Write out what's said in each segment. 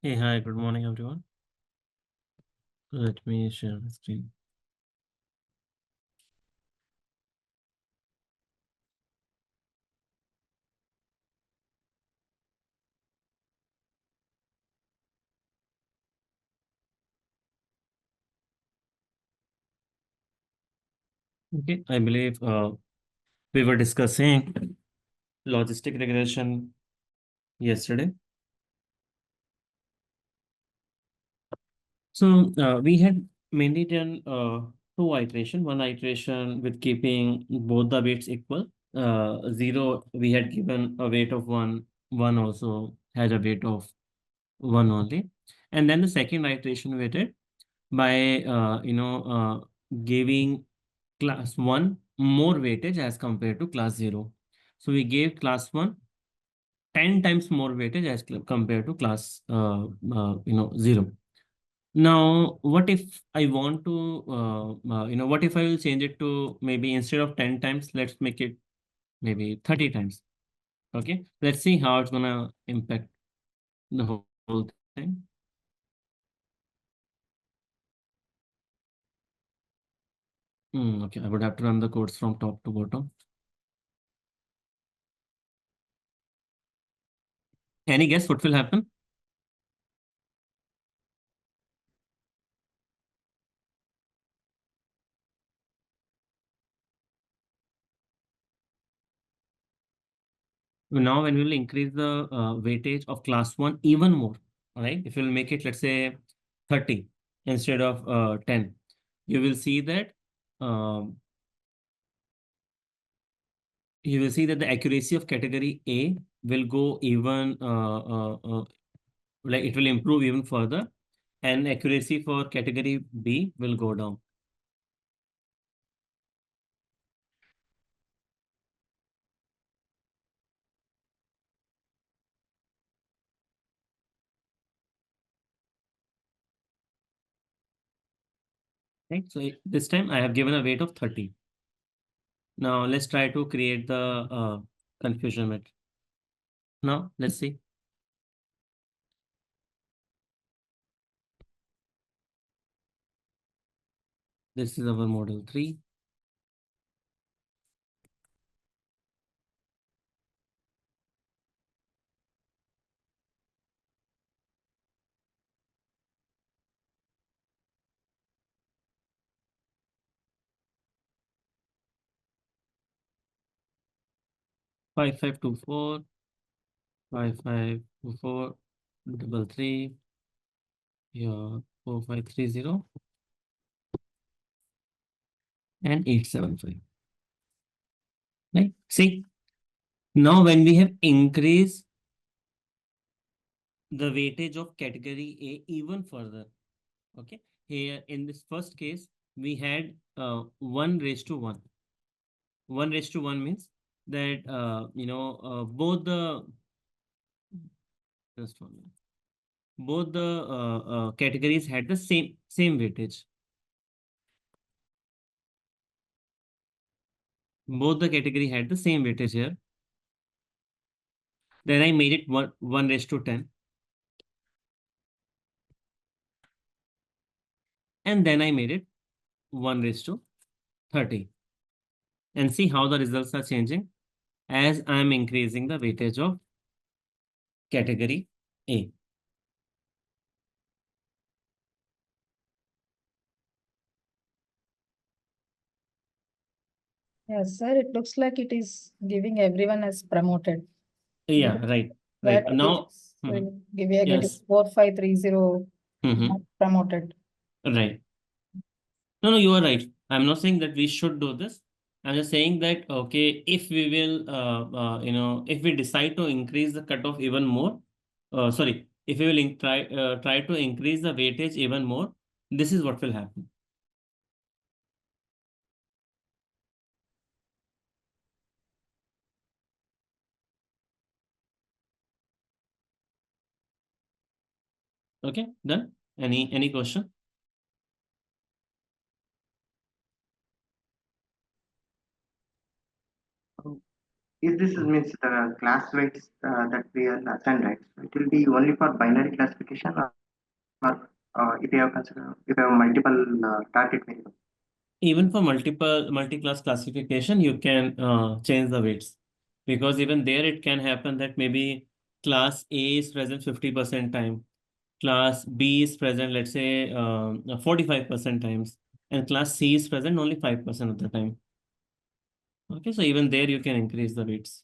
Hey, hi, good morning, everyone. Let me share the screen. Okay, I believe we were discussing logistic regression yesterday. So we had mainly done two iteration. One iteration with keeping both the weights equal. Zero, we had given a weight of one. One also had a weight of one only. And then the second iteration we did by giving class 1 more weightage as compared to class 0. So we gave class 1 10 times more weightage as compared to class 0. Now, what if I want to, what if I will change it to maybe instead of 10 times, let's make it maybe 30 times. Okay, let's see how it's gonna impact the whole thing. Okay, I would have to run the codes from top to bottom. Any guess what will happen? Now, when we will increase the weightage of class 1 even more, all right, if you'll make it, let's say 30 instead of 10, you will see that um, the accuracy of category A will go even like it will improve even further, and accuracy for category B will go down. Right? So this time I have given a weight of 30. Now let's try to create the confusion matrix. Now let's see. This is our model 3. 5524, 5524, 333, yeah, 4530, and 875. Right? See, now when we have increased the weightage of category A even further, okay, here in this first case, we had 1 raised to 1. 1 raised to 1 means that, both the, just 1 minute, both the categories had the same weightage. Both the category had the same weightage here. Then I made it 1 raised to 10. And then I made it 1 raised to 30. And see how the results are changing as I'm increasing the weightage of category A. Yes, sir. It looks like it is giving everyone as promoted. Yeah, right. Right. That Now, is giving a yes. 4530 Mm-hmm. promoted. Right. No, you are right. I'm not saying that we should do this. I'm just saying that, okay, if we will, if we decide to increase the cutoff even more, sorry, if we will try to increase the weightage even more, this is what will happen. Okay, done. Any question? If this means the class weights that we are assigned, right? So it will be only for binary classification, or if you have multiple target variables. Even for multi-class classification, you can change the weights, because even there it can happen that maybe class A is present 50% time, class B is present, let's say 45% times, and class C is present only 5% of the time. Okay, so even there you can increase the weights.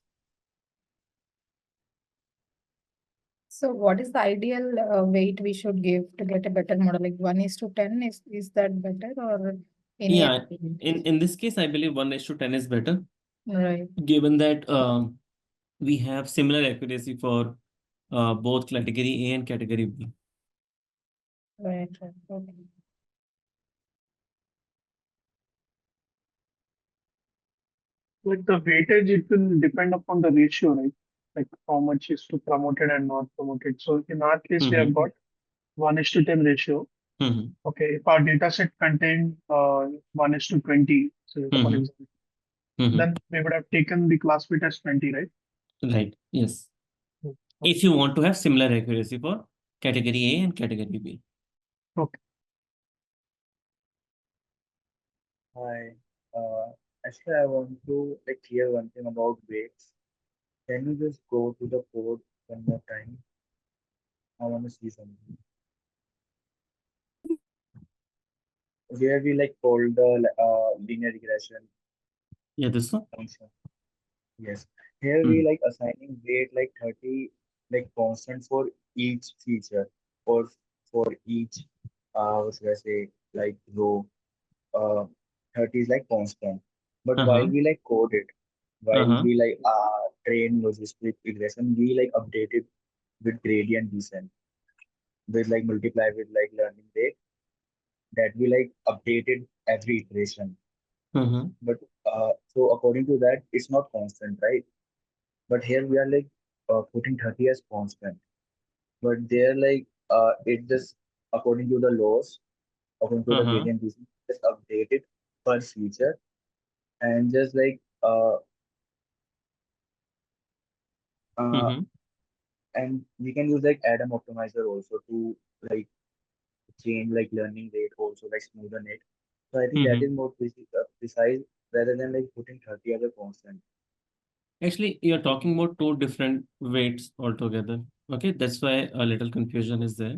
So what is the ideal weight we should give to get a better model? Like 1:10, is that better, or any Yeah, other? in this case, I believe 1:10 is better, Right, given that we have similar accuracy for both category A and category B. right. Okay. Like the weightage, it will depend upon the ratio, right? Like how much is to promoted and not promoted. So in our case, we have Mm-hmm. got 1:10 ratio. Mm-hmm. Okay, if our data set contained 1:20, so for Mm-hmm. example, Mm-hmm. then we would have taken the class weight as 20, right? Right. Yes. Hmm. If you want to have similar accuracy for category A and category B. Okay. Hi. Actually, I want to like clear one thing about weights. Can you just go to the code one more time? I want to see something. Where we like called the linear regression Yeah, this one. function. Yes. Here we Mm-hmm. like assigning weight like 30 like constant for each feature or for each what should I say like row. Uh, 30 is like constant. But while Uh-huh. we like code it, while Uh-huh. we like train logistic regression, we like update it with gradient descent, with like multiply with like learning rate that we like updated every iteration. Uh-huh. But so according to that, it's not constant, right? But here we are like putting 30 as constant. But there like it just according to the laws, according to the Uh-huh. gradient descent, just updated per feature and just like uh, Mm-hmm. and we can use like Adam optimizer also to like change like learning rate also like smoothen it. So I think that Mm-hmm. is more precise rather than like putting 30 as a constant. Actually, you're talking about two different weights altogether. Okay, that's why a little confusion is there.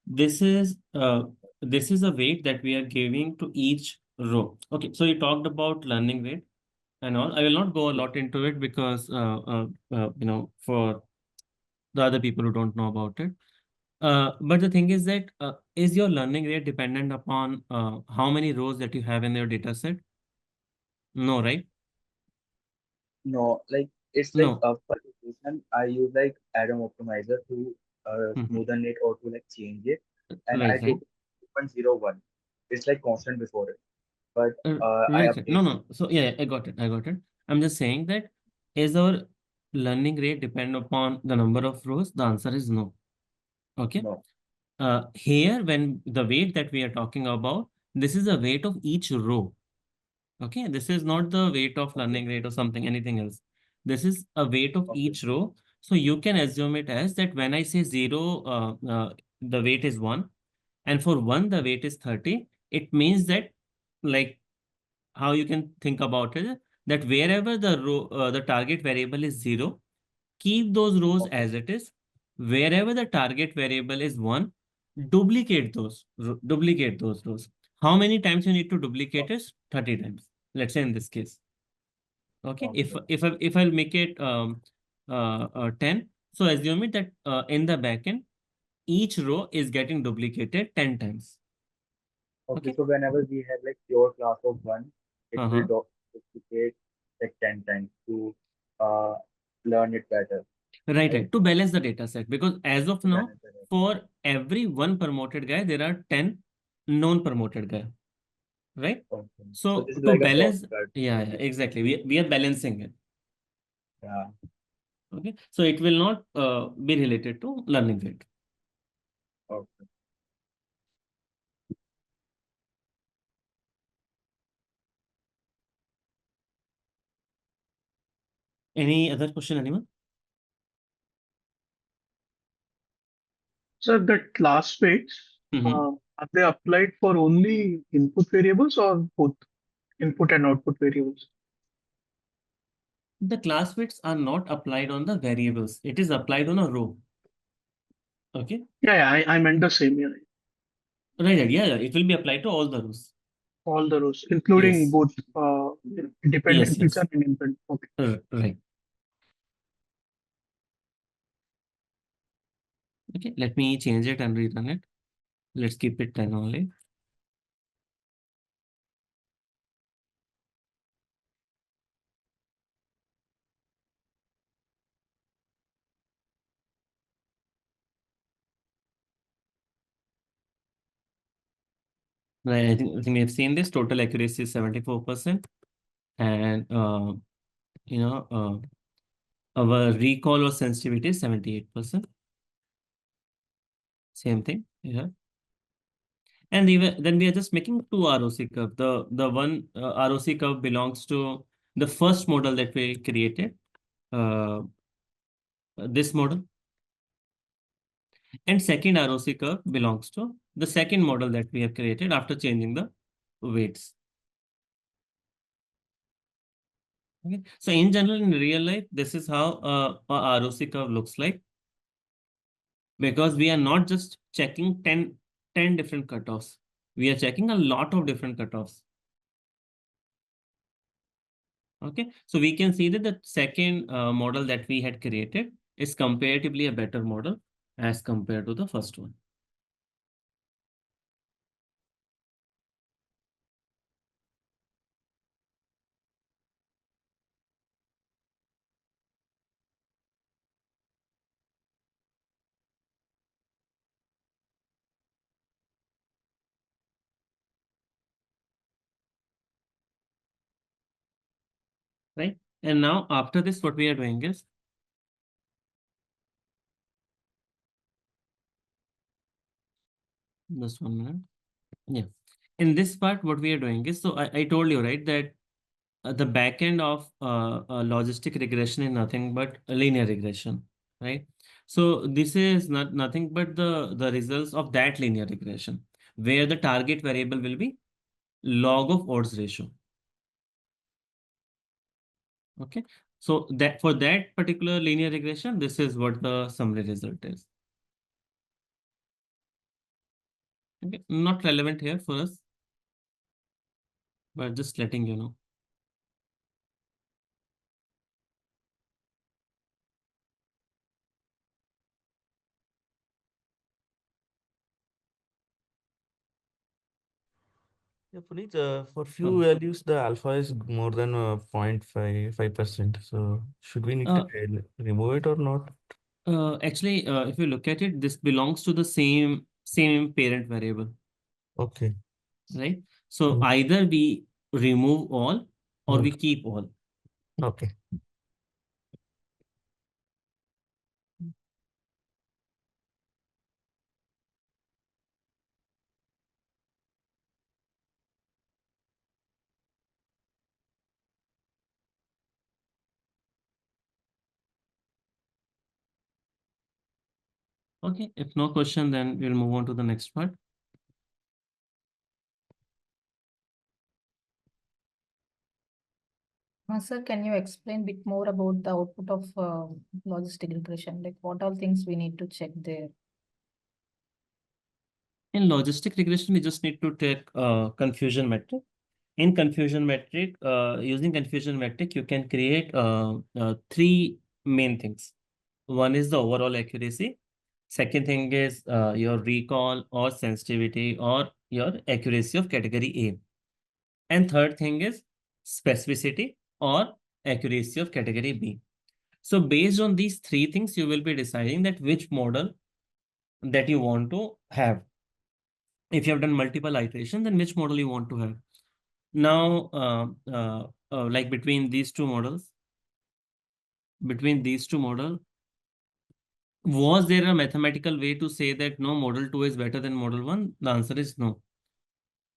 This is uh, this is a weight that we are giving to each row. Okay, so you talked about learning rate and all. I will not go a lot into it because for the other people who don't know about it. But the thing is that is your learning rate dependent upon how many rows that you have in your data set? No, right? No, like it's like No. for iteration, I use like Adam optimizer to Mhm. smoothen it or to like change it, and I Right, right. took 2.01. It's like constant before it, but I Right, right. No, update no. So yeah, I got it. I got it. I'm just saying that is our learning rate depend upon the number of rows? The answer is no. Okay. no. Here, when the weight that we are talking about, this is the weight of each row. Okay, this is not the weight of Okay, learning rate or something, anything else. This is a weight of okay, each row. So you can assume it as that when I say zero, the weight is one, and for one, the weight is 30. It means that, like, how you can think about it, that wherever the target variable is zero, keep those rows okay, as it is. Wherever the target variable is one, duplicate duplicate those rows. How many times you need to duplicate is 30 times. Let's say in this case. Okay. If okay, if I'll make it 10, so assume it that in the backend, each row is getting duplicated 10 times. okay. Okay. So whenever we have like pure class of one, it will Uh-huh. duplicate like 10 times to uh learn it better, Right, right? right. To balance the data set. Because as of To now, balance it. for every one promoted guy, there are 10 non-promoted guy. Right? Okay. So So this is to like a balance, shortcut. yeah, yeah, exactly. We are balancing it. Yeah. Okay. So it will not be related to learning rate. Okay. Any other question, anyone? So the class weights, are they applied for only input variables or both input and output variables? The class weights are not applied on the variables. It is applied on a row. Okay. I meant the same. Yeah, Right. Yeah. It will be applied to all the rows. all the rows, including Yes. both Yes. dependent feature and independent. Okay. Right. Okay. Let me change it and rerun it. Let's keep it 10 only. Right. I think we have seen this. Total accuracy is 74%. And, our recall or sensitivity is 78%. Same thing. Yeah. And then we are just making two ROC curve. The one ROC curve belongs to the first model that we created, this model. And second ROC curve belongs to the second model that we have created after changing the weights. Okay. So in general, in real life, this is how a ROC curve looks like. Because we are not just checking 10 different cutoffs. We are checking a lot of different cutoffs. Okay, so we can see that the second model that we had created is comparatively a better model as compared to the first one. Right? And now after this, what we are doing is just 1 minute. Yeah. In this part, what we are doing is, so I told you, right, that the backend of logistic regression is nothing but a linear regression, right? So this is nothing but the results of that linear regression, where the target variable will be log of odds ratio. Okay, so that for that particular linear regression, this is what the summary result is. Okay, not relevant here for us, but just letting you know. Yeah, Puneet, for few values, the alpha is more than 0.55%. So should we need to remove it or not? Actually, if you look at it, this belongs to the same parent variable. Okay. Right? So either we remove all or we Mm. keep all. Okay. Okay, if no question, then we'll move on to the next part. Sir, can you explain a bit more about the output of logistic regression? Like what all things we need to check there? In logistic regression, we just need to take confusion metric. In confusion metric, using confusion metric, you can create three main things. One is the overall accuracy. Second thing is your recall or sensitivity or your accuracy of category A. And third thing is specificity or accuracy of category B. So based on these three things, you will be deciding that which model that you want to have. If you have done multiple iterations, then which model you want to have. Now, like between these two models, was there a mathematical way to say that no, model 2 is better than model 1? The answer is no.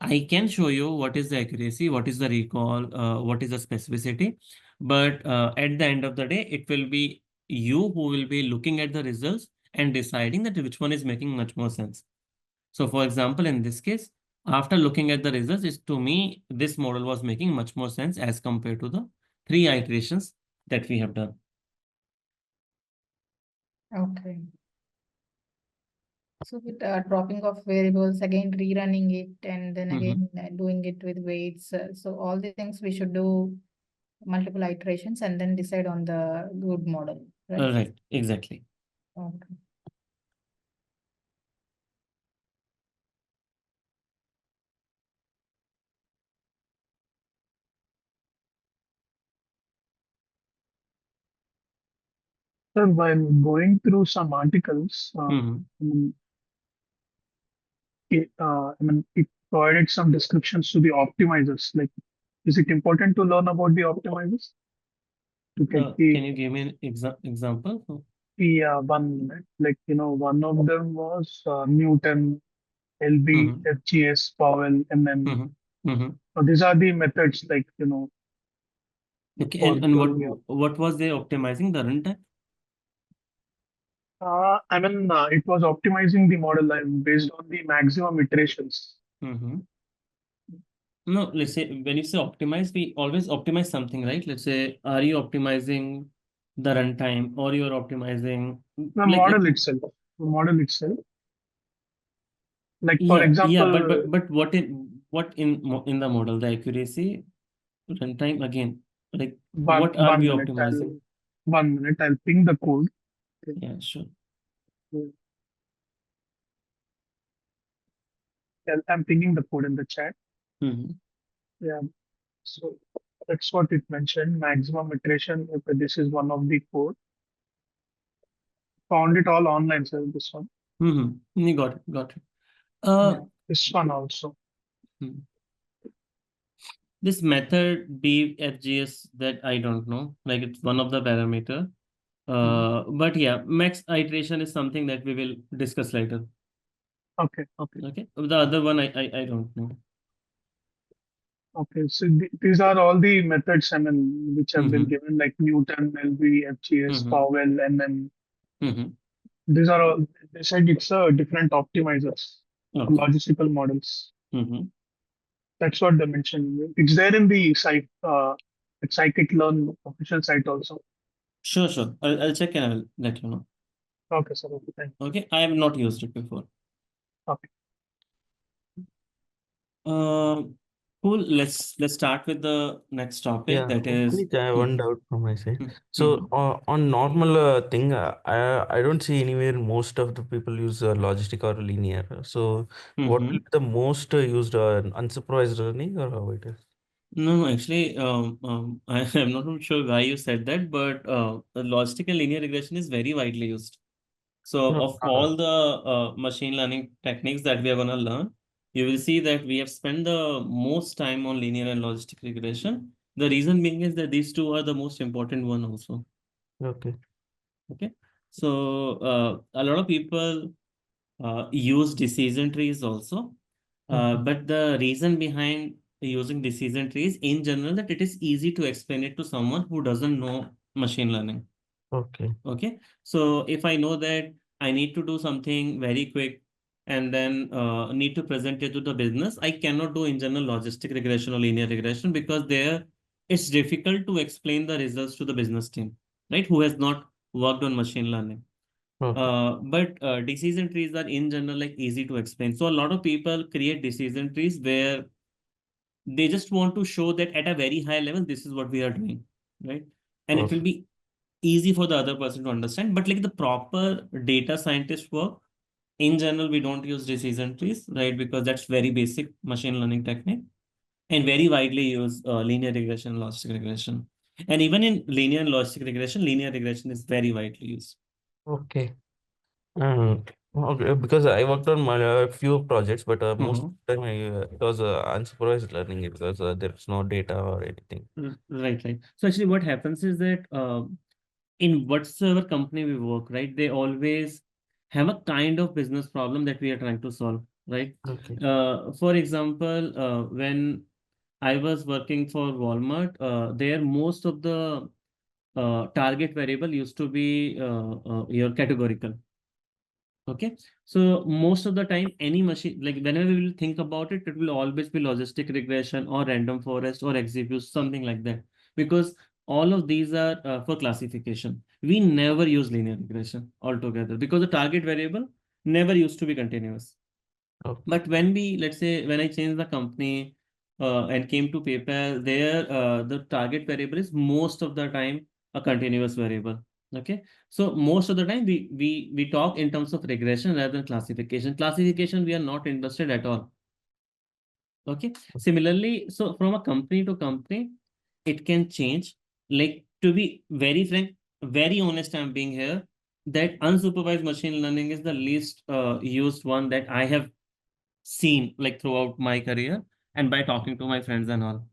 I can show you what is the accuracy, what is the recall, what is the specificity, but at the end of the day, it will be you who will be looking at the results and deciding that which one is making much more sense. So for example, in this case, after looking at the results, is to me, this model was making much more sense as compared to the 3 iterations that we have done. Okay. So with dropping of variables, again rerunning it, and then again doing it with weights. So all the things we should do multiple iterations and then decide on the good model, right? Right, exactly. Okay. So while going through some articles, Mhm. it provided some descriptions to the optimizers. Like, is it important to learn about the optimizers to get Can you give me an example? the 1 minute? Like, one of them was Newton, LB, Mhm. FGS, Powell, and then Mhm. so these are the methods, like, Okay, for and the, what was they optimizing the runtime? it was optimizing the model line based on the maximum iterations. No, let's say when you say optimize, we always optimize something, right? Let's say, are you optimizing the runtime or you're optimizing The like model itself, the model itself. Like, for yeah, example, but in the model, the accuracy, runtime again, like one what are one we minute, optimizing? 1 minute, I'll ping the code. Okay. Yeah, sure. I'm pinging the code in the chat. Mhm. Yeah. So that's what it mentioned. Maximum iteration. Okay, this is one of the code. Found it all online, sir. This one. You got it, got it. Yeah. This one also. Hmm. This method BFGS that I don't know, like it's one of the parameter. But yeah, max iteration is something that we will discuss later. Okay. Okay. Okay. The other one I don't know. Okay. So these are all the methods, which have been given, like Newton, LB, FGS, Powell, and then these are all. They said it's different optimizers, Okay. logistical models. Mm-hmm. That's what they mentioned. It's there in the site, at Scikit-learn official site also. Sure, sure. I'll check and I'll let you know. Okay, sir. Okay, thank you. Okay. I have not used it before. Okay. Uh, cool. Let's start with the next topic. That is. Please, I have one doubt from my side. Mhm. So, on normal thing, I don't see anywhere most of the people use logistic or linear. So, what will be the most used unsupervised learning or how it is? No, actually, I am not sure why you said that, but the logistical linear regression is very widely used. So, No. of all the machine learning techniques that we are going to learn, you will see that we have spent the most time on linear and logistic regression. The reason being is that these two are the most important one also. Okay. Okay. So, a lot of people use decision trees also. But the reason behind using decision trees in general that it is easy to explain it to someone who doesn't know machine learning. Okay. Okay. So if I know that I need to do something very quick and then need to present it to the business, I cannot do in general logistic regression or linear regression because there it's difficult to explain the results to the business team, right? Who has not worked on machine learning. Okay. But decision trees are in general like easy to explain. So a lot of people create decision trees where they just want to show that at a very high level, this is what we are doing, right? And it will Okay. be easy for the other person to understand. But like the proper data scientist work, in general, we don't use decision trees, right? Because that's very basic machine learning technique and very widely used linear regression, logistic regression. And even in linear and logistic regression, linear regression is very widely used. Okay. Okay, because I worked on my few projects, but most of the time it was unsupervised learning because there's no data or anything. Right, right. So actually what happens is that in whatsoever company we work, right, they always have a kind of business problem that we are trying to solve, right? Okay. For example, when I was working for Walmart, there most of the target variable used to be your categorical. Okay, so most of the time, any machine, like whenever we will think about it, it will always be logistic regression or random forest or execute, something like that, because all of these are for classification. We never use linear regression altogether because the target variable never used to be continuous. Okay. But when we, let's say, when I changed the company and came to PayPal, there the target variable is most of the time a continuous variable. Okay, so most of the time we talk in terms of regression rather than classification. Classification we are not interested at all. Okay, similarly, so from a company to company, it can change. Like, to be very frank, very honest, I'm being here, that unsupervised machine learning is the least used one that I have seen like throughout my career and by talking to my friends and all,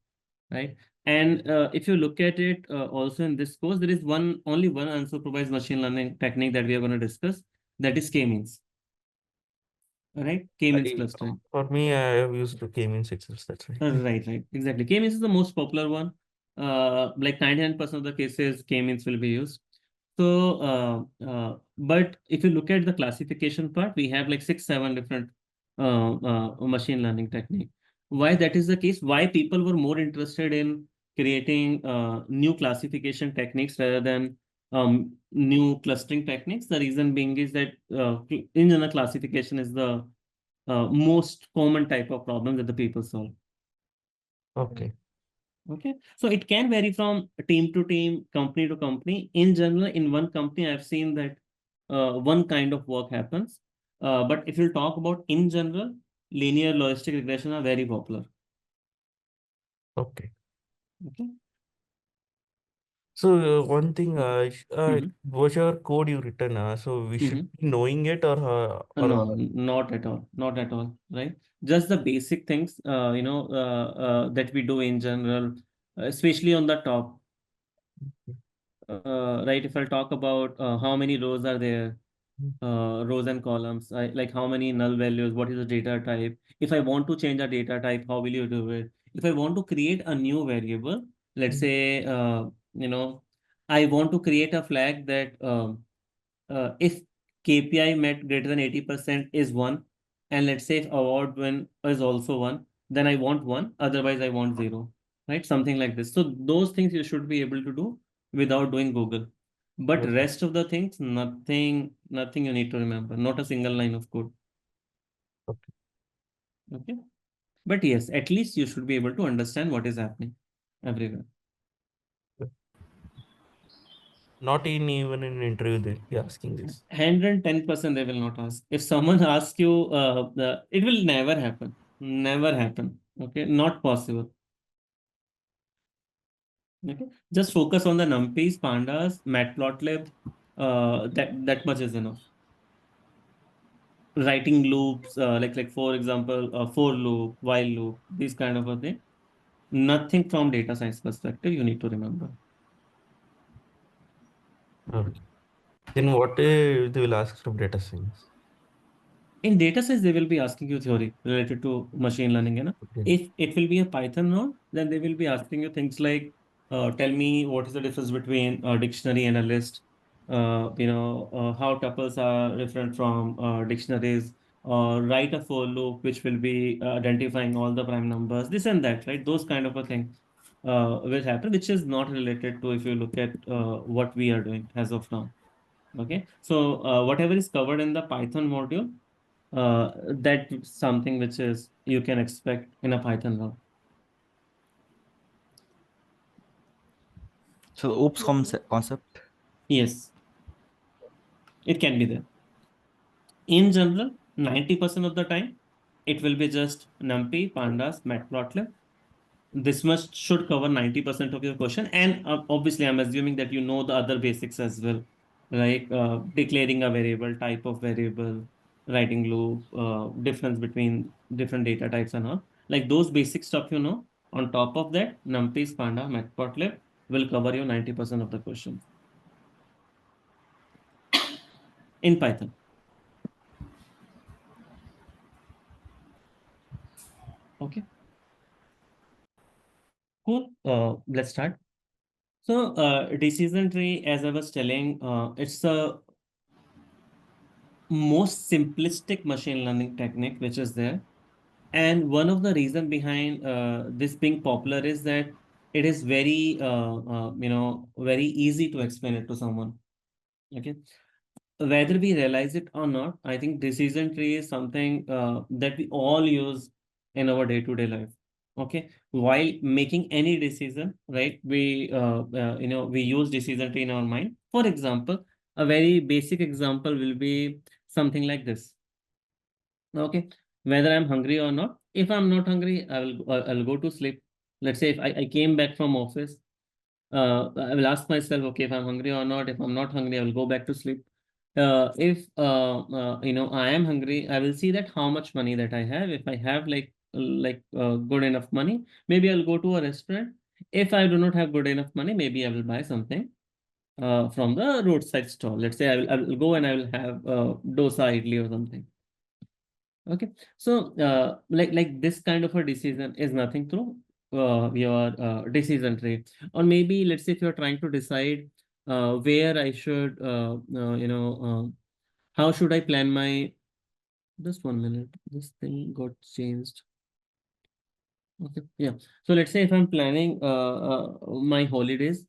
right? And if you look at it also in this course, there is only one unsupervised machine learning technique that we are going to discuss, that is k-means, right? K-means clustering. For me, I have used k-means itself. That's right. Right, exactly. K-means is the most popular one. Like 99% of the cases, K-means will be used. So, but if you look at the classification part, we have like 6, 7 different machine learning technique. Why that is the case? Why people were more interested in creating new classification techniques rather than new clustering techniques? The reason being is that in general classification is the most common type of problem that the people solve. Okay. Okay, so it can vary from team to team, company to company. In general, in one company, I've seen that one kind of work happens. But if you talk about in general, linear logistic regression are very popular. Okay. Okay. So one thing, Mhm. whatever code you written, so we should Mhm. be knowing it No, not at all. Not at all. Right. Just the basic things, that we do in general, especially on the top. Right. If I'll talk about how many rows are there, rows and columns, like how many null values, what is the data type. If I want to change a data type, how will you do it? If I want to create a new variable, let's say, I want to create a flag that if KPI met greater than 80% is 1, and let's say if award win is also 1, then I want 1, otherwise I want 0, right? Something like this. So those things you should be able to do without doing Google. But Okay. rest of the things, nothing you need to remember, not a single line of code. Okay. Okay. But yes, at least you should be able to understand what is happening everywhere. Not even in interview they'll be asking this. 110% they will not ask. If someone asks you, it will never happen. Never happen. Okay, not possible. Okay, just focus on the numpys, pandas, matplotlib. That much is enough. Writing loops, like for example, for loop, while loop, these kind of a thing. Nothing from data science perspective you need to remember. Okay. Then what they will ask from data science? In data science, they will be asking you theory related to machine learning. Okay. If it will be a Python node, then they will be asking you things like, tell me what is the difference between a dictionary and a list. How tuples are different from dictionaries. Write a for loop which will be identifying all the prime numbers. This and that, right? Those kind of a thing will happen, which is not related to if you look at what we are doing as of now. Okay, so whatever is covered in the Python module, that's something which is you can expect in a Python run. So OOPS concept. Yes, it can be there. In general, 90% of the time, it will be just NumPy, Pandas, Matplotlib. This much should cover 90% of your question. And obviously, I'm assuming that you know the other basics as well, like declaring a variable, type of variable, writing loop, difference between different data types and all. Like those basic stuff, On top of that, NumPy, Panda, Matplotlib will cover you 90% of the questions in Python. Okay, cool. Let's start. So, decision tree, as I was telling, it's the most simplistic machine learning technique which is there. And one of the reason behind this being popular is that it is very, very easy to explain it to someone. Okay. Whether we realize it or not, I think decision tree is something that we all use in our day-to-day life. Okay, while making any decision, right? We use decision tree in our mind. For example, a very basic example will be something like this. Okay, whether I'm hungry or not. If I'm not hungry, I'll go to sleep. Let's say if I came back from office, I will ask myself, okay, if I'm hungry or not. If I'm not hungry, I will go back to sleep. If I am hungry, I will see that how much money that I have. If I have good enough money, maybe I'll go to a restaurant. If I do not have good enough money, maybe I will buy something from the roadside stall. Let's say I will go and I will have dosa, idli or something. Okay, so like this kind of a decision is nothing through your decision tree. Or maybe let's say if you're trying to decide where I should how should I plan my, just 1 minute, this thing got changed. Okay, yeah, so let's say if I'm planning my holidays,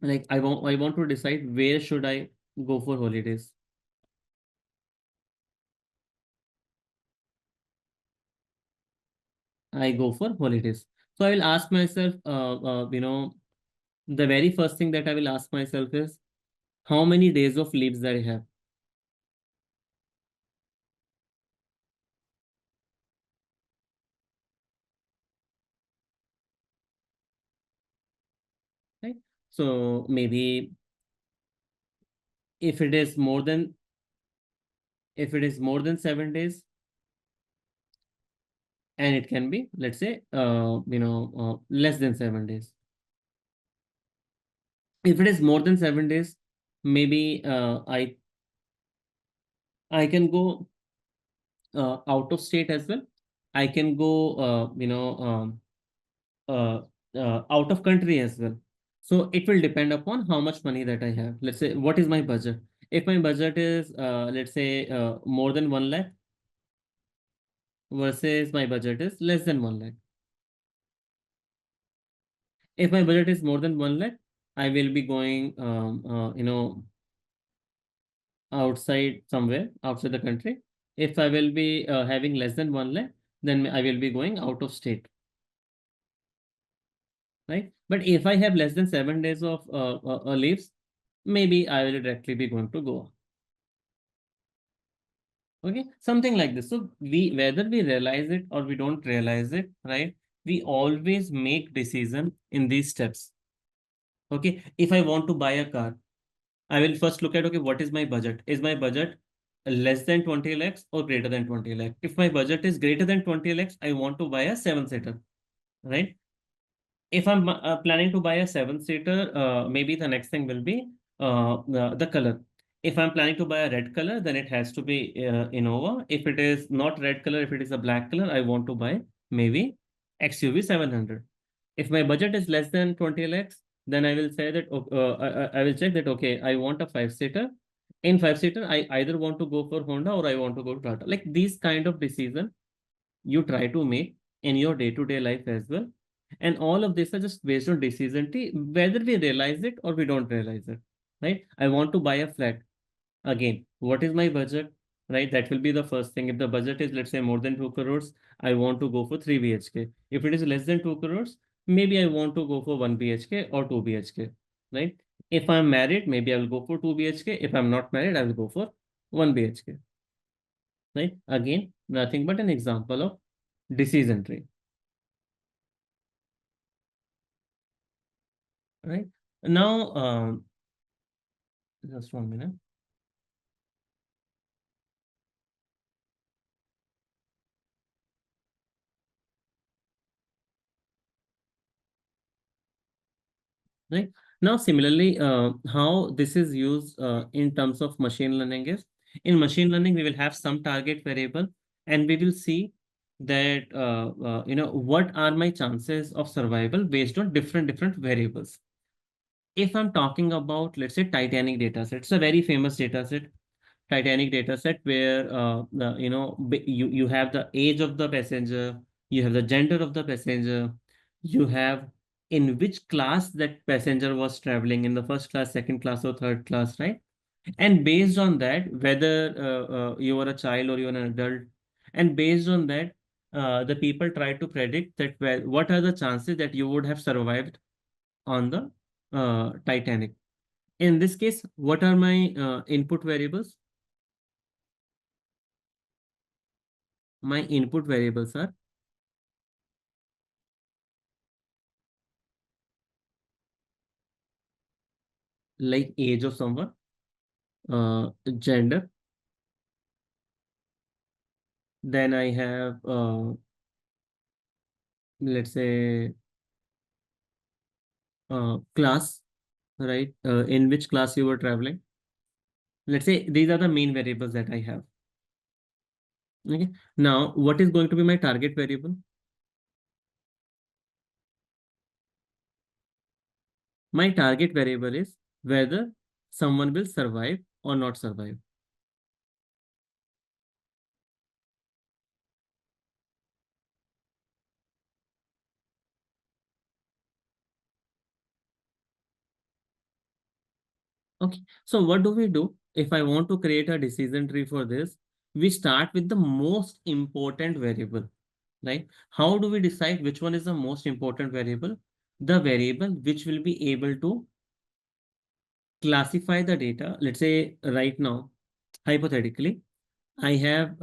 like I want to decide where should I go for holidays. I go for holidays. So I will ask myself, the very first thing that I will ask myself is how many days of leaves that I have. Right? So maybe if it is more than 7 days, and it can be, let's say, less than 7 days. If it is more than 7 days, maybe I can go out of state as well. I can go, out of country as well. So it will depend upon how much money that I have. Let's say, what is my budget? If my budget is, let's say, more than 1 lakh versus my budget is less than 1 lakh. If my budget is more than 1 lakh, I will be going, outside somewhere outside the country. If I will be having less than 1 lakh, then I will be going out of state. Right? But if I have less than 7 days of leaves, maybe I will directly be going to Goa. Okay, something like this. So whether we realize it or we don't realize it, right? We always make decision in these steps. Okay, if I want to buy a car, I will first look at, okay, what is my budget? Is my budget less than 20 lakhs or greater than 20 lakhs? If my budget is greater than 20 lakhs, I want to buy a 7-seater, right? If I'm planning to buy a 7-seater, maybe the next thing will be the color. If I'm planning to buy a red color, then it has to be Innova. If it is not red color, if it is a black color, I want to buy maybe XUV 700. If my budget is less than 20 lakhs, then I will say that I will check that, okay, I want a 5-seater. In 5-seater, I either want to go for Honda or I want to go to Tata. Like these kind of decision you try to make in your day-to-day life as well. And all of this are just based on decision tree, whether we realize it or we don't realize it, right? I want to buy a flat. Again, what is my budget, right? That will be the first thing. If the budget is, let's say, more than 2 crores, I want to go for 3 BHK. If it is less than 2 crores, maybe I want to go for 1 BHK or 2 BHK, right? If I'm married, maybe I will go for 2 BHK. If I'm not married, I will go for 1 BHK, right? Again, nothing but an example of decision tree, right? Now, just 1 minute. Right. Now, similarly, how this is used in terms of machine learning is, in machine learning, we will have some target variable and we will see that what are my chances of survival based on different variables. If I'm talking about, let's say, Titanic dataset, it's a very famous dataset, Titanic dataset, where you have the age of the passenger, you have the gender of the passenger, you have in which class that passenger was traveling, in the first class, second class, or third class, right? And based on that, whether you are a child or you are an adult, and based on that, the people try to predict that, well, what are the chances that you would have survived on the Titanic. In this case, what are my input variables? My input variables are like age of someone, gender, then I have, let's say, class, right? In which class you were traveling. Let's say these are the main variables that I have. Okay. Now, what is going to be my target variable? My target variable is whether someone will survive or not survive. Okay, so what do we do? If I want to create a decision tree for this, we start with the most important variable, right? How do we decide which one is the most important variable? The variable which will be able to classify the data. Let's say right now, hypothetically, I have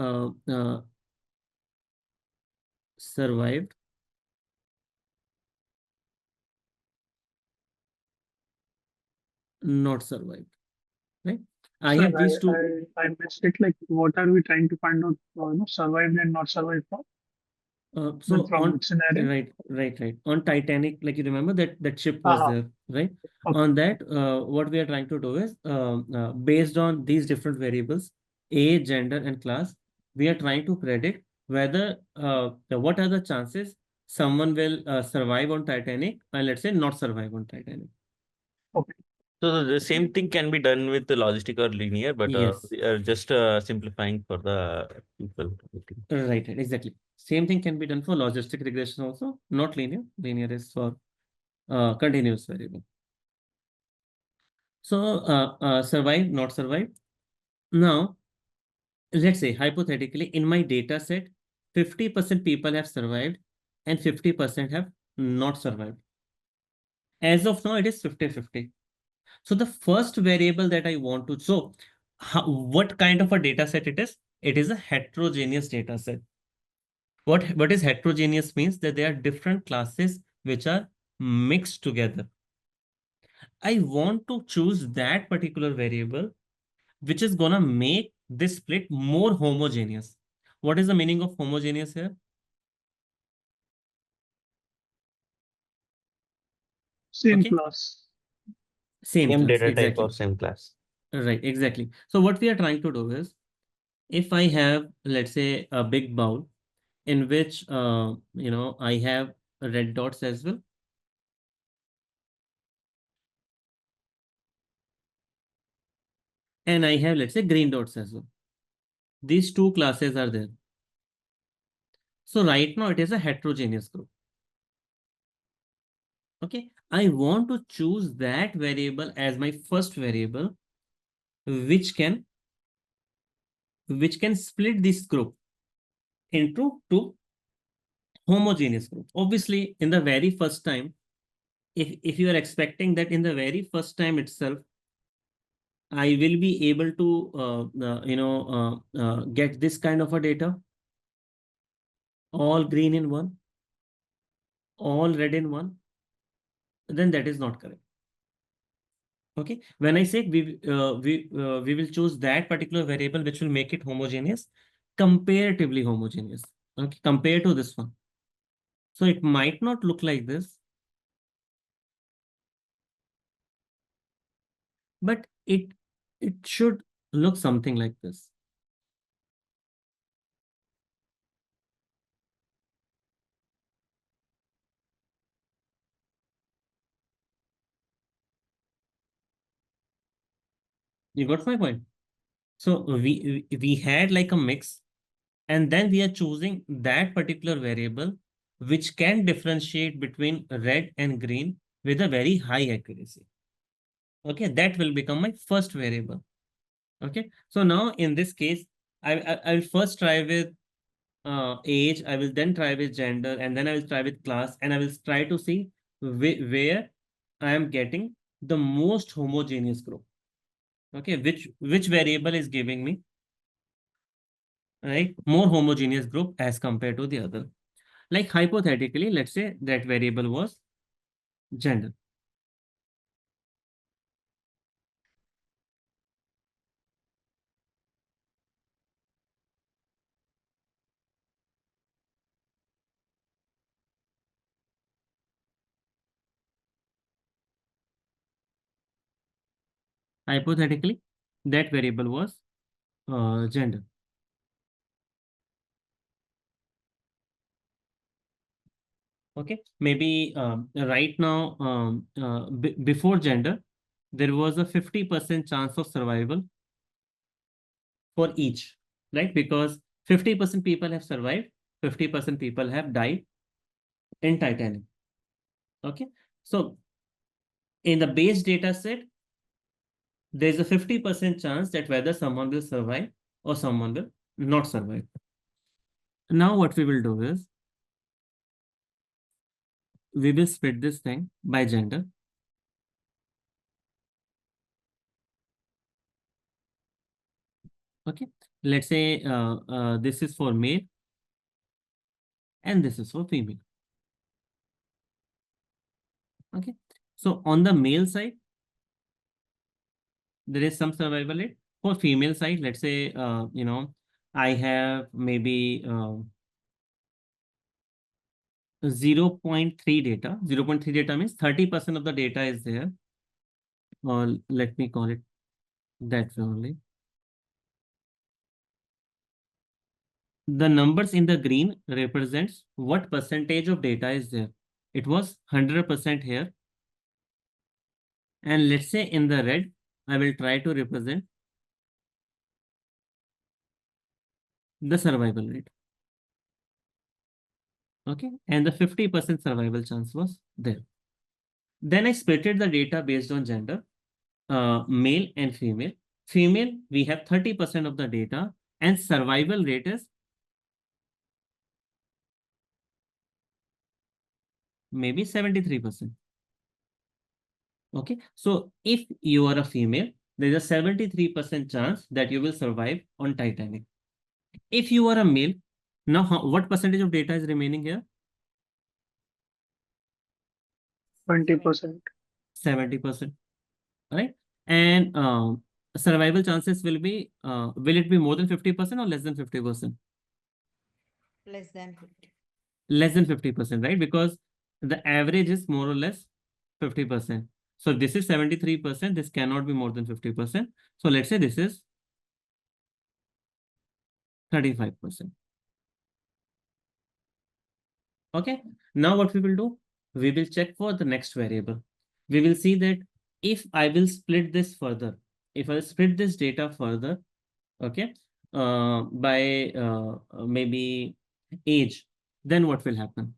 survived, not survived, right? I Sir, have these two. I missed it. Like, what are we trying to find out? Survived and not survived from? So From which scenario? right. On Titanic, like you remember that ship was Uh-huh. there, right? Okay. On that, what we are trying to do is, based on these different variables, age, gender, and class, we are trying to predict whether what are the chances someone will survive on Titanic, and let's say not survive on Titanic. Okay. So the same thing can be done with the logistic or linear, but Yes. we are just simplifying for the people. Right, exactly. Same thing can be done for logistic regression also, not linear. Linear is for continuous variable. So survive, not survive. Now, let's say hypothetically, in my data set, 50% people have survived and 50% have not survived. As of now, it is 50-50. So the first variable that I want to, so what kind of a data set it is? It is a heterogeneous data set. What is heterogeneous means that there are different classes which are mixed together. I want to choose that particular variable which is gonna make this split more homogeneous. What is the meaning of homogeneous here? Same Okay, class. same Same class, data type or exactly. same class. Right, exactly. So what we are trying to do is, if I have, let's say, a big bowl in which I have red dots as well, and I have, let's say, green dots as well. These two classes are there. So right now it is a heterogeneous group. Okay, I want to choose that variable as my first variable, which can split this group into two homogeneous groups. Obviously, in the very first time, if you are expecting that in the very first time itself, I will be able to get this kind of a data, all green in one, all red in one, then that is not correct. Okay, when I say we will choose that particular variable which will make it homogeneous, comparatively homogeneous. Okay, compared to this one. So it might not look like this, but it should look something like this. You got my point? So we had like a mix, and then we are choosing that particular variable which can differentiate between red and green with a very high accuracy. Okay, that will become my first variable. Okay, so now in this case, I will first try with age, I will then try with gender, and then I will try with class, and I will try to see where I am getting the most homogeneous group. Okay, which variable is giving me, right, more homogeneous group as compared to the other. Like hypothetically, let's say that variable was gender. Hypothetically, that variable was gender. Okay, maybe right now, before gender, there was a 50% chance of survival for each, right? Because 50% people have survived, 50% people have died in Titanic. Okay, so in the base data set, there's a 50% chance that whether someone will survive or someone will not survive. Now what we will do is, we will split this thing by gender. Okay, let's say this is for male and this is for female. Okay, so on the male side, there is some survival rate. For female side, let's say, I have maybe 0.3 data. 0.3 data means 30% of the data is there. Or let me call it that way only. The numbers in the green represents what percentage of data is there. It was 100% here. And let's say in the red, I will try to represent the survival rate. Okay, and the 50% survival chance was there. Then I splitted the data based on gender, male and female. Female, we have 30% of the data, and survival rate is maybe 73%. Okay, so if you are a female, there is a 73% chance that you will survive on Titanic. If you are a male, now what percentage of data is remaining here? 20%. 70%, right? And survival chances will it be more than 50% or less than 50%? Less than 50. Less than 50%, right? Because the average is more or less 50%. So this is 73%. This cannot be more than 50%. So let's say this is 35%. Okay. Now what we will do? We will check for the next variable. We will see that if I will split this further, if I split this data further, okay, by maybe age, then what will happen?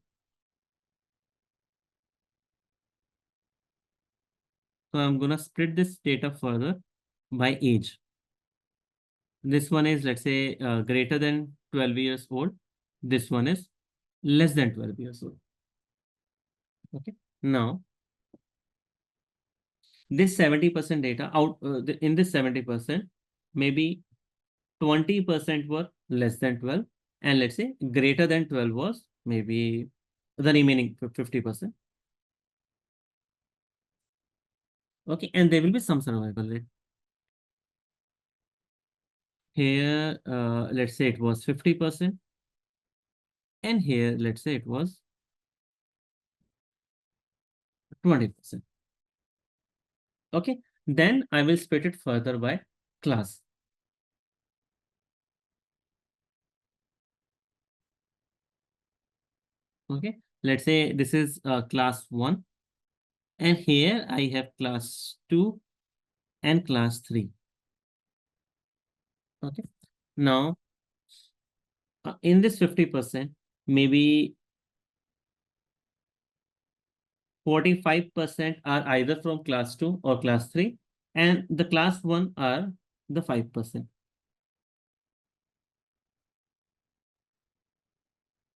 So I'm gonna split this data further by age. This one is, let's say, greater than 12 years old. This one is less than 12 years old. Okay. Now, this 70% data out in this 70%, maybe 20% were less than 12, and let's say greater than 12 was maybe the remaining 50%. Okay, and there will be some survival rate. Here, let's say it was 50%, and here, let's say it was 20%. Okay, then I will split it further by class. Okay, let's say this is class 1, and here I have class 2 and class 3. Okay. Now, in this 50%, maybe 45% are either from class 2 or class 3, and the class 1 are the 5%.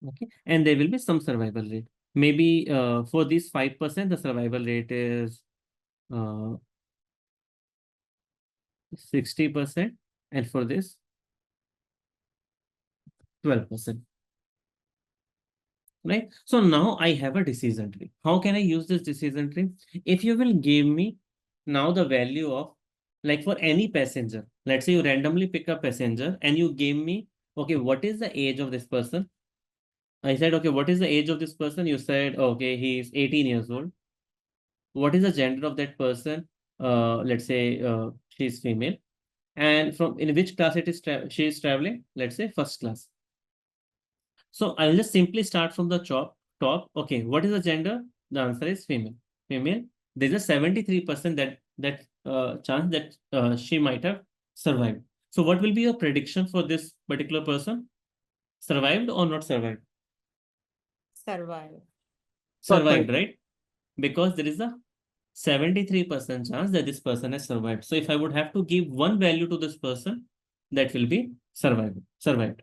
Okay, and there will be some survival rate. Maybe for these 5%, the survival rate is 60%, and for this 12%. Right? So now I have a decision tree. How can I use this decision tree? If you will give me now the value of, like, for any passenger, let's say you randomly pick a passenger and you gave me, okay, what is the age of this person? I said, okay, what is the age of this person? You said, okay, he is 18 years old. What is the gender of that person? Let's say she's female. And from in which class it is she is traveling? Let's say first class. So I'll just simply start from the top. Okay, what is the gender? The answer is female. Female. There's a 73% that chance that she might have survived. So what will be your prediction for this particular person? Survived or not survived? Survive. Survived, right? Because there is a 73% chance that this person has survived. So if I would have to give one value to this person, that will be survived.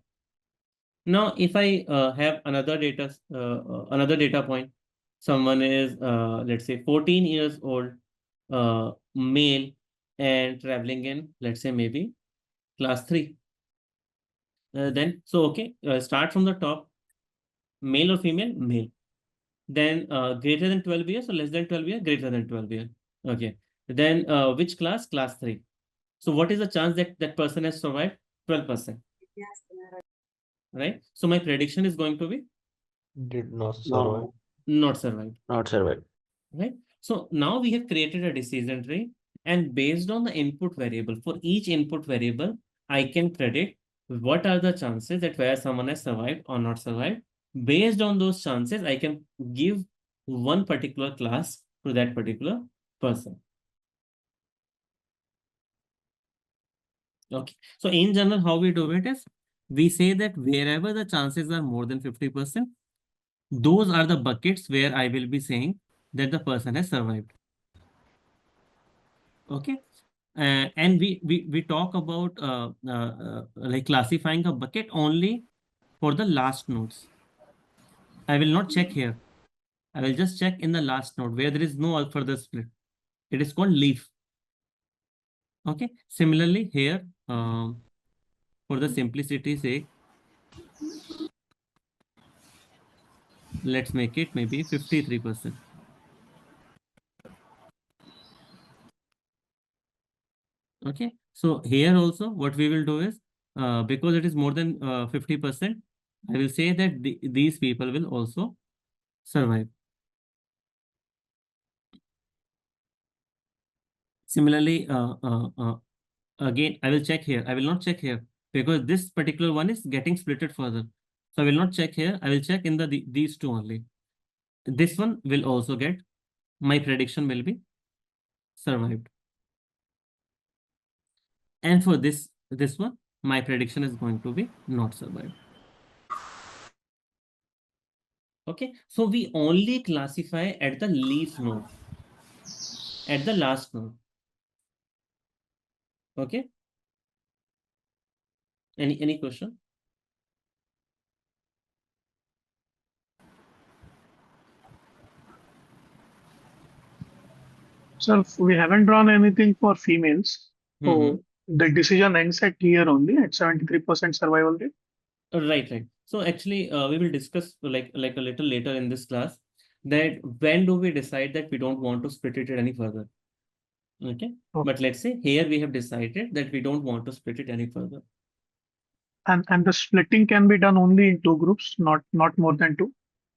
Now, if I have another data point, someone is, let's say, 14 years old, male, and traveling in, let's say, maybe class 3. Then, so, okay, start from the top, male or female? Male. Then greater than 12 years or less than 12 years? Greater than 12 years. Okay. Then which class? Class 3. So what is the chance that that person has survived? 12%. Right? So my prediction is going to be Did not survive. not survived. Not survive. Right? So now we have created a decision tree, and based on the input variable, for each input variable, I can predict what are the chances that where someone has survived or not survived. Based on those chances, I can give one particular class to that particular person. Okay. So in general, how we do it is we say that wherever the chances are more than 50%, those are the buckets where I will be saying that the person has survived. Okay. And we talk about like classifying a bucket only for the last nodes. I will not check here. I will just check in the last node where there is no further split. It is called leaf. Okay. Similarly here, for the simplicity's sake, let's make it maybe 53%. Okay. So here also what we will do is, because it is more than 50%, I will say that these people will also survive. Similarly, again, I will check here. I will not check here because this particular one is getting splitted further. So I will not check here. I will check in these two only. This one will also get, my prediction will be survived. And for this one, my prediction is going to be not survived. Okay, so we only classify at the leaf node, at the last node. Okay. Any question? So we haven't drawn anything for females. So the decision ends at here only at 73% survival rate. Right. So actually, we will discuss like a little later in this class that when do we decide that we don't want to split it any further. Okay. But let's say here we have decided that we don't want to split it any further. And the splitting can be done only in two groups, not more than two.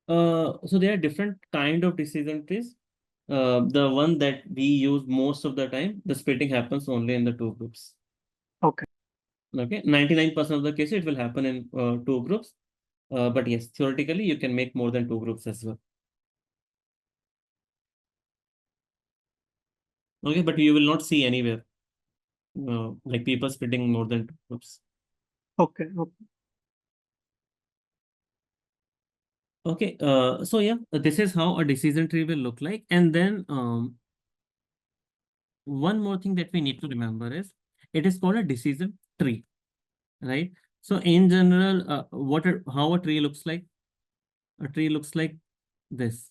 So there are different kind of decision trees. The one that we use most of the time, the splitting happens only in the two groups. Okay. Okay. 99% of the cases it will happen in two groups. But yes, theoretically you can make more than two groups as well. Okay, but you will not see anywhere. like people splitting more than 2 groups. Okay. Okay. So yeah, this is how a decision tree will look like. And then one more thing that we need to remember is it is called a decision tree, right? So in general, how a tree looks like? A tree looks like this.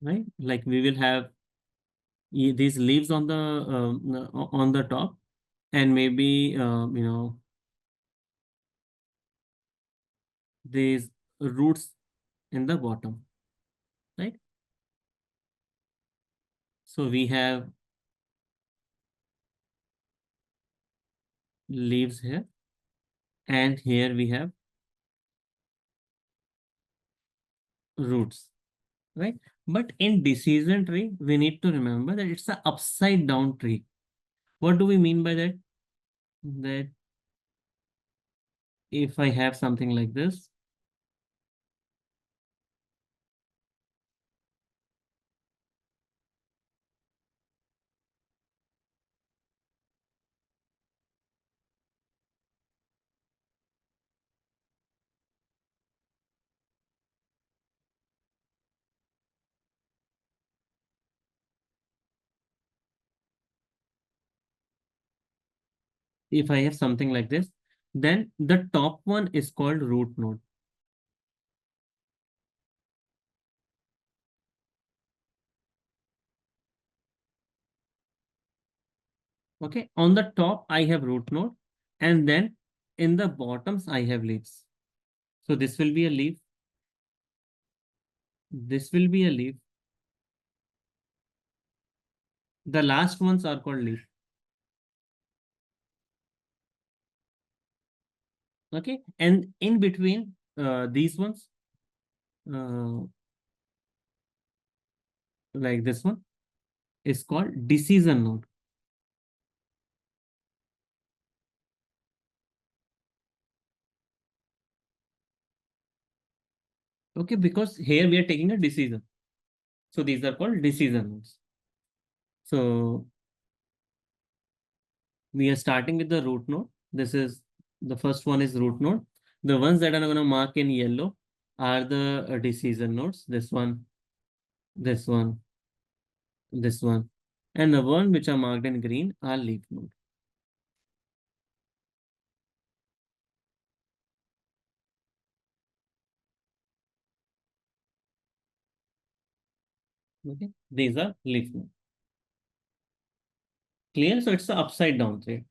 Right? Like we will have these leaves on the top, and maybe these roots in the bottom, right? So we have leaves here, and here we have roots, right? But in decision tree, we need to remember that it's an upside down tree. What do we mean by that? That if I have something like this, then the top one is called root node. Okay, on the top I have root node, and then in the bottoms I have leaves. So this will be a leaf. This will be a leaf. The last ones are called leaf. Okay, and in between these ones, like this one, is called decision node. Okay, because here we are taking a decision. So these are called decision nodes. So we are starting with the root node. This is the first one is root node. The ones that are going to mark in yellow are the decision nodes. This one, this one, this one. And the one which are marked in green are leaf node. Okay, these are leaf node. Clear? So it's the upside down tree.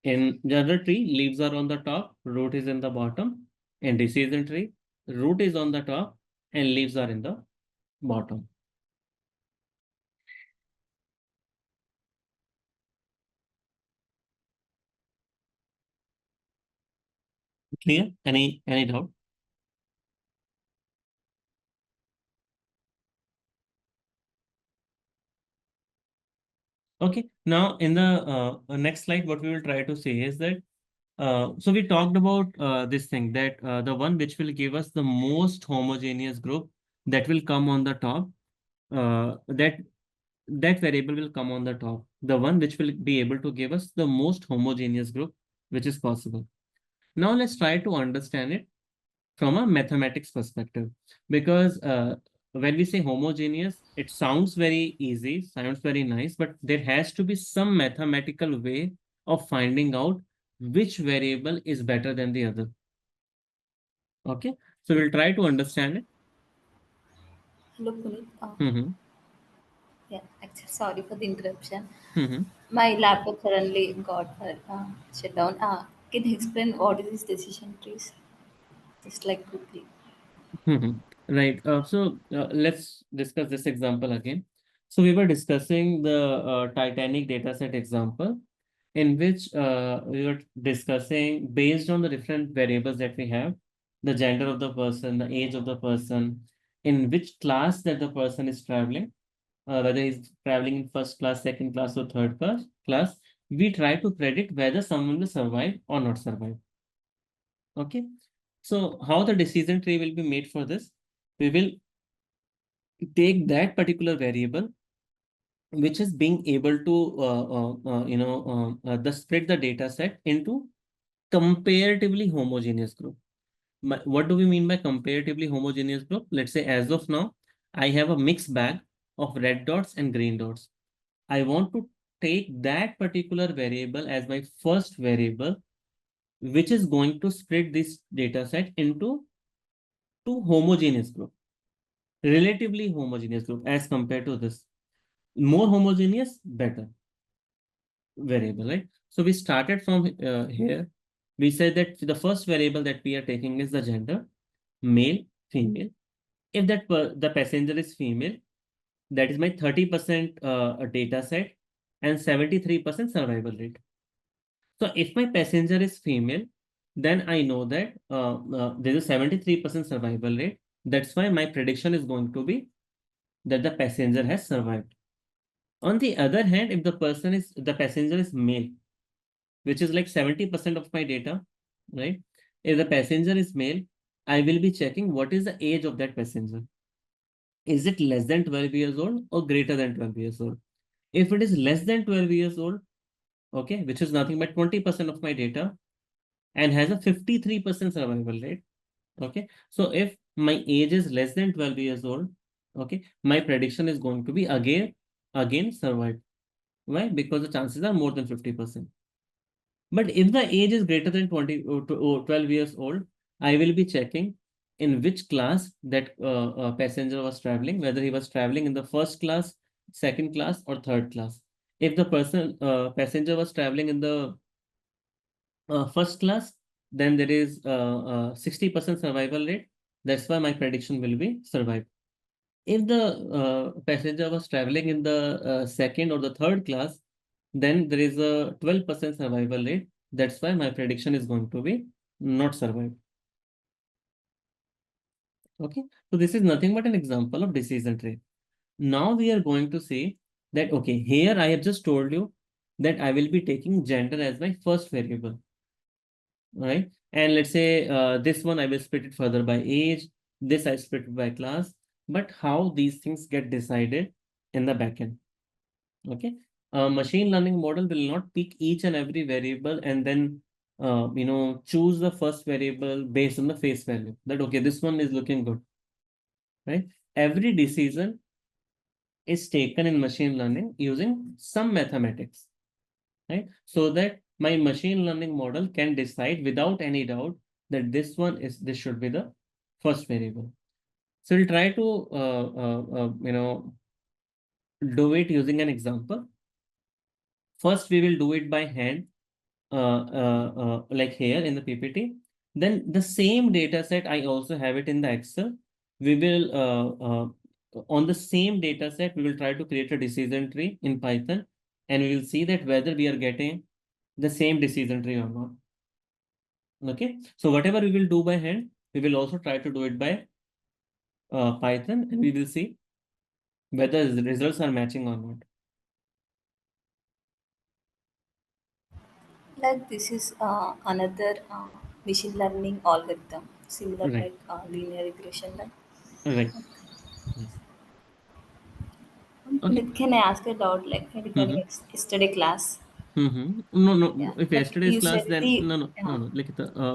In general tree, leaves are on the top, root is in the bottom. In decision tree, root is on the top and leaves are in the bottom. Clear? Any doubt? Okay. Now in the next slide, what we will try to say is that so we talked about this thing that the one which will give us the most homogeneous group that will come on the top, that variable will come on the top. The one which will be able to give us the most homogeneous group, which is possible. Now let's try to understand it from a mathematics perspective, because when we say homogeneous, it sounds very easy, sounds very nice, but there has to be some mathematical way of finding out which variable is better than the other. Okay, so we'll try to understand it. Hello, Puneet. Yeah, actually, sorry for the interruption. My laptop suddenly got shut down. Can you explain what is this decision trees? Just like quickly. Right. So let's discuss this example again. So we were discussing the Titanic dataset example, in which we were discussing based on the different variables that we have, the gender of the person, the age of the person, in which class that the person is traveling, whether he's traveling in first class, second class, or third class, we try to predict whether someone will survive or not survive. Okay. So how the decision tree will be made for this? We will take that particular variable which is being able to split the data set into comparatively homogeneous group. What do we mean by comparatively homogeneous group? Let's say as of now, I have a mixed bag of red dots and green dots. I want to take that particular variable as my first variable, which is going to split this data set into two homogeneous group, relatively homogeneous group as compared to this. More homogeneous, better variable, right? So we started from here. We said that the first variable that we are taking is the gender, male, female. If the passenger is female, that is my 30% data set and 73% survival rate. So if my passenger is female, then I know that there's a 73% survival rate. That's why my prediction is going to be that the passenger has survived. On the other hand, if the passenger is male, which is like 70% of my data, right? If the passenger is male, I will be checking what is the age of that passenger. Is it less than 12 years old or greater than 12 years old? If it is less than 12 years old, okay, which is nothing but 20% of my data and has a 53% survival rate, okay. So if my age is less than 12 years old, okay, my prediction is going to be again survive. Why? Because the chances are more than 50%. But if the age is greater than 12 years old, I will be checking in which class that passenger was traveling, whether he was traveling in the first class, second class, or third class. If the passenger was traveling in the first class, then there is 60% survival rate. That's why my prediction will be survive. If the passenger was traveling in the second or the third class, then there is a 12% survival rate. That's why my prediction is going to be not survive. Okay, so this is nothing but an example of decision tree. Now we are going to say that, okay, here I have just told you that I will be taking gender as my first variable, right? And let's say this one I will split it further by age, this I split it by class, but how these things get decided in the backend. Okay, a machine learning model will not pick each and every variable and then choose the first variable based on the face value, that okay, this one is looking good, right? Every decision is taken in machine learning using some mathematics, right? So that my machine learning model can decide without any doubt that this should be the first variable. So we'll try to do it using an example. First, we will do it by hand, like here in the PPT. Then the same data set, I also have it in the Excel. We will, on the same data set, we will try to create a decision tree in Python, and we will see that whether we are getting the same decision tree or not. Okay, so whatever we will do by hand, we will also try to do it by Python, and we will see whether the results are matching or not. Like this is another machine learning algorithm, similar Right, like linear regression. Like, right. Yes. Okay. like, can I ask a doubt like regarding Mm-hmm. yesterday class? No, no. Yeah, If like yesterday's you class, said then the no. Like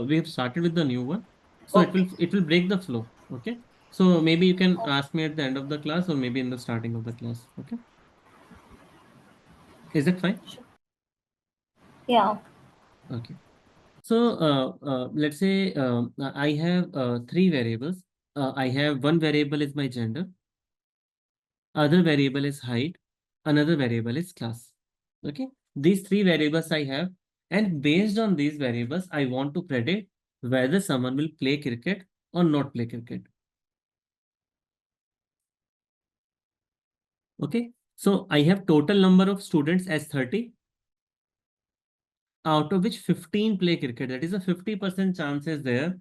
we have started with the new one, so okay. it will break the flow. Okay. So maybe you can ask me at the end of the class, or maybe in the starting of the class. Okay. Is that fine? Yeah, Okay. So let's say I have three variables. I have one variable is my gender, other variable is height, another variable is class. Okay, these three variables I have, and based on these variables, I want to predict whether someone will play cricket or not play cricket. Okay, so I have total number of students as 30, out of which 15 play cricket. That is a 50% chances there.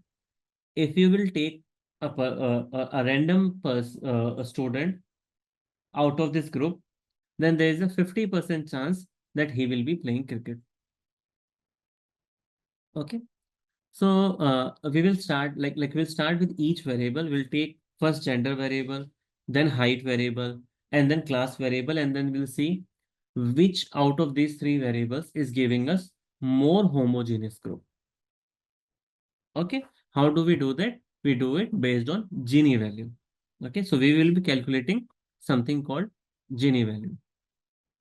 If you will take a random a student out of this group, then there is a 50% chance that he will be playing cricket. Okay. So we will start we'll start with each variable. We'll take first gender variable, then height variable, and then class variable, and then we'll see which out of these three variables is giving us more homogeneous group. Okay, how do we do that? We do it based on Gini value. Okay, so we will be calculating something called Gini value.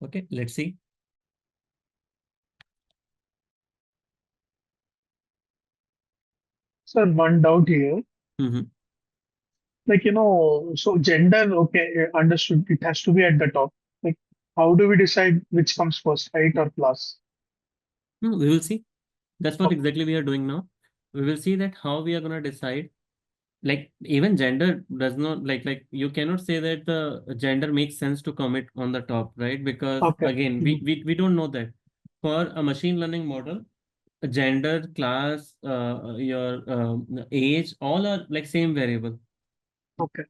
Okay, let's see. Sir, one doubt here. Mhm. Like, so gender, okay, understood. It has to be at the top. Like, how do we decide which comes first, height or class? No, we will see. That's what Okay. exactly we are doing now. We will see that how we are going to decide. Like even gender does not you cannot say that the gender makes sense to commit on the top, right? Because Okay. again, we don't know that. For a machine learning model, gender, class, your age, all are like same variable, Okay.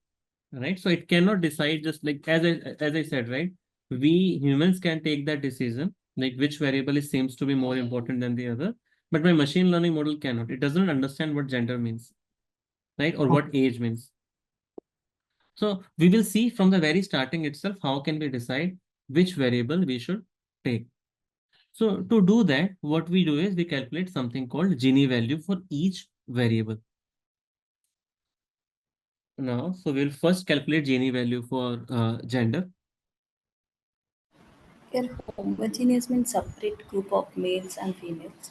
right? So it cannot decide just like as I said, right? We humans can take that decision, like which variable is seems to be more important than the other, but my machine learning model cannot. It doesn't understand what gender means, right? Or what Okay. age means. So we will see from the very starting itself, how can we decide which variable we should take. So to do that, what we do is we calculate something called Gini value for each variable. Now, so we'll first calculate Gini value for gender. Here, homogeneous means separate group of males and females.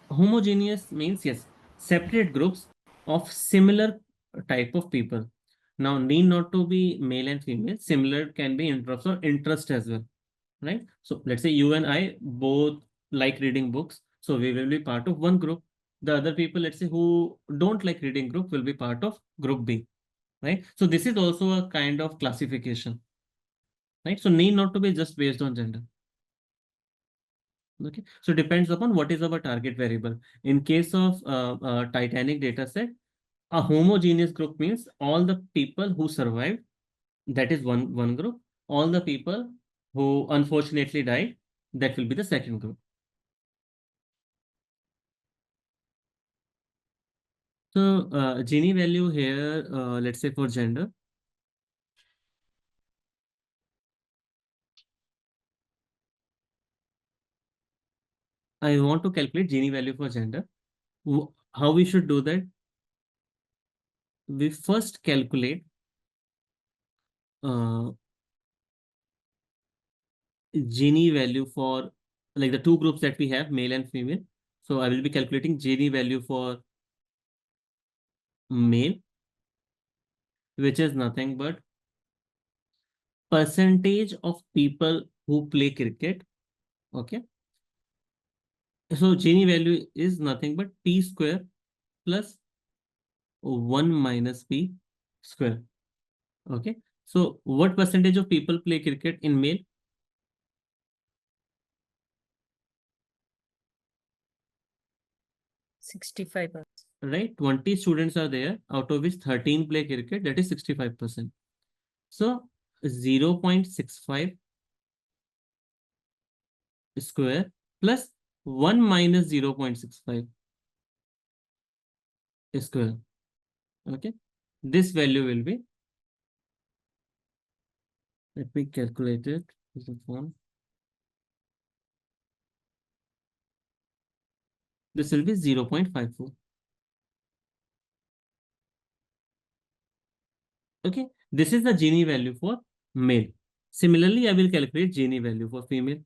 Homogeneous means, yes, separate groups of similar type of people. Now, need not to be male and female. Similar can be in terms of interest as well, right? So let's say you and I both like reading books. So we will be part of one group. The other people, let's say, who don't like reading group will be part of group B, right? So this is also a kind of classification, right? So need not to be just based on gender. Okay, so depends upon what is our target variable. In case of Titanic data set, a homogeneous group means all the people who survived, that is one group. All the people who unfortunately died, that will be the second group. So Gini value here, let's say for gender. I want to calculate Gini value for gender. How we should do that? We first calculate Gini value for like the two groups that we have, male and female. So I will be calculating Gini value for male, which is nothing but percentage of people who play cricket. Okay. So Gini value is nothing but p square plus 1 minus p square. Okay. So what percentage of people play cricket in male? 65%. Right? 20 students are there, out of which 13 play cricket, that is 65%. So 0.65 square plus 1 minus 0.65 square. Okay. This value will be, let me calculate it with the phone. This will be 0.54. Okay. This is the Gini value for male. Similarly, I will calculate Gini value for female.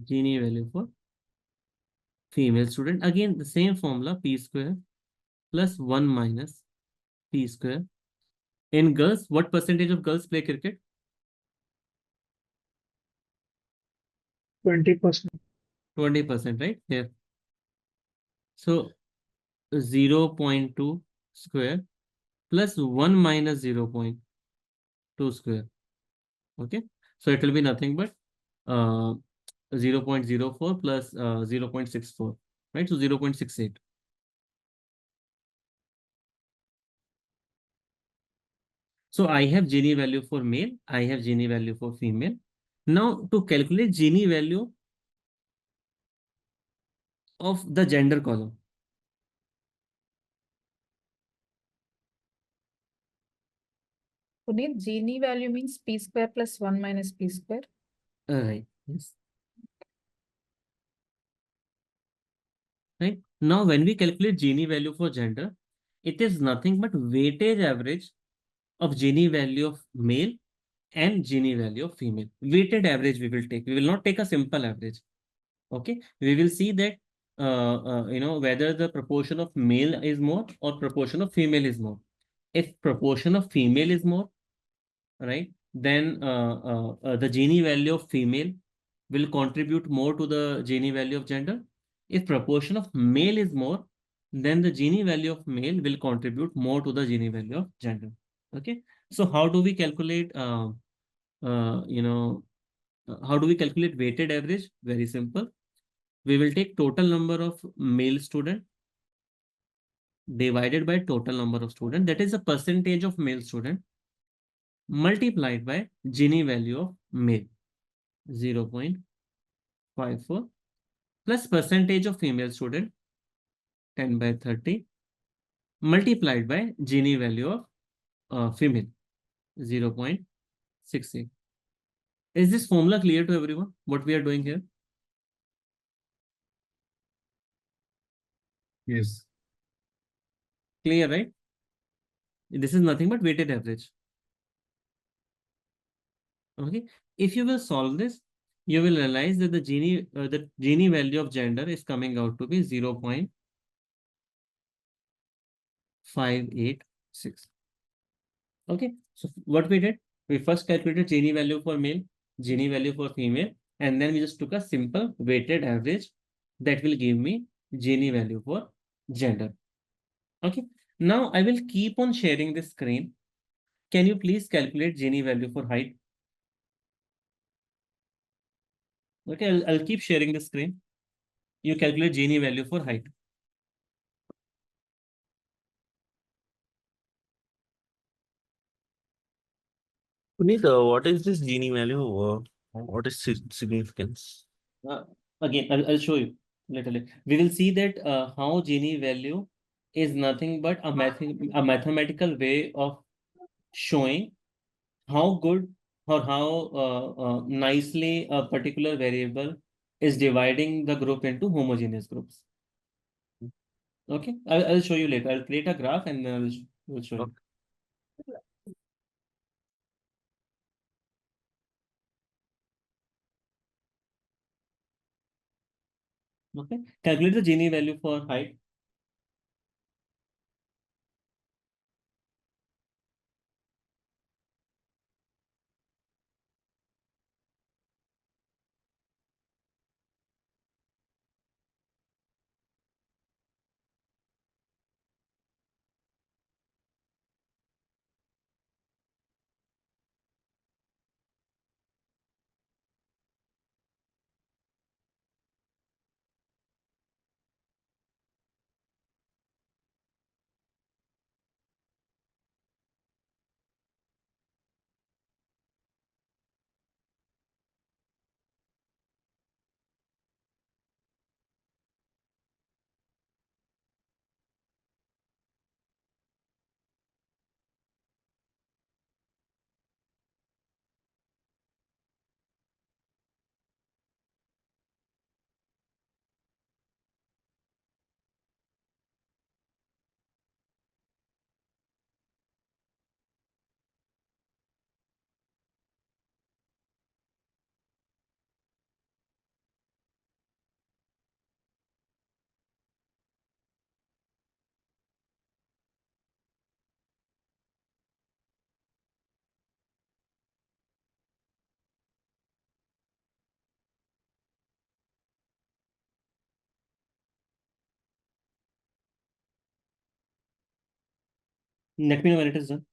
Gini value for female student. Again, the same formula, p square plus 1 minus p square. In girls, what percentage of girls play cricket? 20%. 20%, right? Here. So 0.2 square plus 1 minus 0.2 square. Okay. So it will be nothing but 0.04 plus 0.64, right? So 0.68. So I have Gini value for male, I have Gini value for female. Now to calculate Gini value of the gender column. Puneet, Gini value means p square plus 1 minus p square. Right. Yes. Right. Now, when we calculate Gini value for gender, it is nothing but weightage average of Gini value of male and Gini value of female. Weighted average we will take. We will not take a simple average. Okay. We will see that whether the proportion of male is more or proportion of female is more. If proportion of female is more, right, then the Gini value of female will contribute more to the Gini value of gender. If proportion of male is more, then the Gini value of male will contribute more to the Gini value of gender. Okay. So how do we calculate, uh, you know, how do we calculate weighted average? Very simple. We will take total number of male student divided by total number of student. That is the percentage of male student multiplied by Gini value of male 0.54 plus percentage of female student 10 by 30 multiplied by Gini value of female 0.68. Is this formula clear to everyone? What we are doing here? Yes. Clear, right? This is nothing but weighted average. Okay. If you will solve this, you will realize that the Gini value of gender is coming out to be 0.586. Okay. So what we did, we first calculated Gini value for male, Gini value for female, and then we just took a simple weighted average that will give me Gini value for gender. Okay. Now I will keep on sharing this screen. Can you please calculate Gini value for height? Okay, I'll keep sharing the screen. You calculate Gini value for height. Puneet, what is this Gini value? What is its significance? Again, I'll show you later. We will see that how Gini value is nothing but a mathematical way of showing how good or how nicely a particular variable is dividing the group into homogeneous groups. Okay, I'll show you later. I'll create a graph and then will show you. Okay, calculate the Gini value for height. Let me know when it is done.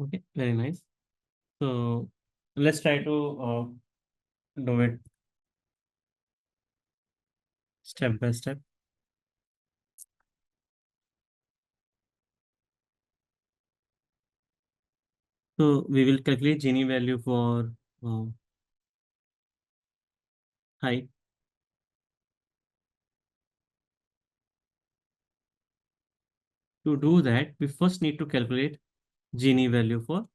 Okay, very nice. So let's try to do it step by step. So we will calculate Gini value for height. To do that, we first need to calculate Gini value for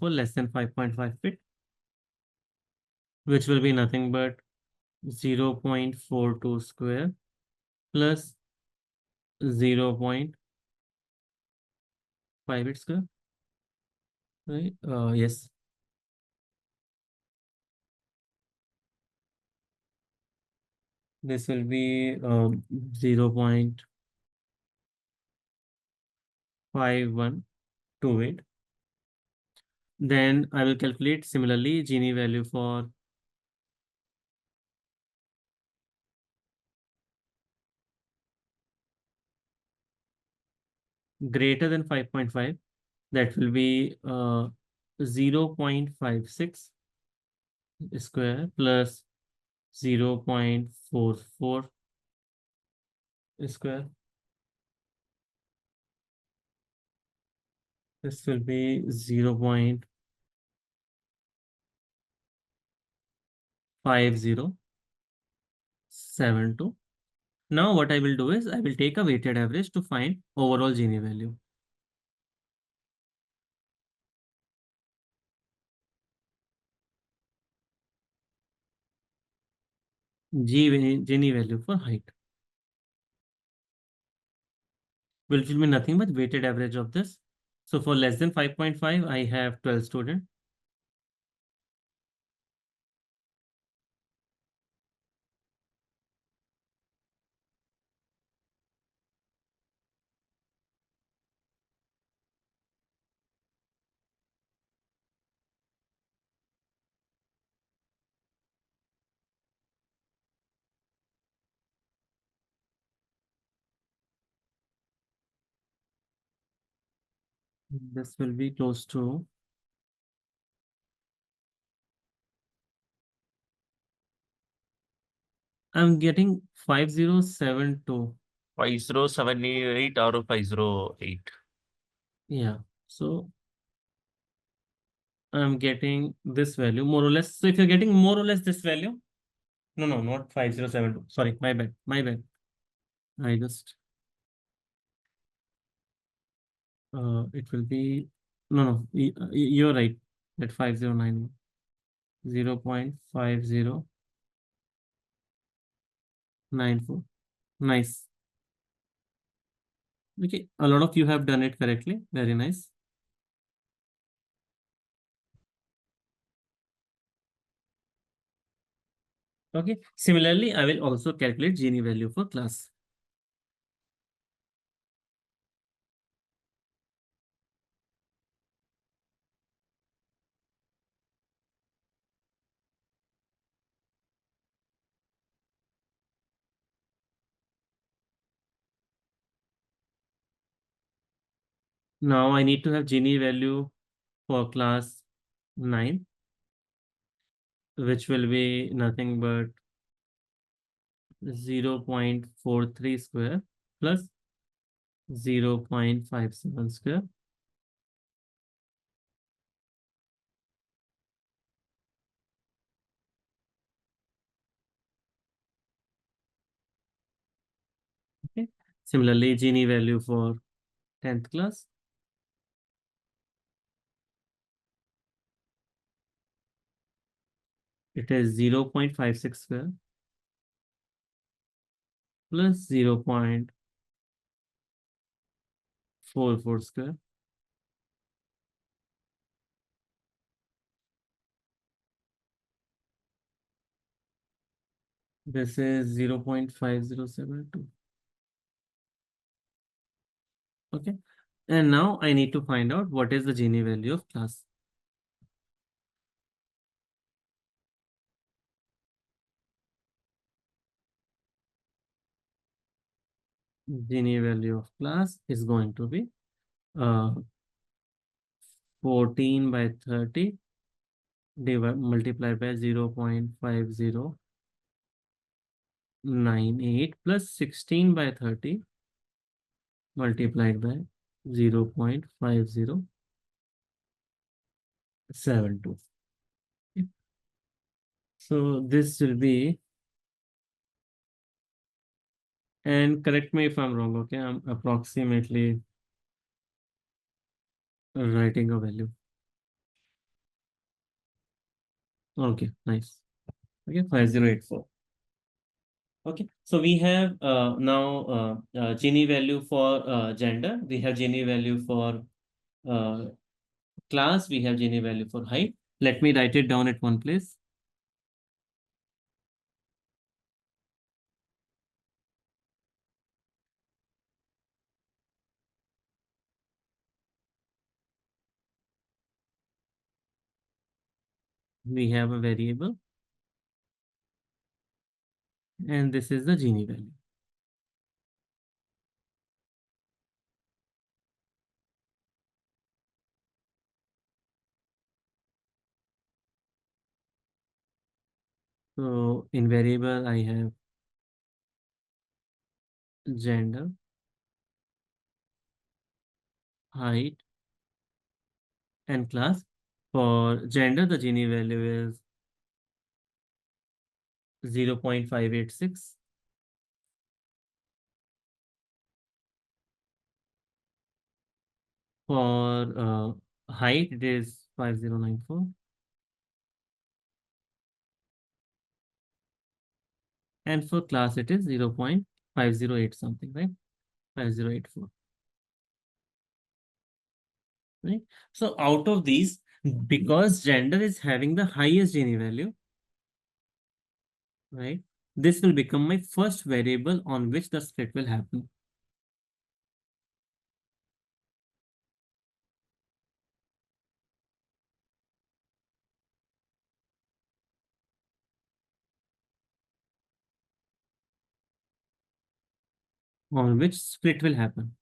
less than 5.5 feet, which will be nothing but 0.42 square plus 0.5 square. Right? Yes. This will be 0.5128. Then I will calculate similarly Gini value for greater than 5.5. That will be 0.56 square plus 0.44 square. This will be 0.5072. Now what I will do is I will take a weighted average to find overall Gini value. Gini value for height, which will be nothing but weighted average of this. So for less than 5.5, I have 12 students. This will be close to I'm getting 5072. 5078 or 508. Yeah. So I'm getting this value more or less. So if you're getting more or less this value, no, not 5072. Sorry, my bad. I just it will be you're right. At 5091. 0.5094. Nice. Okay, a lot of you have done it correctly. Very nice. Okay, similarly, I will also calculate Gini value for class. Now I need to have Gini value for class 9, which will be nothing but 0.43 square plus 0.57 square. Okay. Similarly, Gini value for 10th class. It is 0.56 square plus 0.44 square. This is 0.5072. Okay. And now I need to find out what is the Gini value of class. Gini value of class is going to be 14 by 30 multiplied by 0.5098 plus 16 by 30 multiplied by 0.5072. So this will be, and correct me if I'm wrong, okay? I'm approximately writing a value. Okay, nice. Okay, 5084. Okay, so we have now Gini value for gender. We have Gini value for class. We have Gini value for height. Let me write it down at one place. We have a variable, and this is the Gini value. So in variable, I have gender, height, and class. For gender, the Gini value is 0.586. For height, it is 5094. And for class, it is 0.508 something, right? 5084. Right? So out of these, because gender is having the highest Gini value, right? This will become my first variable on which the split will happen. On which split will happen.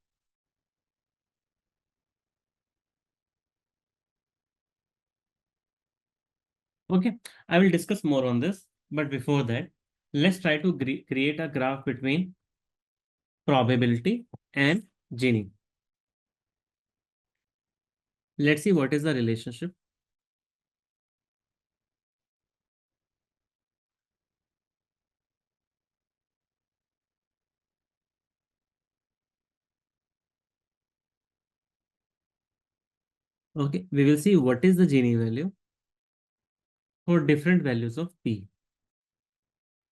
Okay, I will discuss more on this, but before that, let's try to create a graph between probability and Gini. Let's see what is the relationship. Okay, we will see what is the Gini value for different values of P.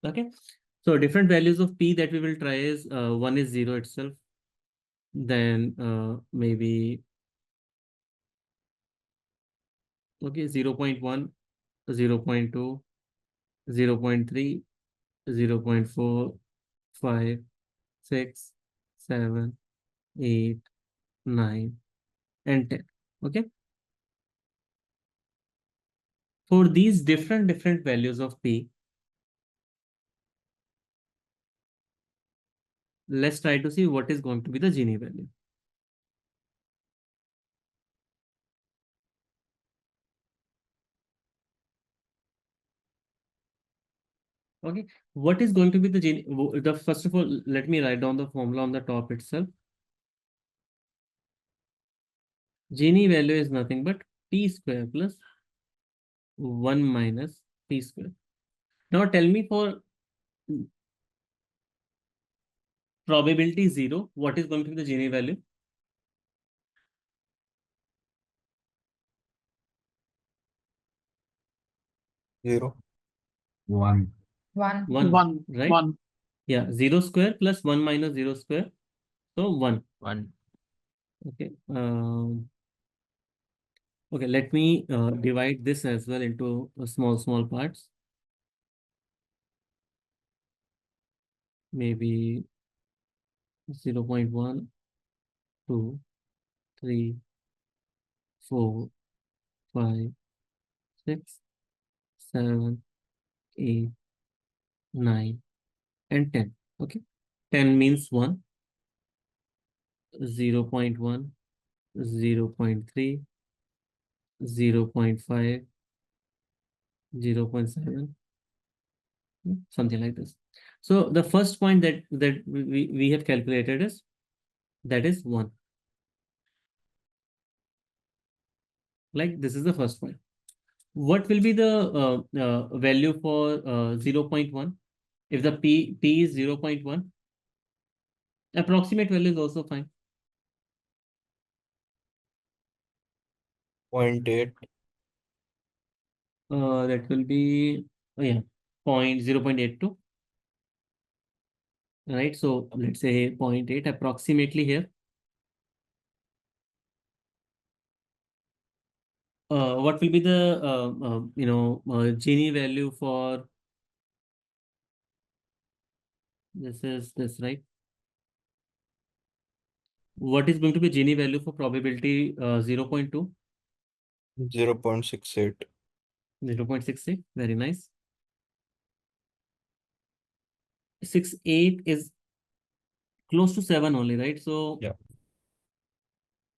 Okay, so different values of P that we will try is one is 0 itself, then maybe okay 0.1, 0.2, 0.3, 0.4, 5, 6, 7, 8, 9, and 10. Okay, for these different values of P, let's try to see what is going to be the Gini value. Okay, what is going to be the Gini? The first of all, let me write down the formula on the top itself. Gini value is nothing but P square plus 1 minus P square. Now tell me for probability 0, what is going to be the Gini value? 0. 1. 1. 1, right? 1. Yeah, 0 square plus 1 minus 0 square. So 1. 1. Okay. Okay, let me divide this as well into small parts. Maybe 0.1, 2, 3, 4, 5, 6, 7, 8, 9, and 10. Okay. 10 means 1. 0.1, 0.3, 0.5, 0.7, something like this. So the first point that we have calculated is that is 1. Like this is the first point. What will be the value for 0.1? If the p is 0.1, approximate value is also fine. 0.8. That will be, oh yeah, 0.82. Right, so let's say 0.8 approximately here. What will be the Gini value for this is this, right? What is going to be Gini value for probability 0.2? 0.68. 0.68, very nice. 68 is close to 7 only, right? So Yeah.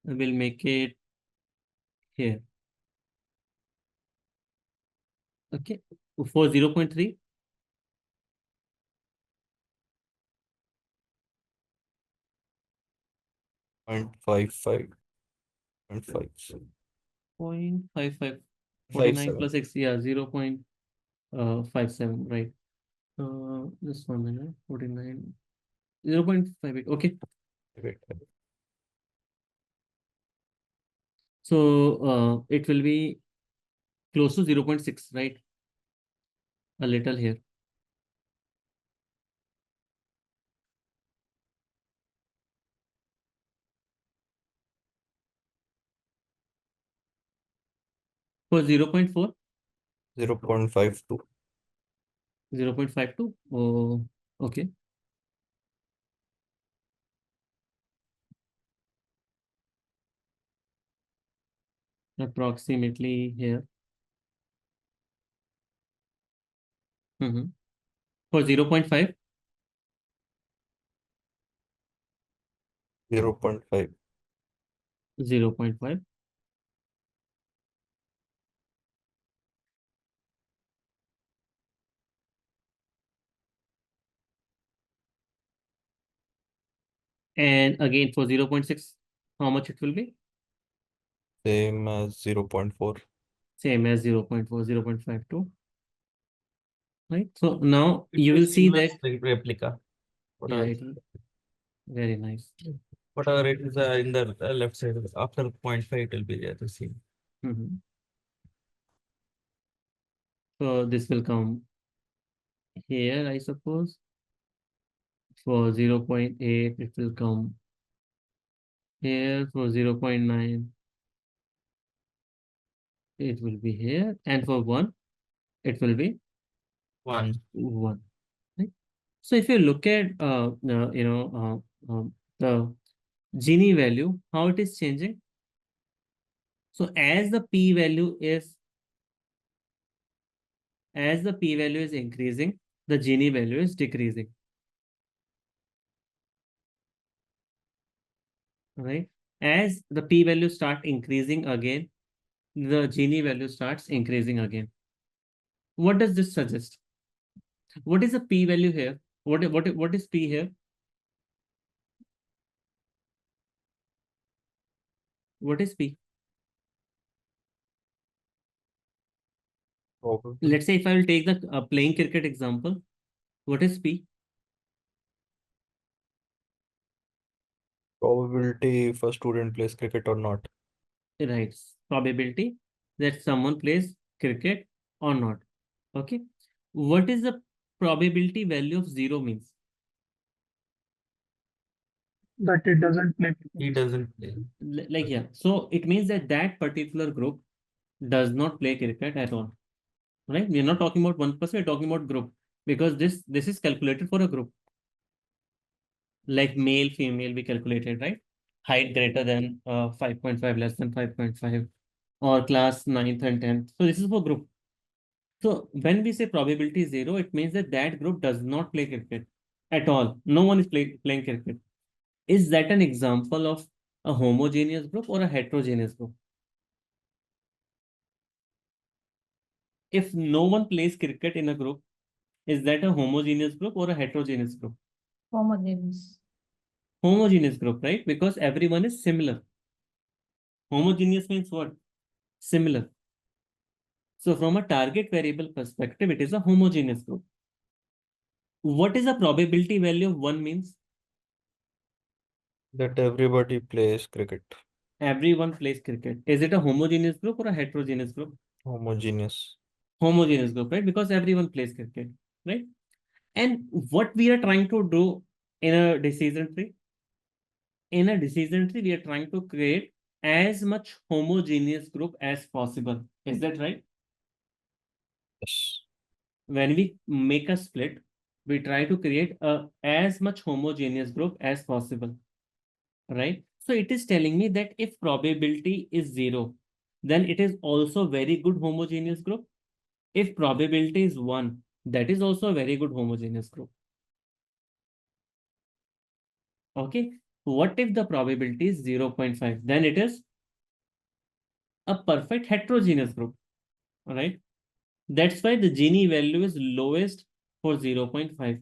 we'll make it here. Okay, for 0.3. 0.55. 0.57. 0.55. 49 57. plus 6, yeah, 0.57, right? Just 1 minute, 49, 0.58, okay. Wait. So it will be close to 0.6, right? A little here. For 0.4, 0.52. 0.52. Oh, okay. Approximately here. For 0.5, 0.5. 0.5. And again for 0.6, how much it will be? Same as 0.4. Same as 0.4, 0.52. Right. So now It you is will see seamless that. replica. Yeah, it will. Very nice. Whatever it is in the left side, after 0.5, it will be the same. So this will come here, I suppose. For 0.8, it will come here. For 0.9, it will be here. And for 1, it will be 1. 1. Right? So if you look at the Gini value, how it is changing. So as the p value is increasing, the Gini value is decreasing. Right? As the p value start increasing again, the Gini value starts increasing again. What does this suggest? What is the p value here? What is p here? What is p? Let's say if I will take the playing cricket example, what is p? Probability if a student plays cricket or not. Right, probability that someone plays cricket or not. Okay, what is the probability value of 0 means? That it doesn't play. He doesn't play. Like, yeah, so it means that that particular group does not play cricket at all. Right, we're not talking about one person, we're talking about group, because this is calculated for a group. Like male female we calculated, right? Height greater than 5.5, less than 5.5, or class 9th and 10th. So this is for group. So when we say probability 0, it means that that group does not play cricket at all. No one is playing cricket. Is that an example of a homogeneous group or a heterogeneous group? If no one plays cricket in a group, is that a homogeneous group or a heterogeneous group? Homogeneous. Homogeneous group, right? Because everyone is similar. Homogeneous means what? Similar. So from a target variable perspective, it is a homogeneous group. What is the probability value of 1 means? That everybody plays cricket. Everyone plays cricket. Is it a homogeneous group or a heterogeneous group? Homogeneous. Homogeneous group, right? Because everyone plays cricket, right? And what we are trying to do in a decision tree, we are trying to create as much homogeneous group as possible. Is that right? Yes. When we make a split, we try to create as much homogeneous group as possible, right? So it is telling me that if probability is 0, then it is also very good homogeneous group. If probability is 1, that is also a very good homogeneous group. Okay. What if the probability is 0.5? Then it is a perfect heterogeneous group, right? That's why the Gini value is lowest for 0.5,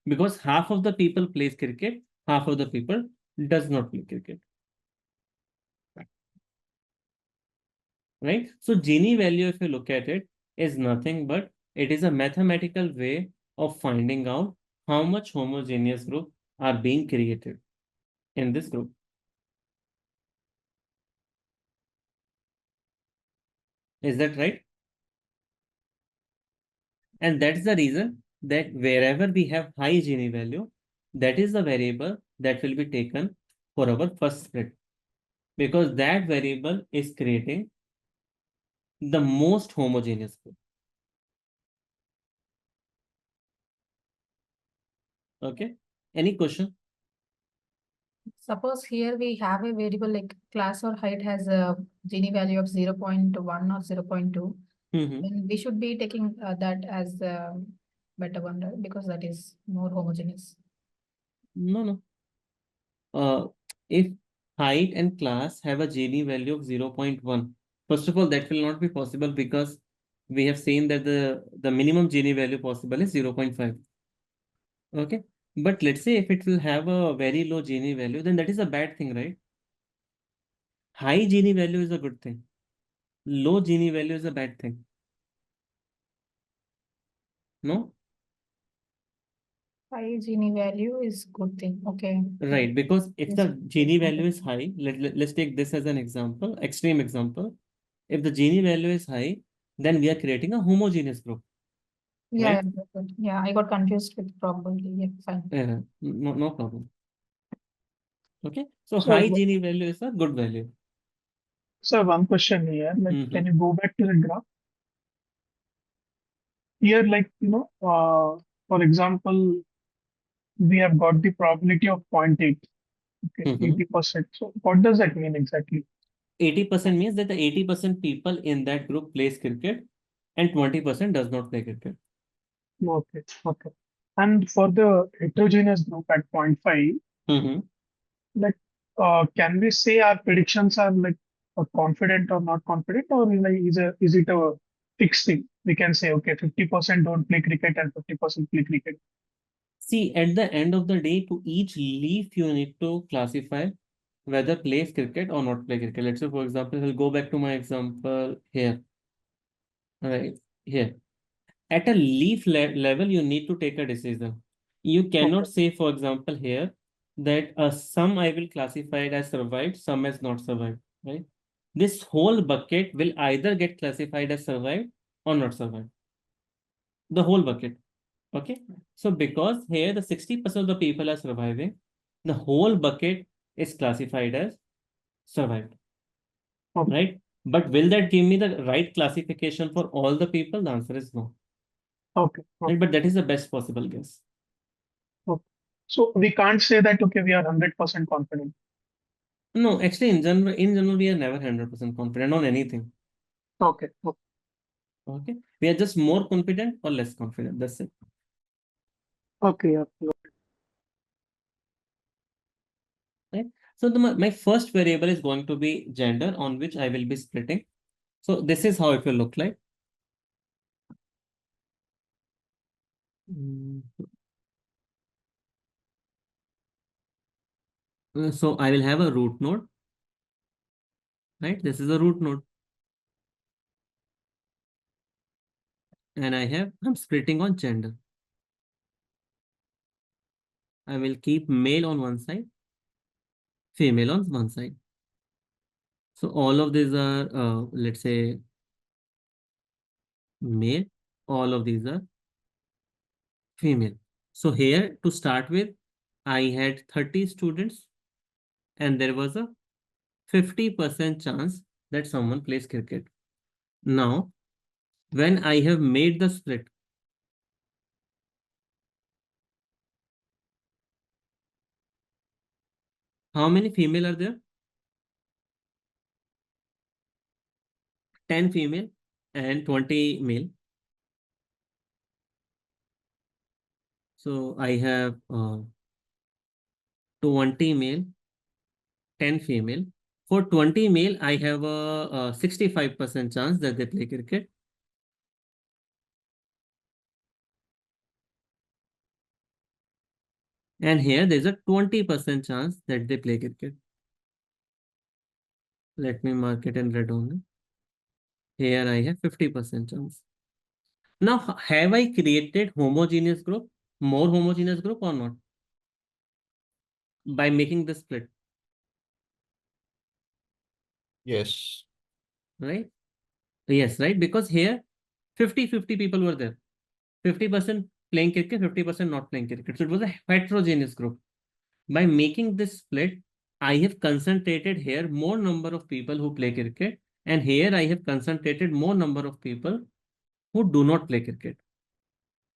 because half of the people plays cricket, half of the people does not play cricket, right? So Gini value, if you look at it, is nothing but it is a mathematical way of finding out how much homogeneous group are being created in this group. Is that right? And that's the reason that wherever we have high Gini value, that is the variable that will be taken for our first split, because that variable is creating the most homogeneous group. Okay. Any question? Suppose here we have a variable like class or height has a Gini value of 0.1 or 0.2. Then we should be taking that as the better one, right? Because that is more homogeneous. No. If height and class have a Gini value of 0.1, first of all, that will not be possible because we have seen that the minimum Gini value possible is 0.5. Okay. But let's say if it will have a very low Gini value, then that is a bad thing, right? High Gini value is a good thing. Low Gini value is a bad thing. No? High Gini value is good thing. Okay. Right. Because if Yes. the Gini value is high, let's take this as an example, extreme example. If the Gini value is high, then we are creating a homogeneous group. Yeah, Right? yeah, I got confused with probability. Yeah, fine. No problem. Okay. So So, high Gini value is a good value. so one question here, like, can you go back to the graph? Here, like, for example, we have got the probability of 0.8, okay, 80%. So what does that mean exactly? 80% means that the 80% people in that group plays cricket and 20% does not play cricket. Okay, okay. And for the heterogeneous group at 0.5, like, can we say our predictions are like confident or not confident, or like is it a fixed thing? We can say, okay, 50% don't play cricket and 50% play cricket. See, at the end of the day, to each leaf, you need to classify whether plays cricket or not play cricket. Let's say, for example, I'll go back to my example here. Right here. At a leaf level, you need to take a decision. You cannot Okay, say, for example, here that some I will classify it as survived, some as not survived. Right? This whole bucket will either get classified as survived or not survived. The whole bucket. Okay. So because here the 60% of the people are surviving, the whole bucket is classified as survived. okay, Right? But will that give me the right classification for all the people? The answer is no. okay, okay, Right? But that is the best possible guess. okay. So we can't say that, okay, we are 100% confident. No, actually, in general, we are never 100% confident on anything. Okay, okay. Okay. We are just more confident or less confident. That's it. Okay, okay. right? So my first variable is going to be gender, on which I will be splitting. So this is how it will look like. So I will have a root node, right? This is a root node. And I'm splitting on gender. I will keep male on one side, female on one side. So all of these are, let's say, male. All of these are female. So here to start with, I had 30 students and there was a 50% chance that someone plays cricket. Now, when I have made the split, how many female are there? 10 female and 20 male. So I have 20 male, 10 female. For 20 male, I have a 65% chance that they play cricket. And here there's a 20% chance that they play cricket. Let me mark it in red only. Here I have 50% chance. Now, have I created homogeneous group, more homogeneous group or not? By making the split. Yes. Right? Yes, right? Because here 50-50 people were there. 50% playing cricket, 50% not playing cricket. So it was a heterogeneous group. By making this split, I have concentrated here more number of people who play cricket, and here I have concentrated more number of people who do not play cricket.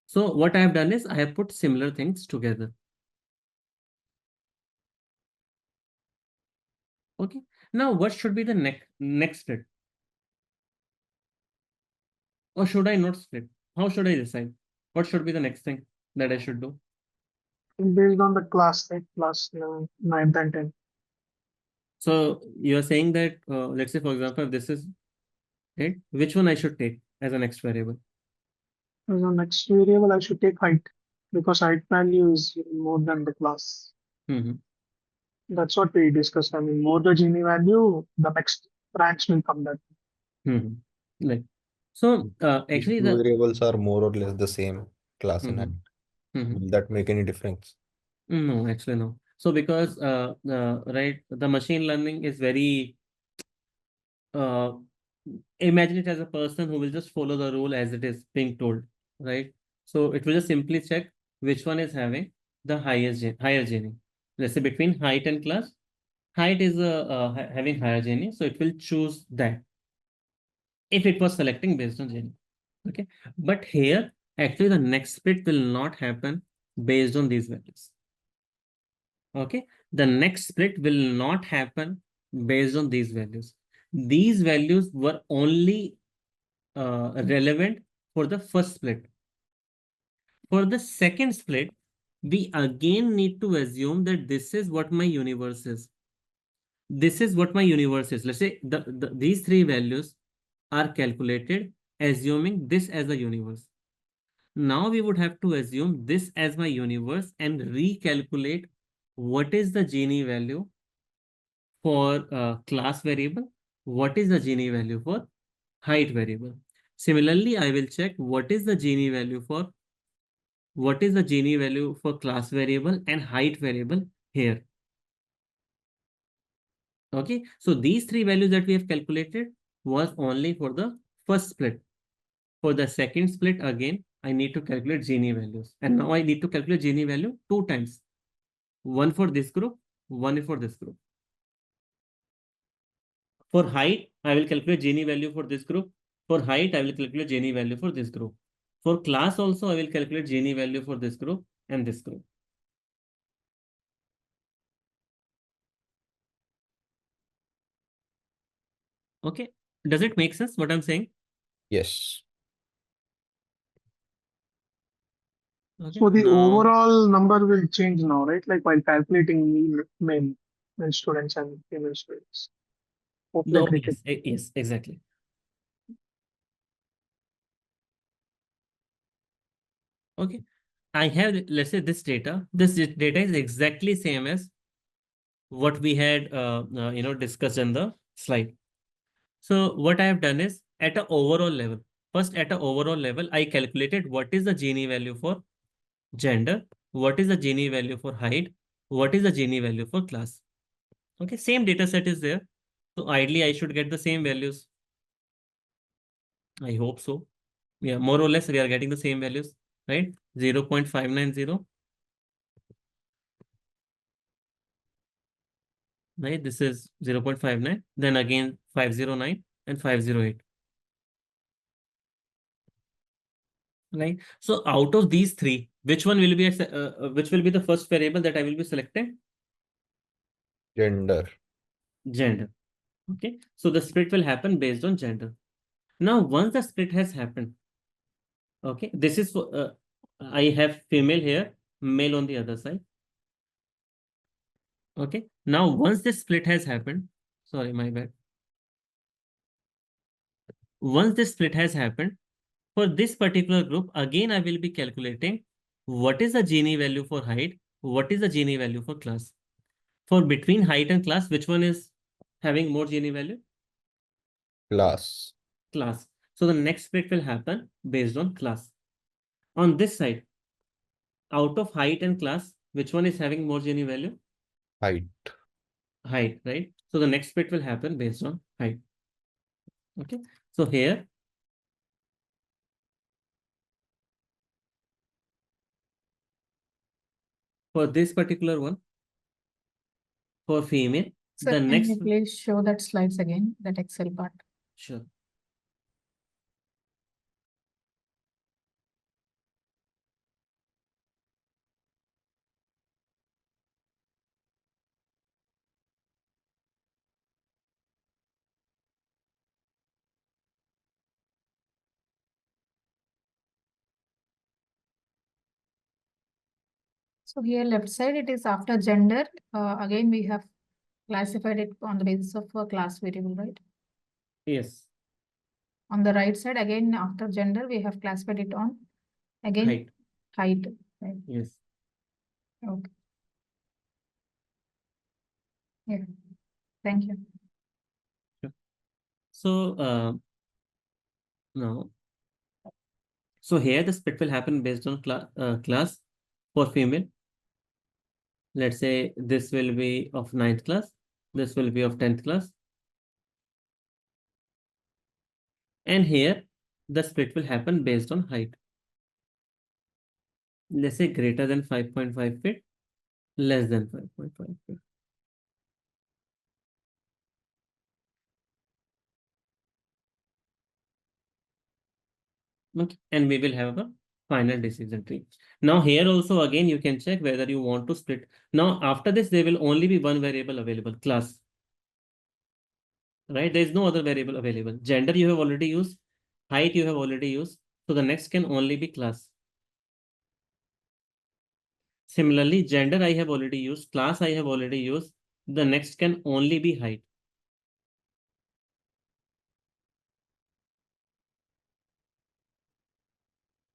So what I have done is I have put similar things together. Okay. Now what should be the next split? Or should I not split? How should I decide? What should be the next thing that I should do? Based on the class, like class 9th and 10th. So you're saying that, let's say, for example, if this is it, which one I should take as a next variable? As a next variable, I should take height because height value is more than the class. That's what we discussed. I mean, more the Gini value, the next branch will come that. Like, so actually Two the variables are more or less the same class and height. Will that make any difference? No, actually no. So because right, the machine learning is very imagine it as a person who will just follow the rule as it is being told, right? So it will just simply check which one is having the higher Gini. Let's say between height and class, height is having higher Gini, so it will choose that if it was selecting based on Gini. Okay, but here actually the next split will not happen based on these values. Okay, the next split will not happen based on these values. These values were only relevant for the first split. For the second split, we again need to assume that this is what my universe is. This is what my universe is. Let's say these three values are calculated assuming this as a universe. Now we would have to assume this as my universe and recalculate what is the Gini value for class variable, what is the Gini value for height variable. Similarly, I will check what is the Gini value for class variable and height variable here. Okay, so these three values that we have calculated was only for the first split. For the second split, again, I need to calculate Gini values. And now I need to calculate Gini value 2 times. One for this group, one for this group. For height, I will calculate Gini value for this group. For height, I will calculate Gini value for this group. For class also, I will calculate Gini value for this group and this group. Okay, does it make sense what I'm saying? Yes. Okay. So the Now, overall number will change now, right? Like while calculating mean. male students and female students. Hope you No, agree yes, yes, exactly. Okay. I have, let's say, this data. This data is exactly same as what we had, discussed in the slide. So what I have done is at an overall level. First, at an overall level, I calculated what is the Gini value for gender, what is the Gini value for height, what is the Gini value for class. Okay, same data set is there. So ideally, I should get the same values. I hope so. Yeah, more or less, we are getting the same values, right? 0.590, right? This is 0.59, then again 509 and 508, right? So out of these three, which one will be which will be the first variable that I will be selecting? Gender. Gender. Okay, so the split will happen based on gender. Now, once the split has happened, okay, this is for I have female here, male on the other side. Okay, now once this split has happened, sorry, my bad. Once this split has happened, for this particular group, again, I will be calculating what is the Gini value for height, what is the Gini value for class. For between height and class, which one is having more Gini value? Class. Class. So the next split will happen based on class. On this side, out of height and class, which one is having more Gini value? Height. Height, right? So the next split will happen based on height. Okay. So here, for this particular one, for female, So the can next, you please show that slides again, that Excel part? sure. So here left side, it is after gender. Again, we have classified it on the basis of a class variable, right? Yes. On the right side, again, after gender, we have classified it on, again, height, right? Yes. Okay. Yeah, thank you. Sure. So now, so here the split will happen based on class for female. Let's say this will be of 9th class, this will be of 10th class. And here the split will happen based on height. Let's say greater than 5.5 feet, less than 5.5 feet. Okay. And we will have a final decision tree. Now here also again you can check whether you want to split. Now after this there will only be one variable available, class. Right? There is no other variable available. Gender you have already used, height you have already used. So the next can only be class. Similarly, gender I have already used, class I have already used. The next can only be height.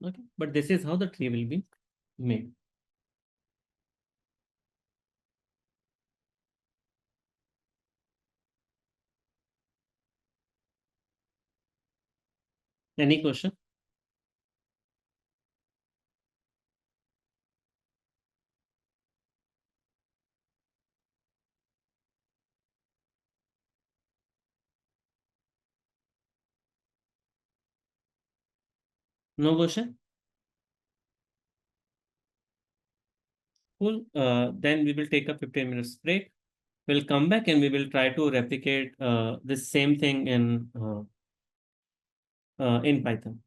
Okay, but this is how the tree will be made. Any question? No question? Cool. Then we will take a 15 minutes break. We'll come back and we will try to replicate this same thing in Python.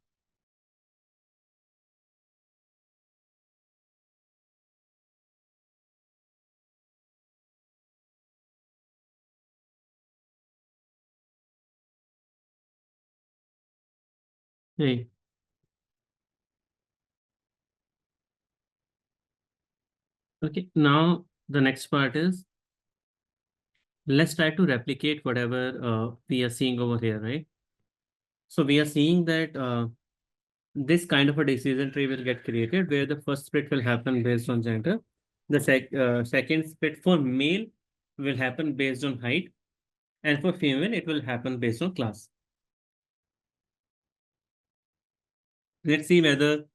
Hey. Okay, now the next part is let's try to replicate whatever we are seeing over here, right? So we are seeing that this kind of a decision tree will get created where the first split will happen based on gender. The second split for male will happen based on height, and for female, it will happen based on class. Let's see whether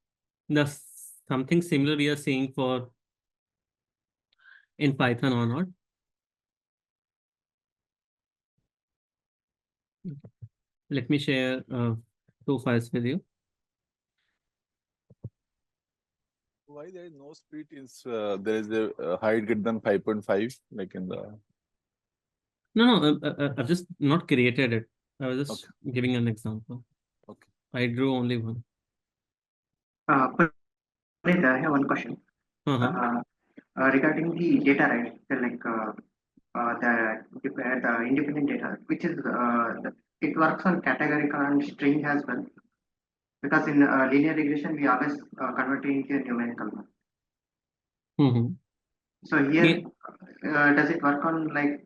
the something similar we are seeing for in Python or not. Let me share two files with you. Why there is no split is there is a height greater than 5.5 like in the No, I've just not created it. I was just Okay. giving an example. Okay. I drew only one. Puneet, I have one question. Regarding the data, right? So like the independent data, which is it works on categorical and string as well. Because in linear regression, we always convert it into a numerical one. So here, does it work on like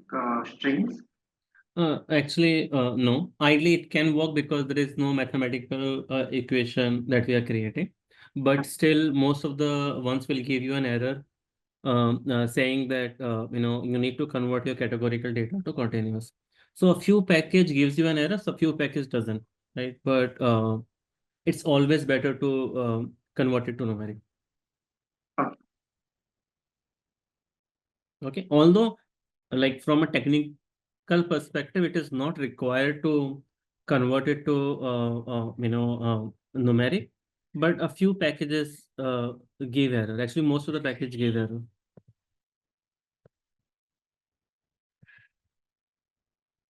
strings? Actually, no. Ideally, it can work because there is no mathematical equation that we are creating. But still, most of the ones will give you an error saying that you need to convert your categorical data to continuous. So a few package gives you an error, so few package doesn't, right? But it's always better to convert it to numeric. Okay. Although, like from a technical perspective, it is not required to convert it to numeric, but a few packages give error. Actually, most of the package give error.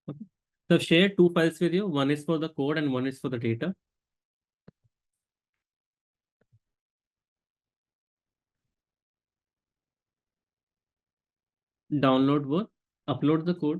Okay. So I've shared two files with you. One is for the code and one is for the data. Download both, upload the code.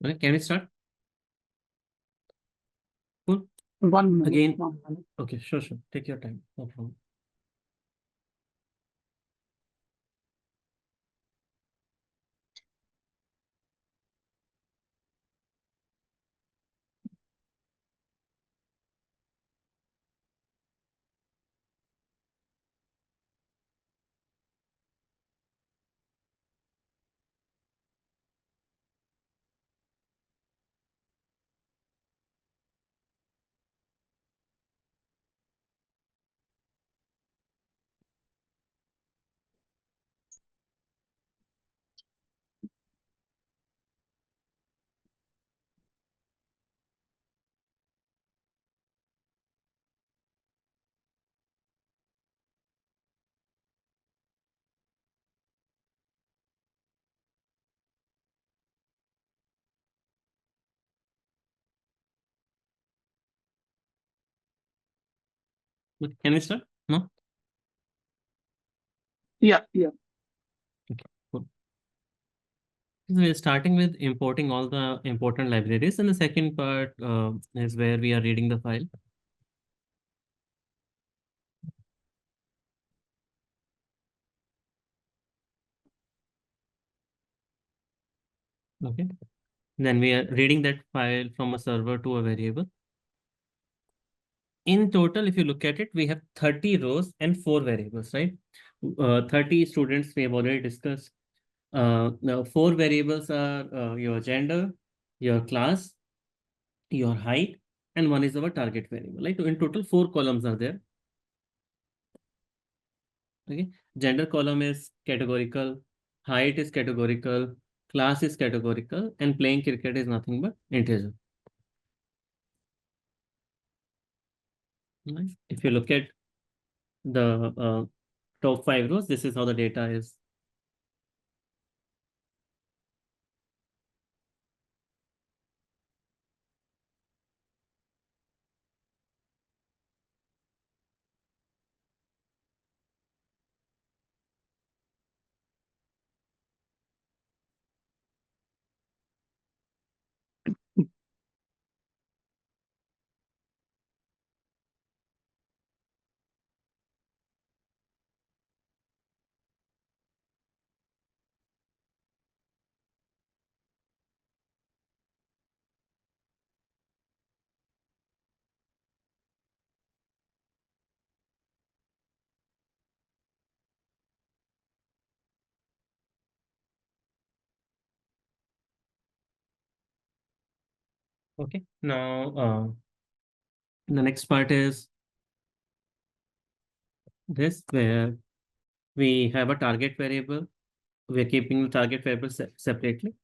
Okay, can we start? Cool. 1 minute. Again. 1 minute. Okay, sure. Take your time. No problem. But can we start? No? Yeah. Okay, cool. We're starting with importing all the important libraries, and the second part is where we are reading the file. Okay. Then we are reading that file from a server to a variable. In total, if you look at it, we have 30 rows and 4 variables, right? 30 students we have already discussed. Now 4 variables are your gender, your class, your height, and one is our target variable. Like in total, 4 columns are there. Okay, gender column is categorical, height is categorical, class is categorical, and playing cricket is nothing but integer. Nice. If you look at the top 5 rows, this is how the data is. Okay, now the next part is this, where we have a target variable. We're keeping the target variable separately,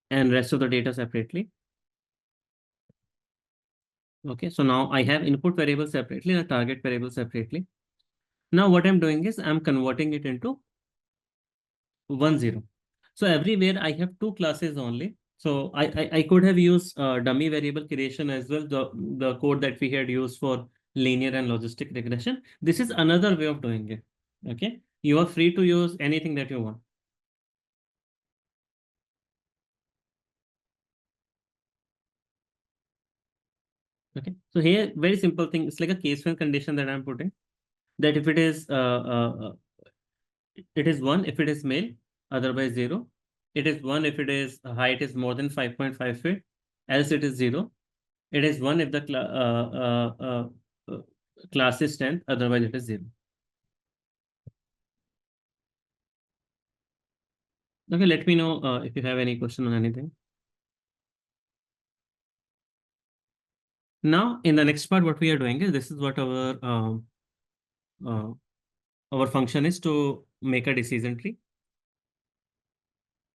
and rest of the data separately. Okay, so now I have input variable separately and a target variable separately. Now what I'm doing is I'm converting it into 1, 0. So everywhere I have 2 classes only. So I could have used dummy variable creation as well, the code that we had used for linear and logistic regression. This is another way of doing it. Okay, you are free to use anything that you want. Okay, so here very simple thing. It's like a case when condition that I'm putting, that if it is 1 if it is male, otherwise 0. It is 1 if it is height is more than 5.5 feet, else it is 0. It is 1 if the class is 10, otherwise it is 0. Okay, let me know if you have any question on anything. Now, in the next part, what we are doing is, this is what our function is to make a decision tree.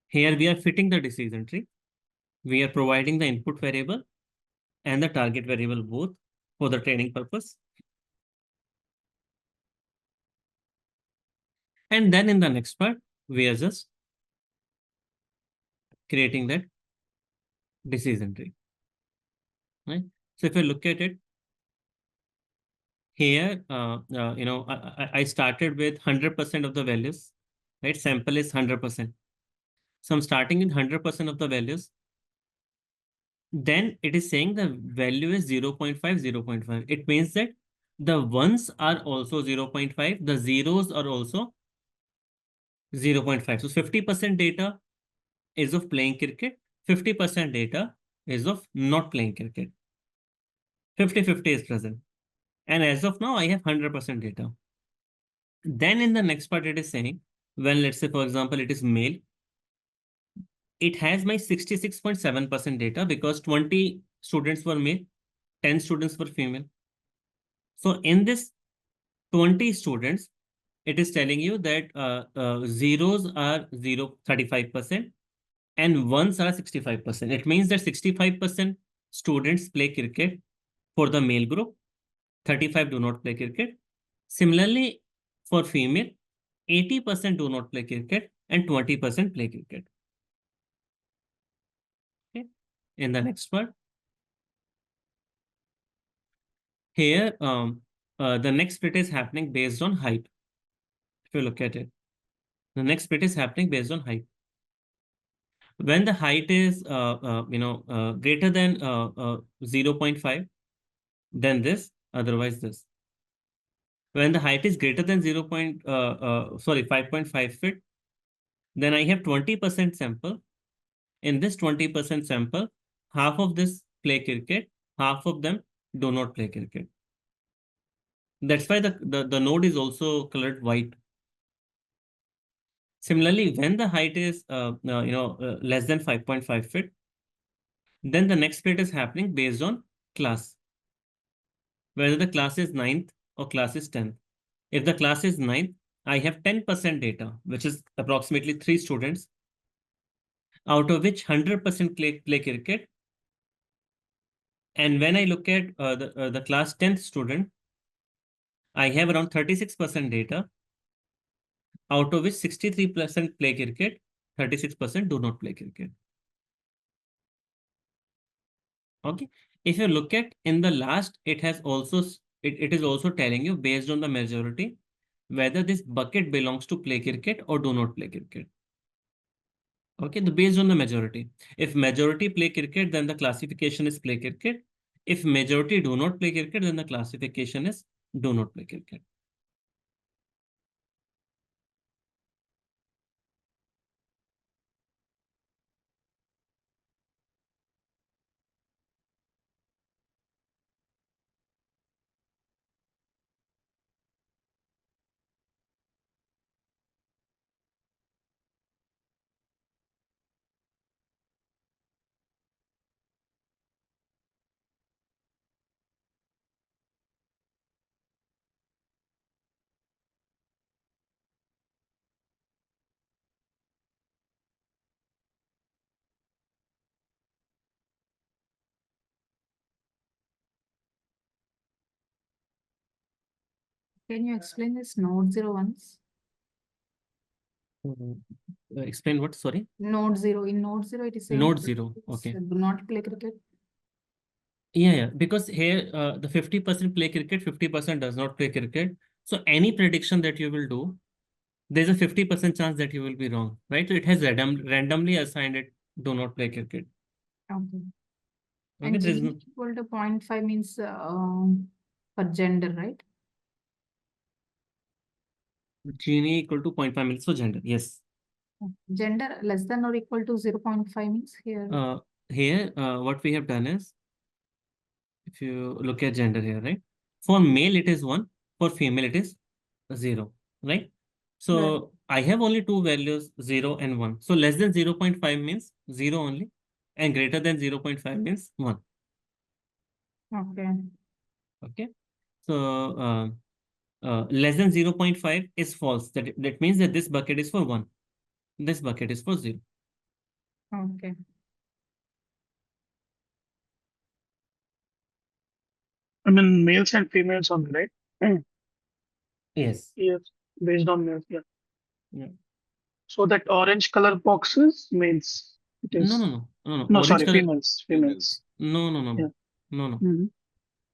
Here we are fitting the decision tree. We are providing the input variable and the target variable both for the training purpose. And then in the next part, we are just creating that decision tree. Right? So if you look at it, here, I started with 100% of the values, right? Sample is 100%. So I'm starting with 100% of the values. Then it is saying the value is 0.5, 0.5. It means that the ones are also 0.5, the zeros are also 0.5. So 50% data is of playing cricket, 50% data is of not playing cricket. 50-50 is present. And as of now, I have 100% data. Then in the next part, it is saying, when let's say, for example, it is male, it has my 66.7% data because 20 students were male, 10 students were female. So in this 20 students, it is telling you that zeros are 35% and ones are 65%. It means that 65% students play cricket for the male group, 35 do not play cricket. Similarly, for female, 80% do not play cricket and 20% play cricket. Okay. In the next part, here the next split is happening based on height. If you look at it, The next split is happening based on height. When the height is greater than 0.5, then this, otherwise this. When the height is greater than 5.5 feet, then I have 20% sample. In this 20% sample, half of this play cricket, half of them do not play cricket. That's why the node is also colored white. Similarly, when the height is less than 5.5 feet, then the next split is happening based on class, whether the class is 9th or class is 10th. If the class is 9th, I have 10% data, which is approximately 3 students, out of which 100% play cricket. And when I look at the class 10th student, I have around 36% data, out of which 63% play cricket, 36% do not play cricket. Okay. If you look at in the last, it is also telling you based on the majority whether this bucket belongs to play cricket or do not play cricket. Okay, based on the majority. If majority play cricket, then the classification is play cricket. If majority do not play cricket, then the classification is do not play cricket. Can you explain this node 0 once? Explain what? Sorry. Node 0. In node 0, it is saying Node 0. Okay. do not play cricket. Yeah. Because here the 50% play cricket, 50% does not play cricket. So any prediction that you will do, there's a 50% chance that you will be wrong, right? So it has randomly assigned it do not play cricket. Okay. Okay, And there is Gini equal to 0.5 means for gender, right? Gini equal to 0.5 minutes for gender. Yes. Gender less than or equal to 0.5 means here. What we have done is, if you look at gender here, right? For male, it is 1. For female, it is 0, right? So Right. I have only two values, 0 and 1. So less than 0.5 means 0 only, and greater than 0.5 means 1. Okay. Okay. So less than 0.5 is false. That means that this bucket is for 1. This bucket is for 0. Okay. I mean, males and females only, right? Yes. Yes, based on males, yeah. Yeah. So that orange color boxes means it is. No. No, Orange sorry, color. females. No. Yeah. No. Mhm.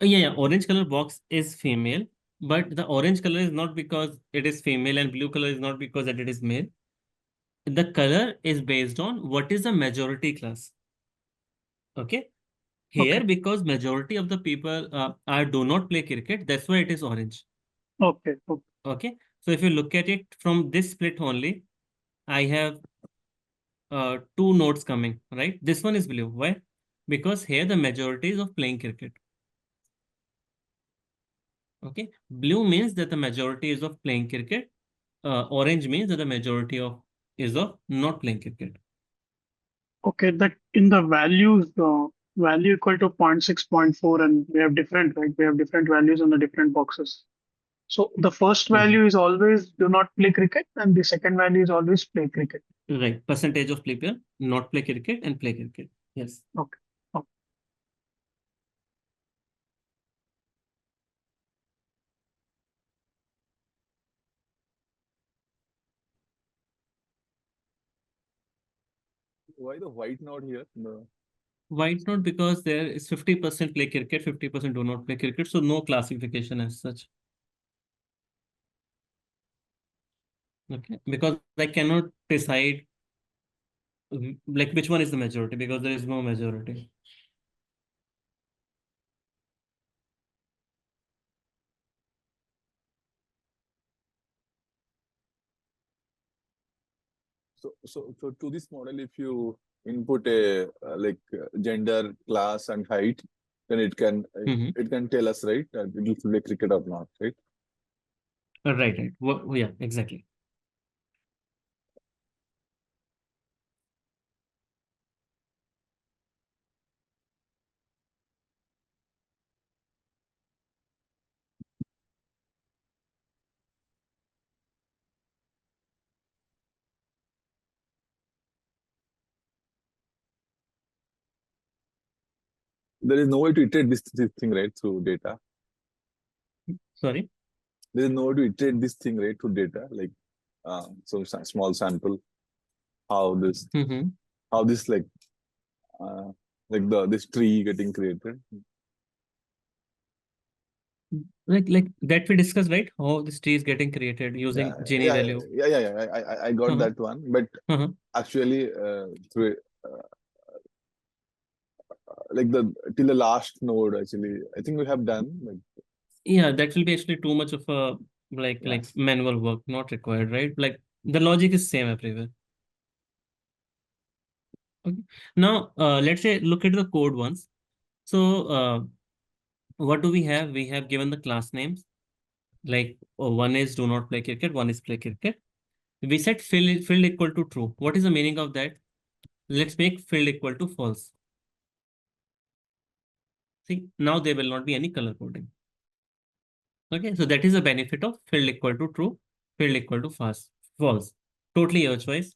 Yeah. Orange color box is female, but the orange color is not because it is female and blue color is not because that it is male. The color is based on what is the majority class. Okay. Here, Okay. because majority of the people do not play cricket, that's why it is orange. Okay. Okay. So if you look at it from this split only, I have two nodes coming, right? This one is blue. Why? Because here the majority is of playing cricket. Okay. Blue means that the majority is of playing cricket. Orange means that the majority is of not playing cricket. Okay, that in the values, value equal to 0.6, 0.4, and we have different, right? We have different values on the different boxes. So the first value is always do not play cricket, and the second value is always play cricket. Right. Percentage of people not play cricket and play cricket. Yes. Okay. Why the white node here? No. White node because there is 50% play cricket, 50% do not play cricket. So no classification as such. Okay, because I cannot decide like which one is the majority because there is no majority. So to this model, if you input a gender, class, and height, then it can tell us, right, that it will be cricket or not, right? Right. Yeah, exactly. There is no way to iterate this thing, right, through data. Sorry. There is no way to iterate this thing, right, through data, like some small sample, how this this tree getting created. Like that we discussed, right? How this tree is getting created using Gini value. I got that one, but actually through like till the last node, actually, I think we have done. Yeah, that will be actually too much of a like manual work, not required, right? Like the logic is same everywhere. Okay. Now let's say look at the code once. So what do we have? We have given the class names. Like one is do not play cricket, one is play cricket. We set field equal to true. What is the meaning of that? Let's make field equal to false. See, now there will not be any color coding. Okay, so that is a benefit of field equal to true, field equal to false. Totally your choice.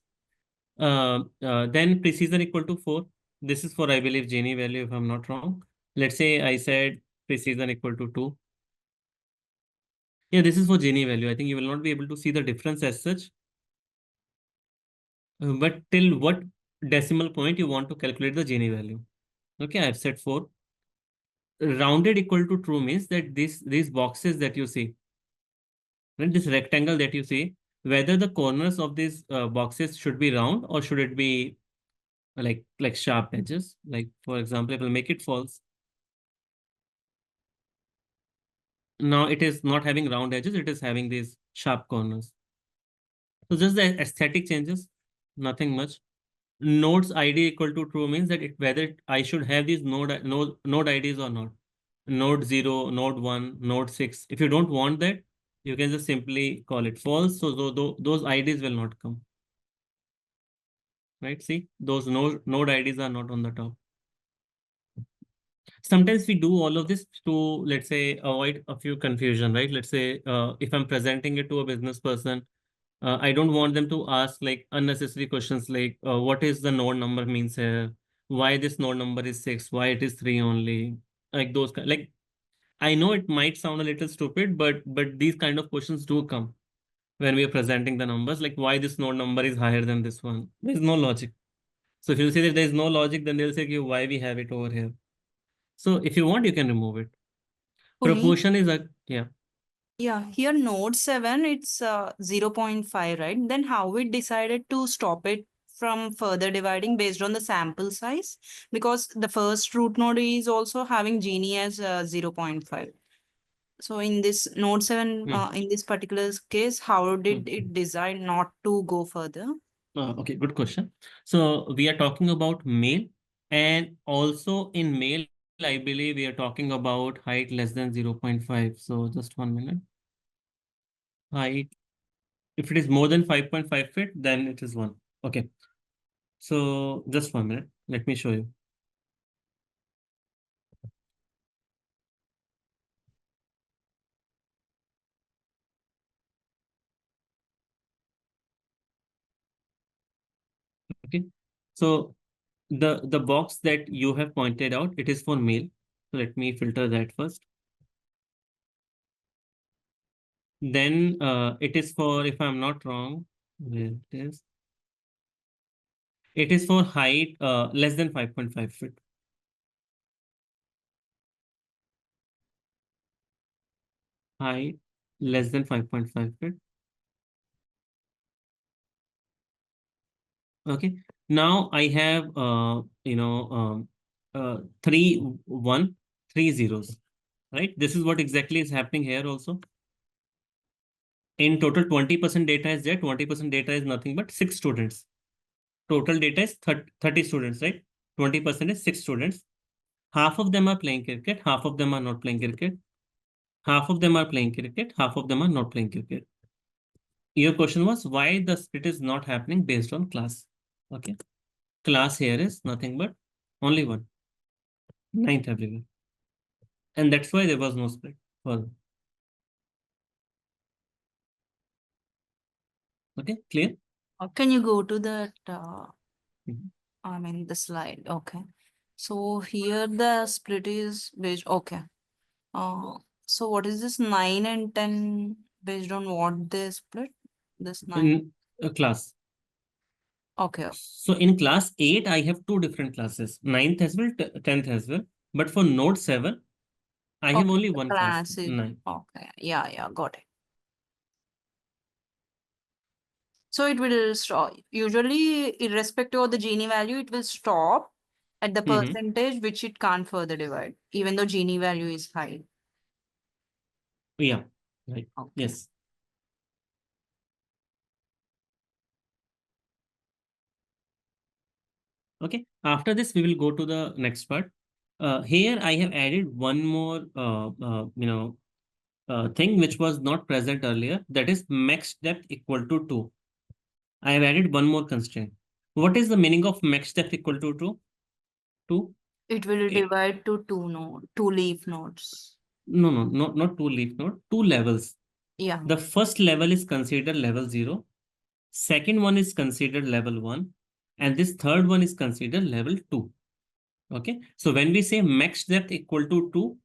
Then precision equal to 4. This is for, I believe, Gini value, if I'm not wrong. Let's say I said precision equal to 2. Yeah, this is for Gini value. I think you will not be able to see the difference as such. But till what decimal point you want to calculate the Gini value? Okay, I've said 4. Rounded equal to true means that these boxes that you see, right, this rectangle that you see, whether the corners of these boxes should be round or should it be like sharp edges. Like for example, it will make it false. Now it is not having round edges, it is having these sharp corners. So just the aesthetic changes, nothing much. Nodes ID equal to true means that whether I should have these node IDs or not. Node 0, node 1, node 6. If you don't want that, you can just simply call it false. So those IDs will not come. Right? See, those node IDs are not on the top. Sometimes we do all of this to, let's say, avoid a few confusion, right? Let's say if I'm presenting it to a business person, I don't want them to ask like unnecessary questions like what is the node number means here? Why this node number is 6? Why it is 3 only? Like those like I know it might sound a little stupid, but these kind of questions do come when we are presenting the numbers, like why this node number is higher than this one. There's no logic. So if you say that there's no logic, then they'll say, okay, why we have it over here. So if you want, you can remove it. Puneet, Proportion is a, yeah. yeah, here node 7, it's 0.5, right? Then how we decided to stop it from further dividing based on the sample size? Because the first root node is also having Gini as 0.5. So in this node 7, in this particular case, how did it decide not to go further? Okay, good question. So we are talking about male, and also in male, I believe we are talking about height less than 0.5. So just 1 minute. Height, if it is more than 5.5 feet, then it is 1. Okay. So just 1 minute. Let me show you. Okay. So the box that you have pointed out, it is for male. So let me filter that first. Then it is for, if I'm not wrong, where it is. It is for height less than 5.5 feet. Height less than 5.5 feet. Okay. Now I have, 3, 1, 3 zeros, right? This is what exactly is happening here also. In total, 20% data is there. 20% data is nothing but 6 students. Total data is 30 students, right? 20% is 6 students. Half of them are playing cricket. Half of them are not playing cricket. Half of them are playing cricket. Half of them are not playing cricket. Your question was why the split is not happening based on class. Okay. Class here is nothing but only one. 9th everywhere. And that's why there was no split further. Okay, clear? Can you go to that, Mhm. I mean, the slide? Okay. So here the split is based, okay. So what is this 9 and 10 based on what they split? This 9. In a class. Okay. So in class 8, I have 2 different classes, 9th as well, 10th as well. But for Note 7, I have Okay, only the one class, class is 9. okay. Yeah, got it. So it will stop. Usually, irrespective of the Gini value, it will stop at the Mhm. percentage which it can't further divide, even though Gini value is high. Yeah, right. Okay. Yes. Okay. After this, we will go to the next part. Here, I have added one more, thing which was not present earlier. That is max depth equal to 2. I have added one more constraint. What is the meaning of max depth equal to 2? 2? It will Eh, divide to two leaf nodes. No, not 2 leaf node, 2 levels. Yeah. The first level is considered level 0. Second one is considered level 1. And this third one is considered level 2. Okay. So when we say max depth equal to 2,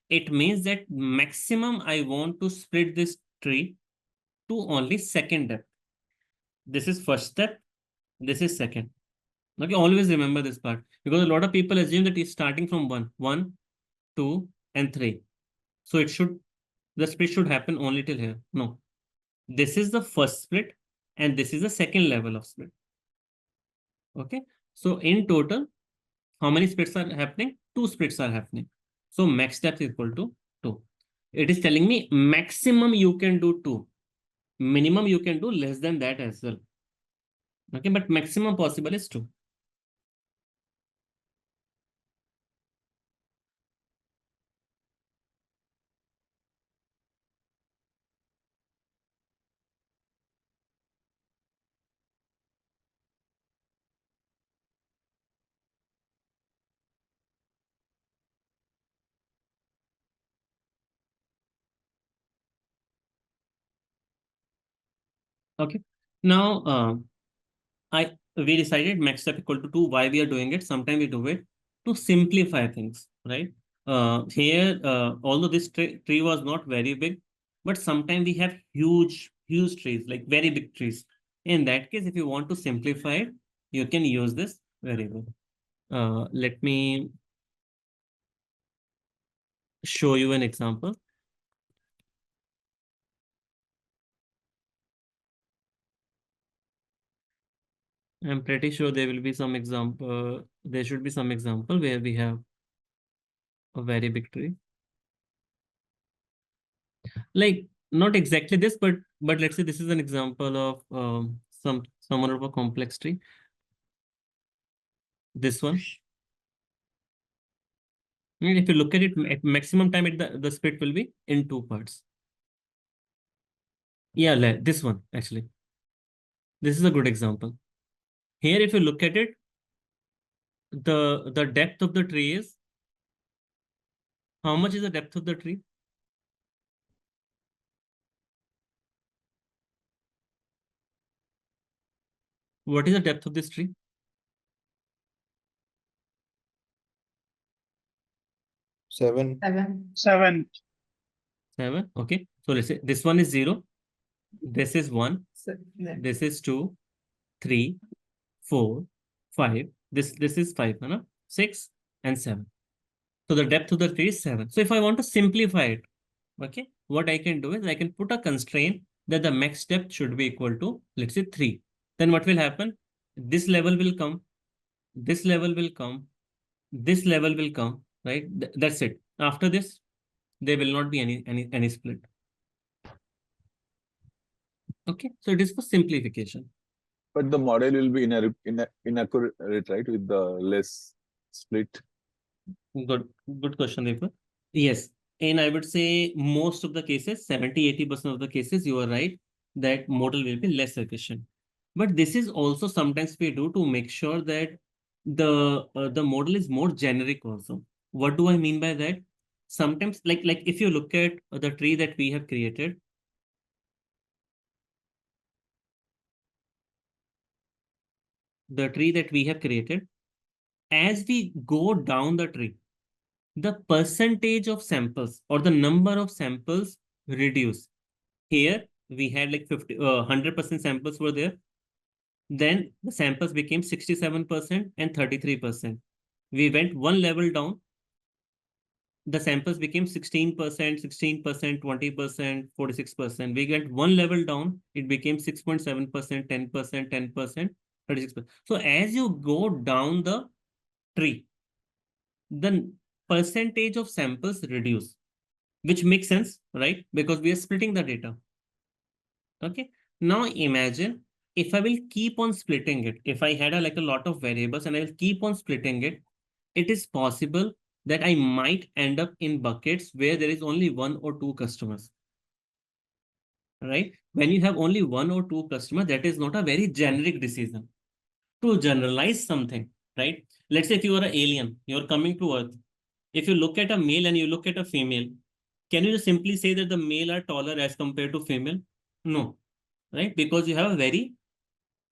it means that maximum I want to split this tree to only second depth. This is first step. This is second. Okay, always remember this part because a lot of people assume that it's starting from 1, 2, and 3. So the split should happen only till here. No, this is the first split and this is the second level of split. Okay, so in total, how many splits are happening? 2 splits are happening. So max depth is equal to 2. It is telling me maximum you can do 2. Minimum you can do less than that as well. Okay, but maximum possible is 2. Okay. Now, we decided max step equal to 2. Why we are doing it? Sometimes we do it to simplify things, right? Here, although this tree was not very big, but sometimes we have huge trees, like very big trees. In that case, if you want to simplify it, you can use this variable. Let me show you an example. I'm pretty sure there will be some example. There should be some example where we have a very big tree. Like not exactly this, but let's say this is an example of some of a complex tree. This one. And if you look at it at maximum time, the split will be in 2 parts. Yeah, this one actually. This is a good example. Here, if you look at it, the depth of the tree is, how much is the depth of the tree? What is the depth of this tree? 7. 7. 7. Okay. So let's say this one is 0. This is 1. This is 2, 3, 4, 5. This is 5, 6 and 7. So the depth of the tree is 7. So if I want to simplify it, okay, what I can do is I can put a constraint that the max depth should be equal to, let's say, 3. Then what will happen? this level will come, this level will come, this level will come, right? That's it. After this, there will not be any split. Okay, so it is for simplification. But the model will be inaccurate, right, with the less split. Good question, Deepak. Yes, and I would say most of the cases, 70-80% of the cases, you are right, that model will be less efficient. But this is also sometimes we do to make sure that the model is more generic also. What do I mean by that? Sometimes, like if you look at the tree that we have created, as we go down the tree, the percentage of samples or the number of samples reduce. Here we had like 100% samples were there. Then the samples became 67% and 33%. We went one level down. The samples became 16%, 16%, 20%, 46%. We went one level down. It became 6.7%, 10%, 10%, 36%. So as you go down the tree, the percentage of samples reduce, which makes sense, right? Because we are splitting the data. Okay. Now imagine if I will keep on splitting it, if I had a lot of variables and I will keep on splitting it, it is possible that I might end up in buckets where there is only 1 or 2 customers. Right? When you have only 1 or 2 customers, that is not a very generic decision. To generalize something, right? Let's say if you are an alien, you're coming to Earth. If you look at a male and you look at a female, can you just simply say that the male are taller as compared to female? No, right? Because you have very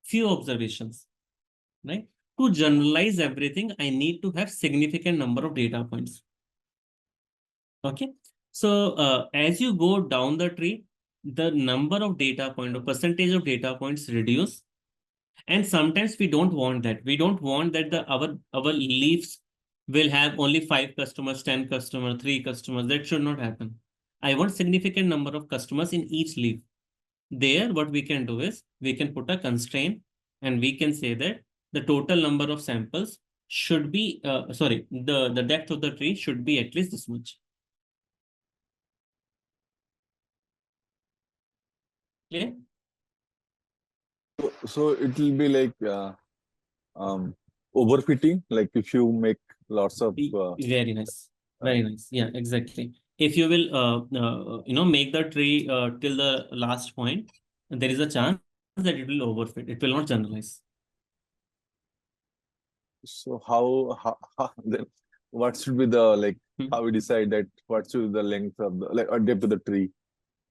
few observations, right? To generalize everything, I need to have significant number of data points. Okay. So as you go down the tree, the number of data point or percentage of data points reduce. And sometimes we don't want that. We don't want that our leaves will have only 5 customers, 10 customers, 3 customers. That should not happen. I want significant number of customers in each leaf. There, what we can do is we can put a constraint and we can say that the total number of samples should be, the depth of the tree should be at least this much. Clear? So it will be like overfitting, like if you make lots of very nice, very nice. Yeah, exactly. If you will make the tree till the last point, there is a chance that it will overfit. It will not generalize. So how then what should be the how we decide that what should be the length of the or depth of the tree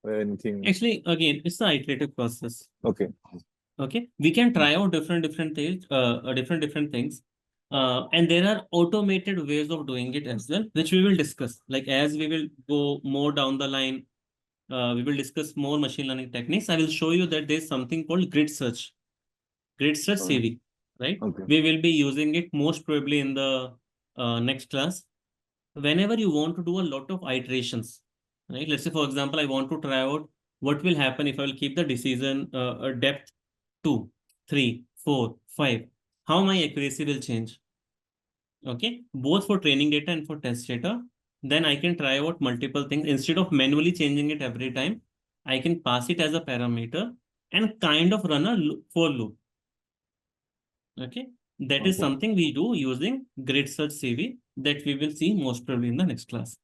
or anything? Actually, again, it's the iterative process. Okay. Okay, we can try out different things, different things, and there are automated ways of doing it as well, which we will discuss. Like as we will go more down the line, we will discuss more machine learning techniques. I will show you that there's something called grid search CV, right? Okay. We will be using it most probably in the next class. Whenever you want to do a lot of iterations, right? Let's say, for example, I want to try out what will happen if I will keep the decision depth 2, 3, 4, 5. How my accuracy will change? Okay, both for training data and for test data. Then I can try out multiple things. Instead of manually changing it every time, I can pass it as a parameter and kind of run a for loop. Okay, that is something we do using grid search CV that we will see most probably in the next class.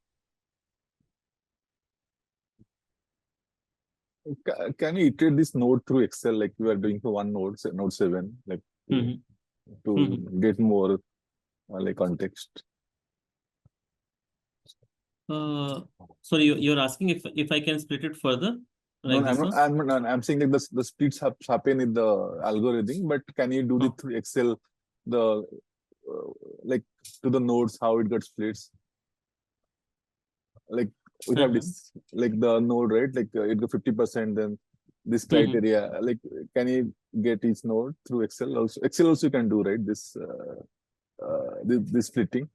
Can you iterate this node through Excel like we are doing for one node, say node 7, like to get more like context? Sorry, you're asking if I can split it further? Like No, I'm saying like the splits happen in the algorithm, but can you do it through Excel, the like to the nodes, how it got splits? Like we have this, like the node, right? Like it got 50%, then this criteria, like can you get each node through Excel also? Excel also you can do, right? This splitting.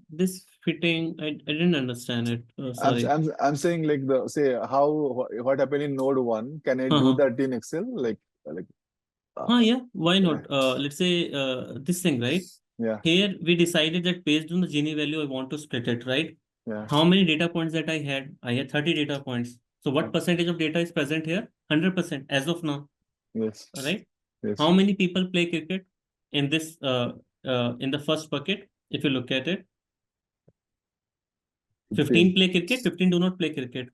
This fitting, I didn't understand it. Sorry. I'm saying like what happened in node 1, can I do that in Excel? Like Yeah, why Yeah. not? Let's say this thing, right? Yeah. Here we decided that based on the Gini value, I want to split it, right? Yeah. How many data points that I had? I had 30 data points. So what percentage of data is present here? 100% as of now, Yes. right? Yes. How many people play cricket in this in the first bucket? If you look at it, 15 play cricket, 15 do not play cricket.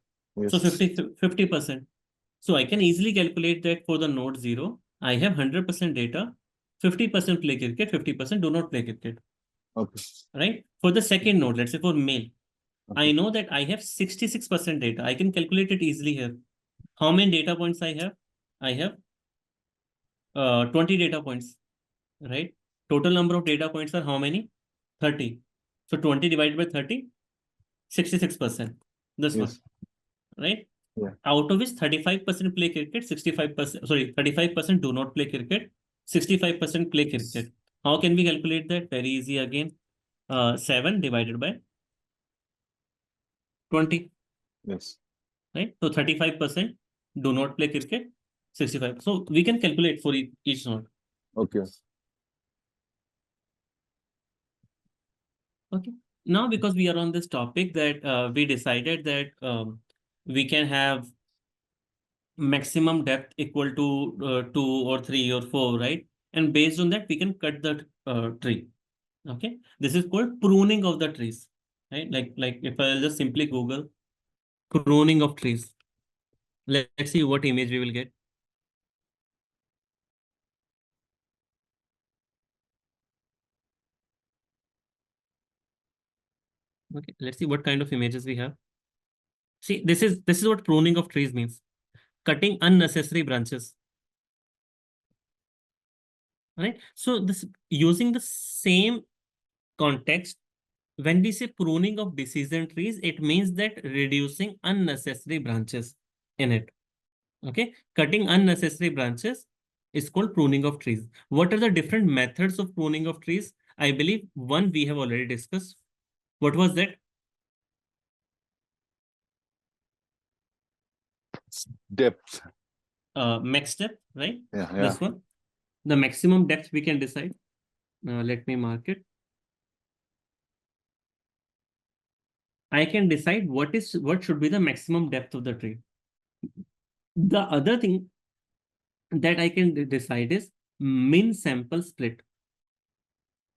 So Yes. 50%. So I can easily calculate that for the node 0, I have 100% data, 50% play cricket, 50% do not play cricket, Okay. right? For the second node, let's say for male, I Okay. know that I have 66% data. I can calculate it easily here. How many data points I have? I have 20 data points, right? Total number of data points are how many? 30. So 20 divided by 30, 66%. This one, Yes. right? Yeah. Out of which 35% play cricket, 65%, sorry, 35% do not play cricket, 65% play cricket. How can we calculate that? Very easy again. 7 divided by 20, Yes. right? So 35% do not play cricket, 65. So we can calculate for each node. Okay. Okay. Now, because we are on this topic that we decided that we can have maximum depth equal to 2 or 3 or 4, right? And based on that, we can cut the tree. Okay. This is called pruning of the trees, right? Like if I'll just simply Google pruning of trees, let's see what image we will get. Okay, let's see what kind of images we have. See, this is what pruning of trees means. Cutting unnecessary branches. Right? So this using the same context, when we say pruning of decision trees, it means that reducing unnecessary branches in it. Okay, cutting unnecessary branches is called pruning of trees. What are the different methods of pruning of trees? I believe one we have already discussed. What was that? Depth. Max depth, right? Yeah. Yeah. This one. The maximum depth we can decide. Let me mark it. I can decide what should be the maximum depth of the tree. The other thing that I can decide is min sample split.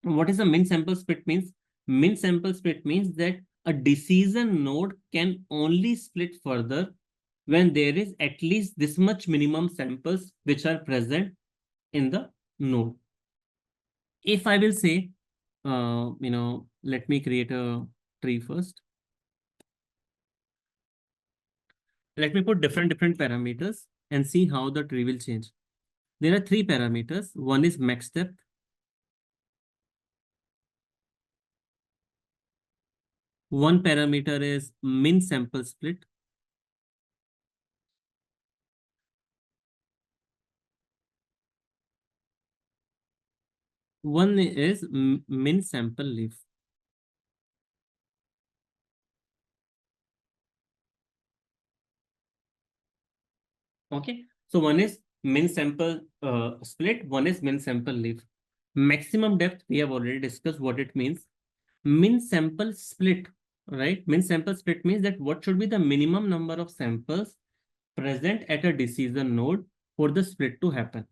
What is a min sample split means? Min sample split means that a decision node can only split further when there is at least this much minimum samples which are present in the node. If I will say, let me create a tree first. Let me put different parameters and see how the tree will change. There are 3 parameters. One is max depth. One parameter is min sample split. One is min sample leaf. Okay. So one is min sample split. One is min sample leaf. Maximum depth, we have already discussed what it means. Min sample split, right? Min sample split means that what should be the minimum number of samples present at a decision node for the split to happen.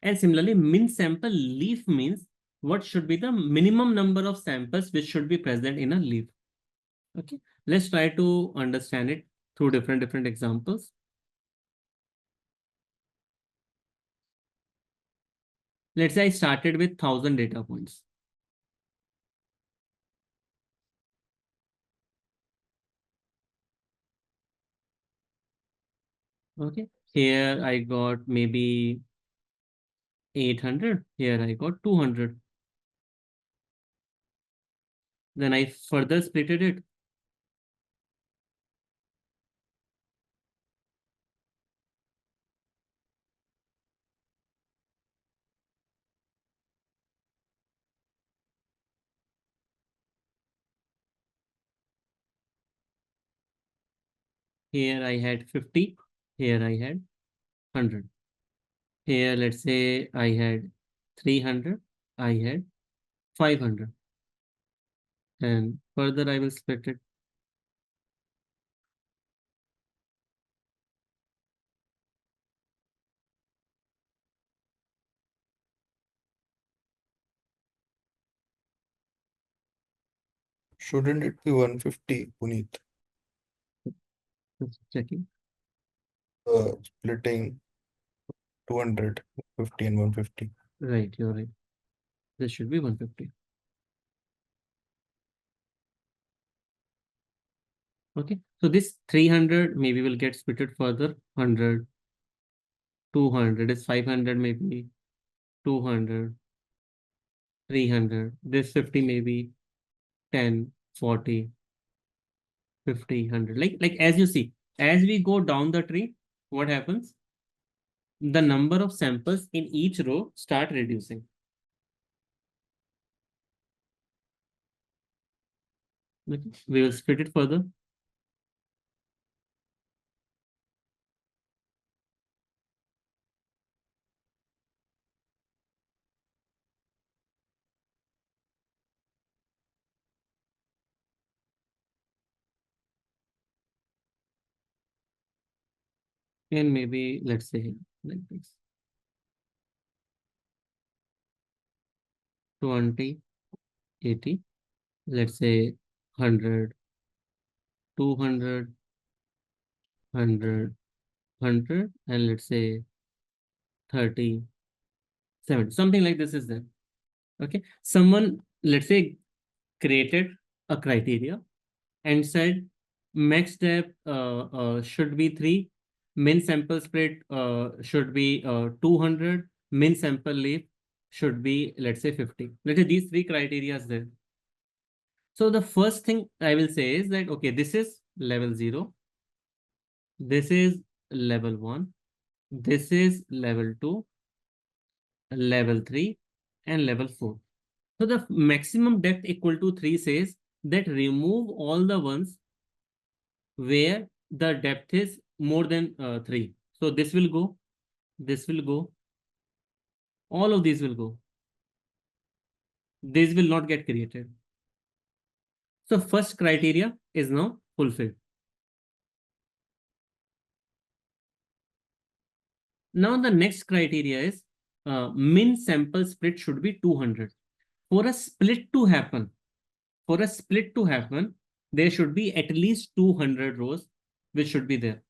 And similarly, min sample leaf means what should be the minimum number of samples which should be present in a leaf. Okay, let's try to understand it through different examples. Let's say I started with 1000 data points. Okay, here I got maybe 800. Here I got 200. Then I further splitted it. Here I had 50. Here I had 100. Here, let's say I had 300, I had 500. And further, I will split it. Shouldn't it be 150, Puneet? Just checking. Splitting 200, 50 and 150. Right, you're right. This should be 150. Okay, so this 300 maybe will get splitted further. 100, 200 is 500, maybe 200, 300. This 50 maybe 10, 40, 50, 100. Like as you see, as we go down the tree, what happens? The number of samples in each row start reducing. Okay. We will split it further. And maybe let's say like this. 20, 80, let's say 100, 200, 100, 100, and let's say 30, 70, something like this is there. Okay. Someone, let's say, created a criteria and said max depth should be 3, min sample split should be 200, min sample leaf should be, let's say, 50. Let's say these 3 criteria is there. So the first thing I will say is that, okay, this is level 0. This is level 1. This is level 2, level 3, and level 4. So the maximum depth equal to 3 says that remove all the ones where the depth is more than 3. So this will go, this will go, all of these will go. These will not get created. So first criteria is now fulfilled. Now the next criteria is min sample split should be 200. For a split to happen, there should be at least 200 rows which should be there.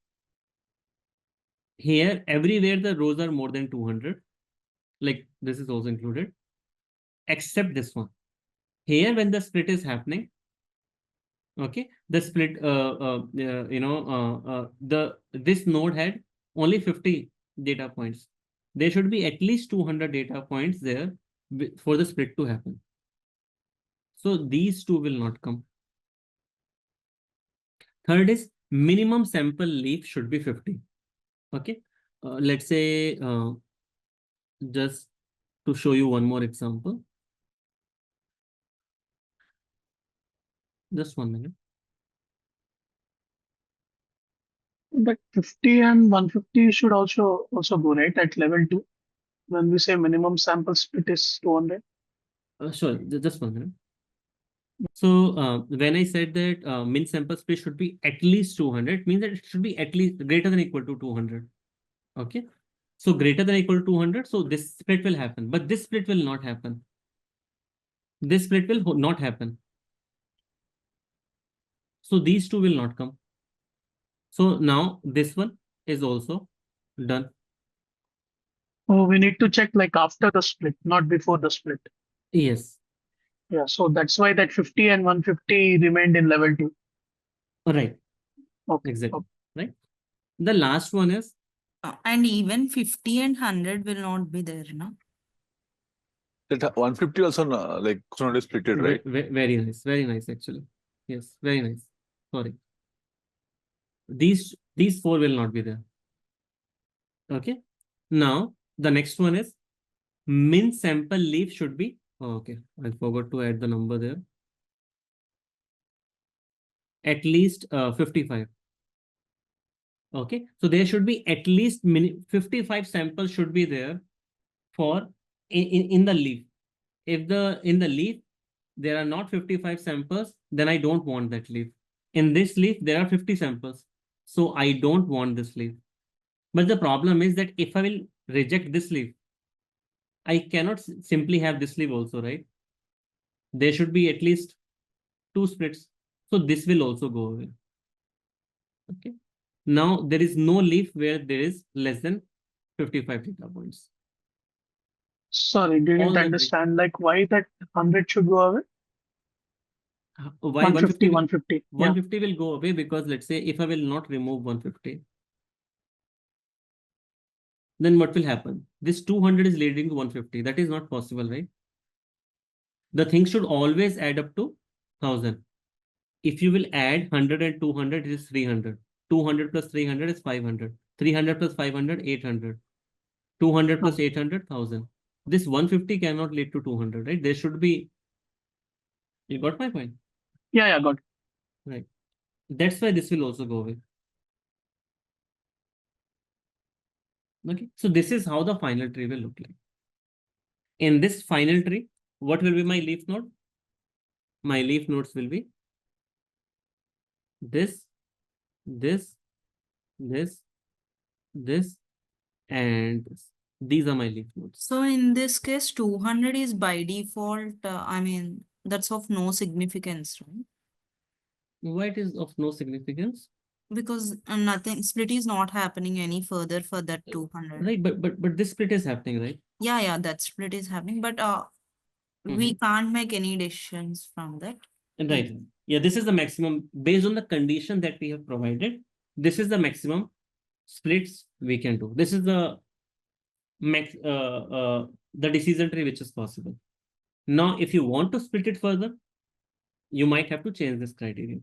Here, everywhere the rows are more than 200, like this is also included, except this one. Here, when the split is happening, okay, the split, this node had only 50 data points. There should be at least 200 data points there for the split to happen. So these two will not come. Third is minimum sample leaf should be 50. Okay, let's say just to show you one more example. Just 1 minute. But 50 and 150 should also go, right, at level 2 when we say minimum sample split is 200. Sure, just 1 minute. So when I said that min sample split should be at least 200, means that it should be at least greater than equal to 200. Okay, so greater than equal to 200, so this split will happen, but this split will not happen. This split will not happen. So these two will not come. So now this one is also done. Oh, we need to check like after the split, not before the split. Yes. Yeah, so that's why that 50 and 150 remained in level 2. Right. Okay. Exactly. Okay. Right. The last one is. And even 50 and 100 will not be there, no? That 150 also like not splitted, right? Very nice. Very nice, actually. Yes, very nice. Sorry. These 4 will not be there. Okay. Now the next one is min sample leaf should be. Oh, okay, I forgot to add the number there. At least 55. Okay, so there should be at least 55 samples should be there for in the leaf. If in the leaf there are not 55 samples, then I don't want that leaf. In this leaf there are 50 samples, so I don't want this leaf. But the problem is that if I will reject this leaf, I cannot simply have this leaf also, right? There should be at least 2 splits, so this will also go away. Okay, now there is no leaf where there is less than 55 data points. Sorry, didn't understand, like why that 100 should go away? Why 150, 150. 150 will go away because let's say if I will not remove 150, then what will happen? This 200 is leading to 150. That is not possible, right? The thing should always add up to 1000. If you will add 100 and 200, it is 300. 200 plus 300 is 500. 300 plus 500, 800. 200 plus 800, 1000. This 150 cannot lead to 200, right? There should be. You got my point? Yeah, got it. Right. That's why this will also go away. Okay, so this is how the final tree will look like. In this final tree, what will be my leaf node? My leaf nodes will be this, this, this, this, and this. These are my leaf nodes. So in this case, 200 is by default, I mean, that's of no significance, right? Why it is of no significance? Because nothing, split is not happening any further for that 200. Right, but this split is happening, right? Yeah, that split is happening, but we can't make any decisions from that. Right. Yeah, this is the maximum based on the condition that we have provided. This is the maximum splits we can do. This is the max the decision tree which is possible. Now, if you want to split it further, you might have to change this criteria.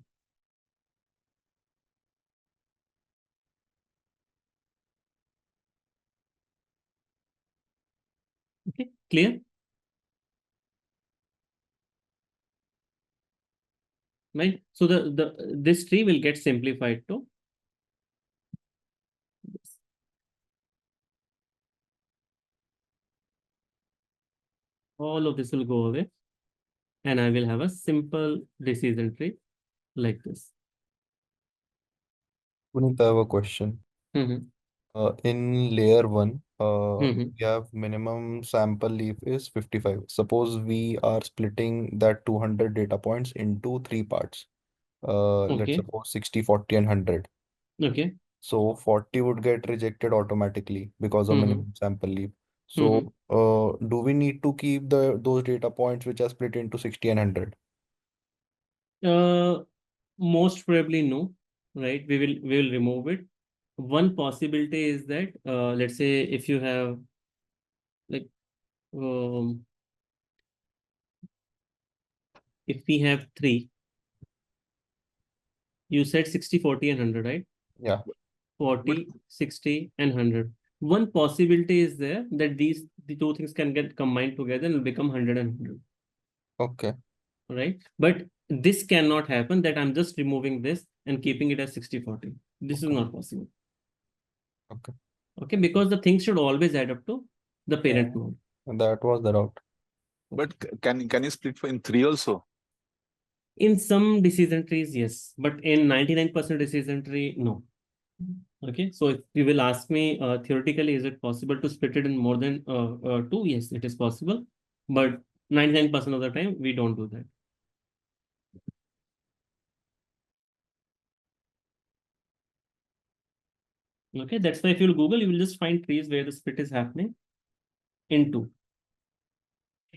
Okay, clear? Right. So this tree will get simplified to this. All of this will go away, and I will have a simple decision tree like this. Puneet, I have a question. In layer 1, we have minimum sample leaf is 55. Suppose we are splitting that 200 data points into 3 parts. Let's suppose 60, 40, and 100. Okay. So 40 would get rejected automatically because of minimum sample leaf. So do we need to keep those data points which are split into 60 and 100? Most probably no, right? We will remove it. One possibility is that let's say if you have like if we have 3, you said 60, 40, and 100, right? Yeah. 40, 60, and 100. One possibility is there that the 2 things can get combined together and become 100 and 100. Okay. Right? But this cannot happen that I'm just removing this and keeping it as 60, 40. This is not possible. Okay. Okay, because the things should always add up to the parent node. And that was the route. But can you split in 3 also? In some decision trees, yes, but in 99% decision tree, no. Okay, so if you will ask me theoretically, is it possible to split it in more than 2? Yes, it is possible, but 99% of the time we don't do that. Okay, that's why if you'll Google, you will just find trees where the split is happening in 2.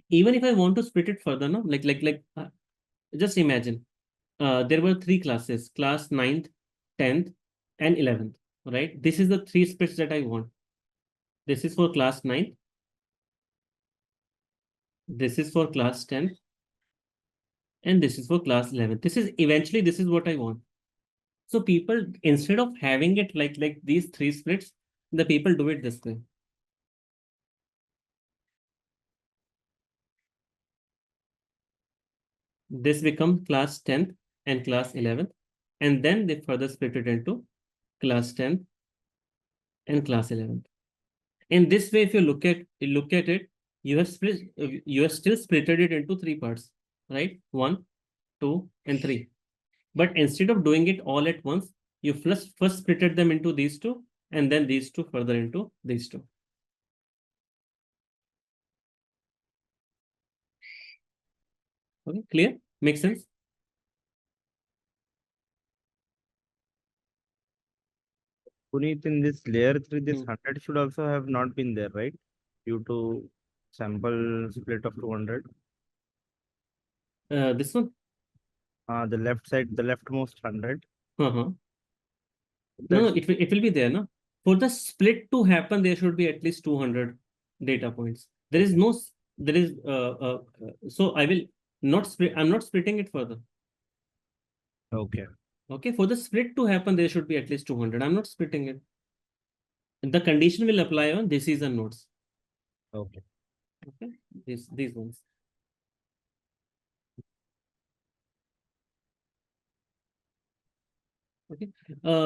Even if I want to split it further, no, just imagine there were 3 classes, class 9th, 10th, and 11th, right? This is the 3 splits that I want. This is for class 9th. This is for class 10th. And this is for class 11th. This is what I want. So people, instead of having it like these 3 splits, the people do it this way. This becomes class 10th and class 11th. And then they further split it into class 10th and class 11th. In this way, if you look at it, you have still splitted it into 3 parts, right? 1, 2, and 3. But instead of doing it all at once, you first splitted them into these 2, and then these 2 further into these 2. Okay, clear? Makes sense? Puneet, in this layer 3, this 100 should also have not been there, right? Due to sample split of 200. This one? The left side, the leftmost 100. No, That's it will be there, no? For the split to happen, there should be at least 200 data points. There is no, so I will not split, I'm not splitting it further. okay. Okay, for the split to happen, there should be at least 200. I'm not splitting it. The condition will apply on decision nodes. Okay. Okay, these ones. Okay.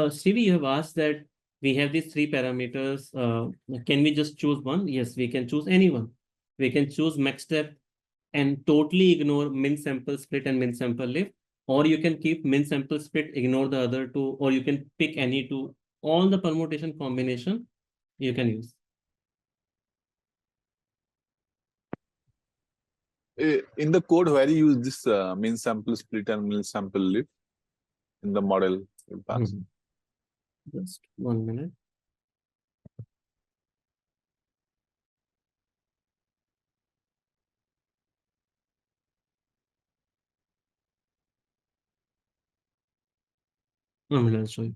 Stevie, you have asked that we have these 3 parameters. Can we just choose one? Yes, we can choose any one. We can choose max depth and totally ignore min sample split and min sample lift, or you can keep min sample split, ignore the other 2, or you can pick any 2. All the permutation combination you can use. In the code, where you use this min sample split and min sample lift in the model? Just 1 minute. I'll show you.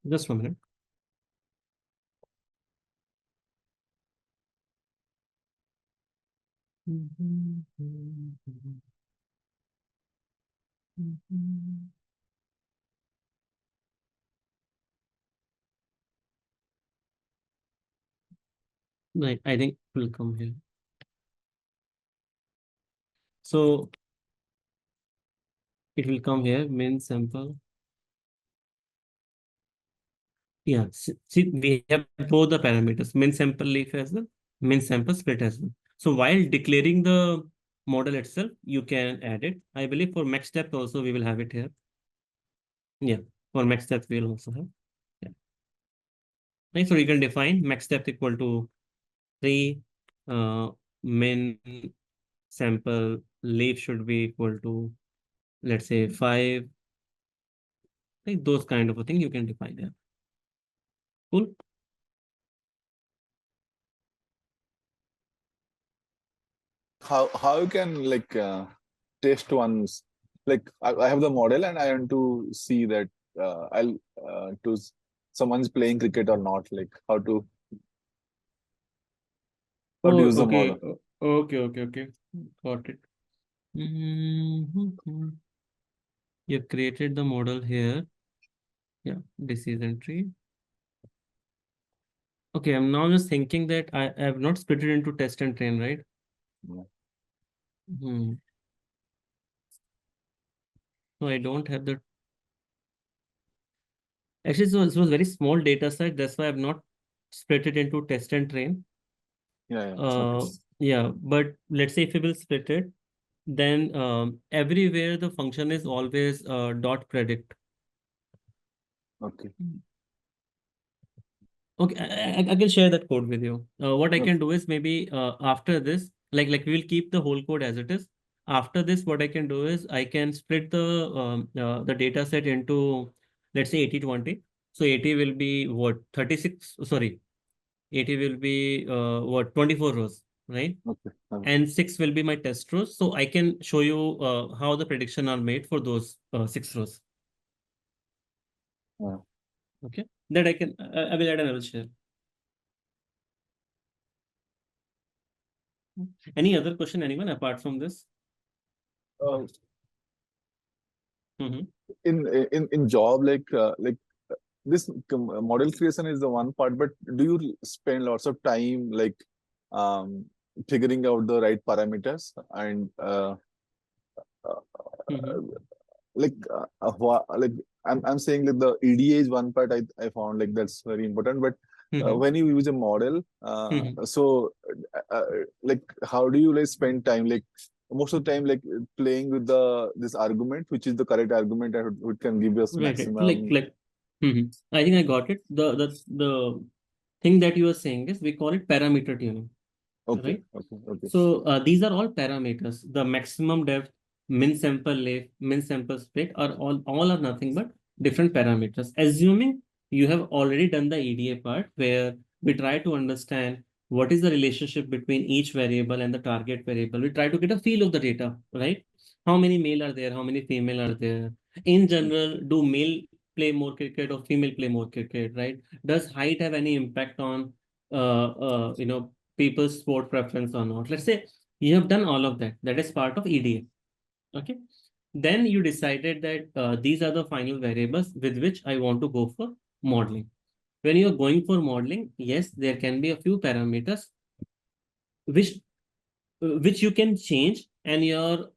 Just 1 minute. Right, I think it will come here. So it will come here, min sample. Yeah, see, we have both the parameters, min sample leaf as well, min sample split as well. So while declaring the model itself, you can add it. I believe for max depth also we will have it here. Yeah, for max depth we'll also have. Yeah. Right, so you can define max depth equal to 3, min sample leaf should be equal to, let's say, 5. Like those kind of a thing you can define there. Cool. How you can like test ones, like I have the model and I want to see that I'll to someone's playing cricket or not, like how to use the Okay. model. Okay. Got it. You've created the model here. Yeah, decision tree. Okay, I'm now just thinking that I have not split it into test and train, right? So I don't have the. Actually, so it was very small data set. That's why I've not split it into test and train. Yeah, but let's say if we will split it, then everywhere the function is always dot predict. Okay. Okay, I can share that code with you. What I can do is maybe after this, like we will keep the whole code as it is. After this, what I can do is I can split the data set into, let's say 80-20. So 80 will be what, 36, sorry, 80 will be what, 24 rows, right? Okay. And 6 will be my test rows. So I can show you how the prediction are made for those 6 rows. Yeah. Okay, that I can, I will add and I will share. Any other question, anyone, apart from this? In job, like this model creation is the one part, but do you spend lots of time like figuring out the right parameters and like I'm saying that the EDA is one part I found like that's very important, but when you use a model, so like how do you like spend time, like most of the time like playing with this argument, which is the correct argument and which can give us maximum. I think I got it. The thing that you are saying is we call it parameter tuning. Okay. Right? Okay. So these are all parameters. The maximum depth, min sample length, min sample split are all are nothing but different parameters. Assuming you have already done the EDA part where we try to understand what is the relationship between each variable and the target variable. We try to get a feel of the data, right? How many male are there? How many female are there? In general, do male play more cricket or female play more cricket, right? Does height have any impact on people's sport preference or not? Let's say you have done all of that. That is part of EDA. Okay. Then you decided that these are the final variables with which I want to go for modeling. When you're going for modeling, yes, there can be a few parameters which you can change and your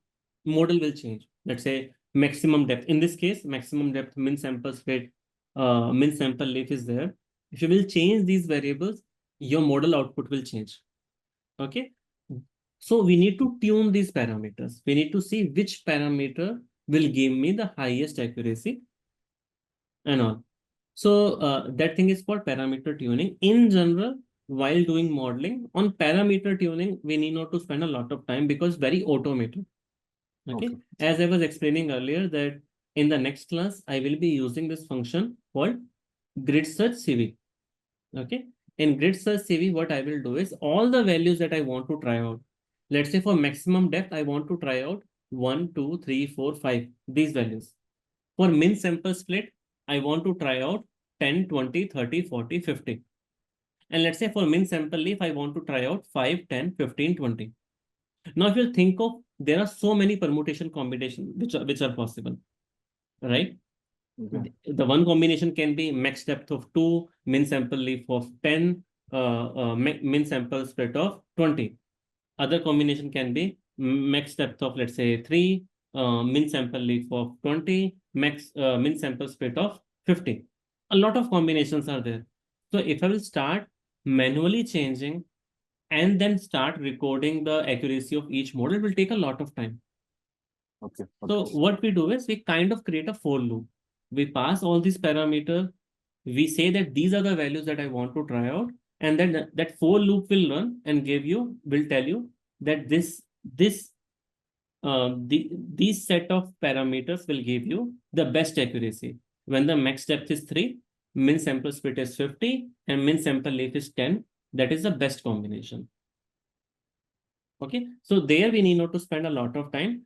model will change. Let's say maximum depth. In this case, maximum depth, min sample split, min sample length is there. If you will change these variables, your model output will change. Okay. So we need to tune these parameters. We need to see which parameter will give me the highest accuracy and all. So that thing is called parameter tuning. In general, while doing modeling on parameter tuning, we need not to spend a lot of time because very automated. Okay. As I was explaining earlier that in the next class, I will be using this function called grid search CV. Okay. In grid search CV, what I will do is all the values that I want to try out. Let's say for maximum depth, I want to try out 1, 2, 3, 4, 5, these values. For min sample split, I want to try out 10, 20, 30, 40, 50. And let's say for min sample leaf, I want to try out 5, 10, 15, 20. Now, if you think of, there are so many permutation combinations which are possible, right? The one combination can be max depth of 2, min sample leaf of 10, min sample split of 20. Other combination can be max depth of, let's say, 3, min sample leaf of 20, min sample split of 50. A lot of combinations are there. So if I will start manually changing and then start recording the accuracy of each model, it will take a lot of time. Okay. So what we do is we kind of create a for loop. We pass all these parameters. We say that these are the values that I want to try out. And then that for loop will run and will tell you that these set of parameters will give you the best accuracy. When the max depth is 3, min sample split is 50, and min sample length is 10, that is the best combination. Okay, so there we need not to spend a lot of time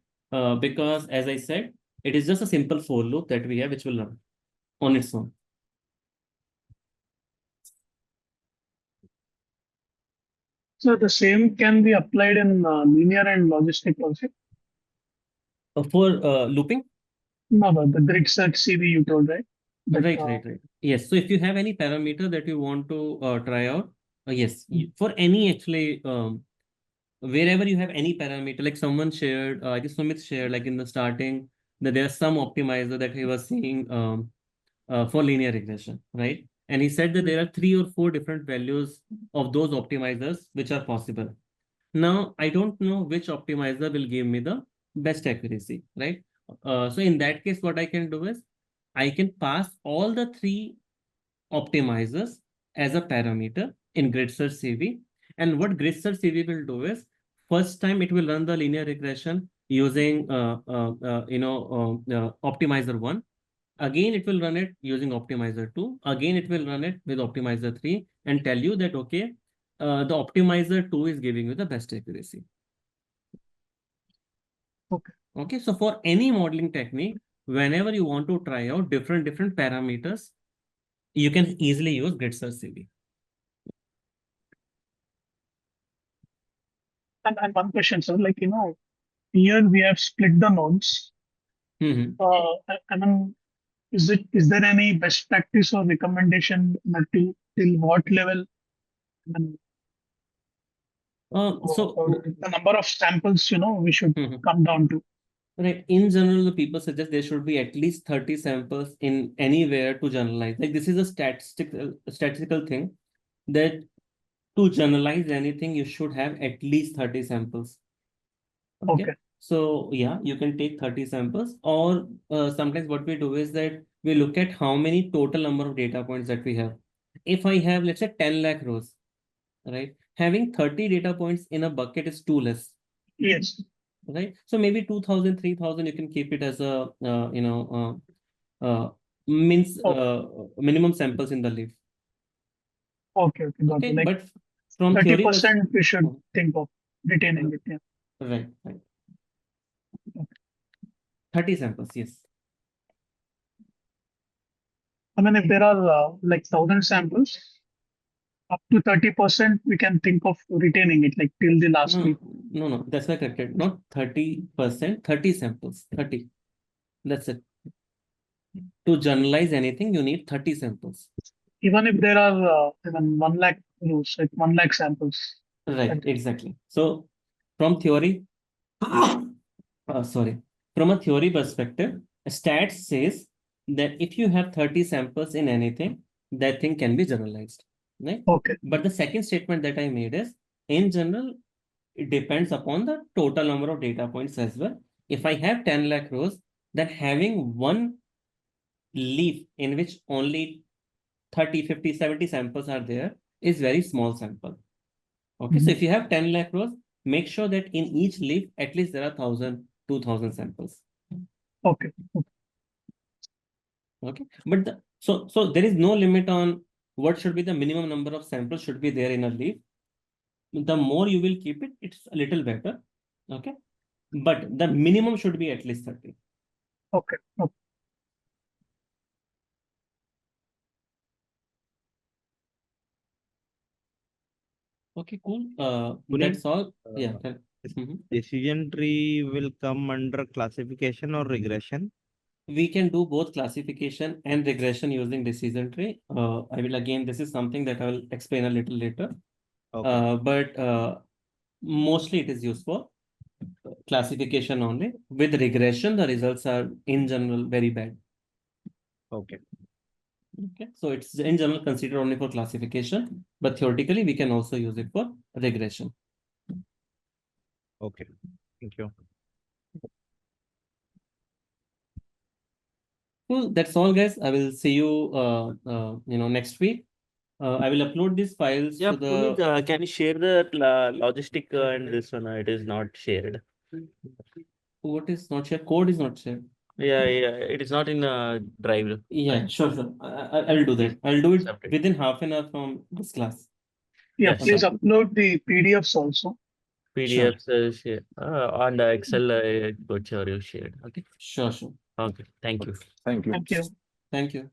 because, as I said, it is just a simple for loop that we have which will run on its own. So the same can be applied in linear and logistic also. For looping? No, the grid search CV you told, right? Right. Yes. So if you have any parameter that you want to try out, yes, for any actually, wherever you have any parameter, like someone shared, I guess Sumit shared, like in the starting, that there's some optimizer that he was seeing for linear regression, right? And he said that there are 3 or 4 different values of those optimizers which are possible. Now, I don't know which optimizer will give me the best accuracy, right? So in that case, what I can do is I can pass all the 3 optimizers as a parameter in grid search CV. And what grid search CV will do is first time it will run the linear regression using optimizer 1. Again, it will run it using optimizer 2. Again, it will run it with optimizer 3 and tell you that, okay, the optimizer 2 is giving you the best accuracy. Okay, so for any modeling technique, whenever you want to try out different parameters, you can easily use grid search CV. And one question, sir, like, here we have split the nodes. I mean, is there any best practice or recommendation till what level? The number of samples, we should come down to. Right. In general, the people suggest there should be at least 30 samples in anywhere to generalize. Like this is a statistical thing that to generalize anything, you should have at least 30 samples. Okay. So yeah, you can take 30 samples, or sometimes what we do is that we look at how many total number of data points that we have. If I have, let's say 10 lakh rows, right? Having 30 data points in a bucket is too less. Yes. Right. So maybe 2,000, 3,000, you can keep it as a, minimum samples in the leaf. Okay. Got it. Like, but from 30% we should think of retaining it. Yeah. Right. 30 samples, yes. I mean, if there are like 1,000 samples, up to 30% we can think of retaining it, like till the last week. No, that's not correct. Not 30%, 30 samples, 30. That's it. To generalize anything, you need 30 samples. Even if there are even 1 lakh rows, like 1 lakh samples. Right, exactly. So from theory, from a theory perspective, stats says that if you have 30 samples in anything, that thing can be generalized. Right? Okay. But the second statement that I made is, in general, it depends upon the total number of data points as well. If I have 10 lakh rows, then having one leaf in which only 30, 50, 70 samples are there is very small sample. Okay, so if you have 10 lakh rows, make sure that in each leaf, at least there are 1,000, 2,000 samples. Okay. Okay, but so there is no limit on what should be the minimum number of samples should be there in a leaf. The more you will keep it, it's a little better. Okay, but the minimum should be at least 30. Okay. Okay, cool. That's all. Yeah. Decision tree will come under classification or regression? We can do both classification and regression using decision tree. I will again, this is something that I will explain a little later. Okay. But mostly it is used for classification only. With regression, the results are in general very bad. Okay. Okay, so it's in general considered only for classification, but theoretically we can also use it for regression. Okay, thank you. Cool, that's all, guys. I will see you, next week. I will upload these files Yeah, to the. Puneet, can you share the logistic and this one? It is not shared. What is not shared? Code is not shared. Yeah, it is not in Drive. Yeah, sure. I will do that. I'll do it within half an hour from this class. Yeah, please upload the PDFs also. PDFs share on the Excel whichever you shared. Okay. Sure. Okay. Thank you. Thank you. Thank you. Thank you.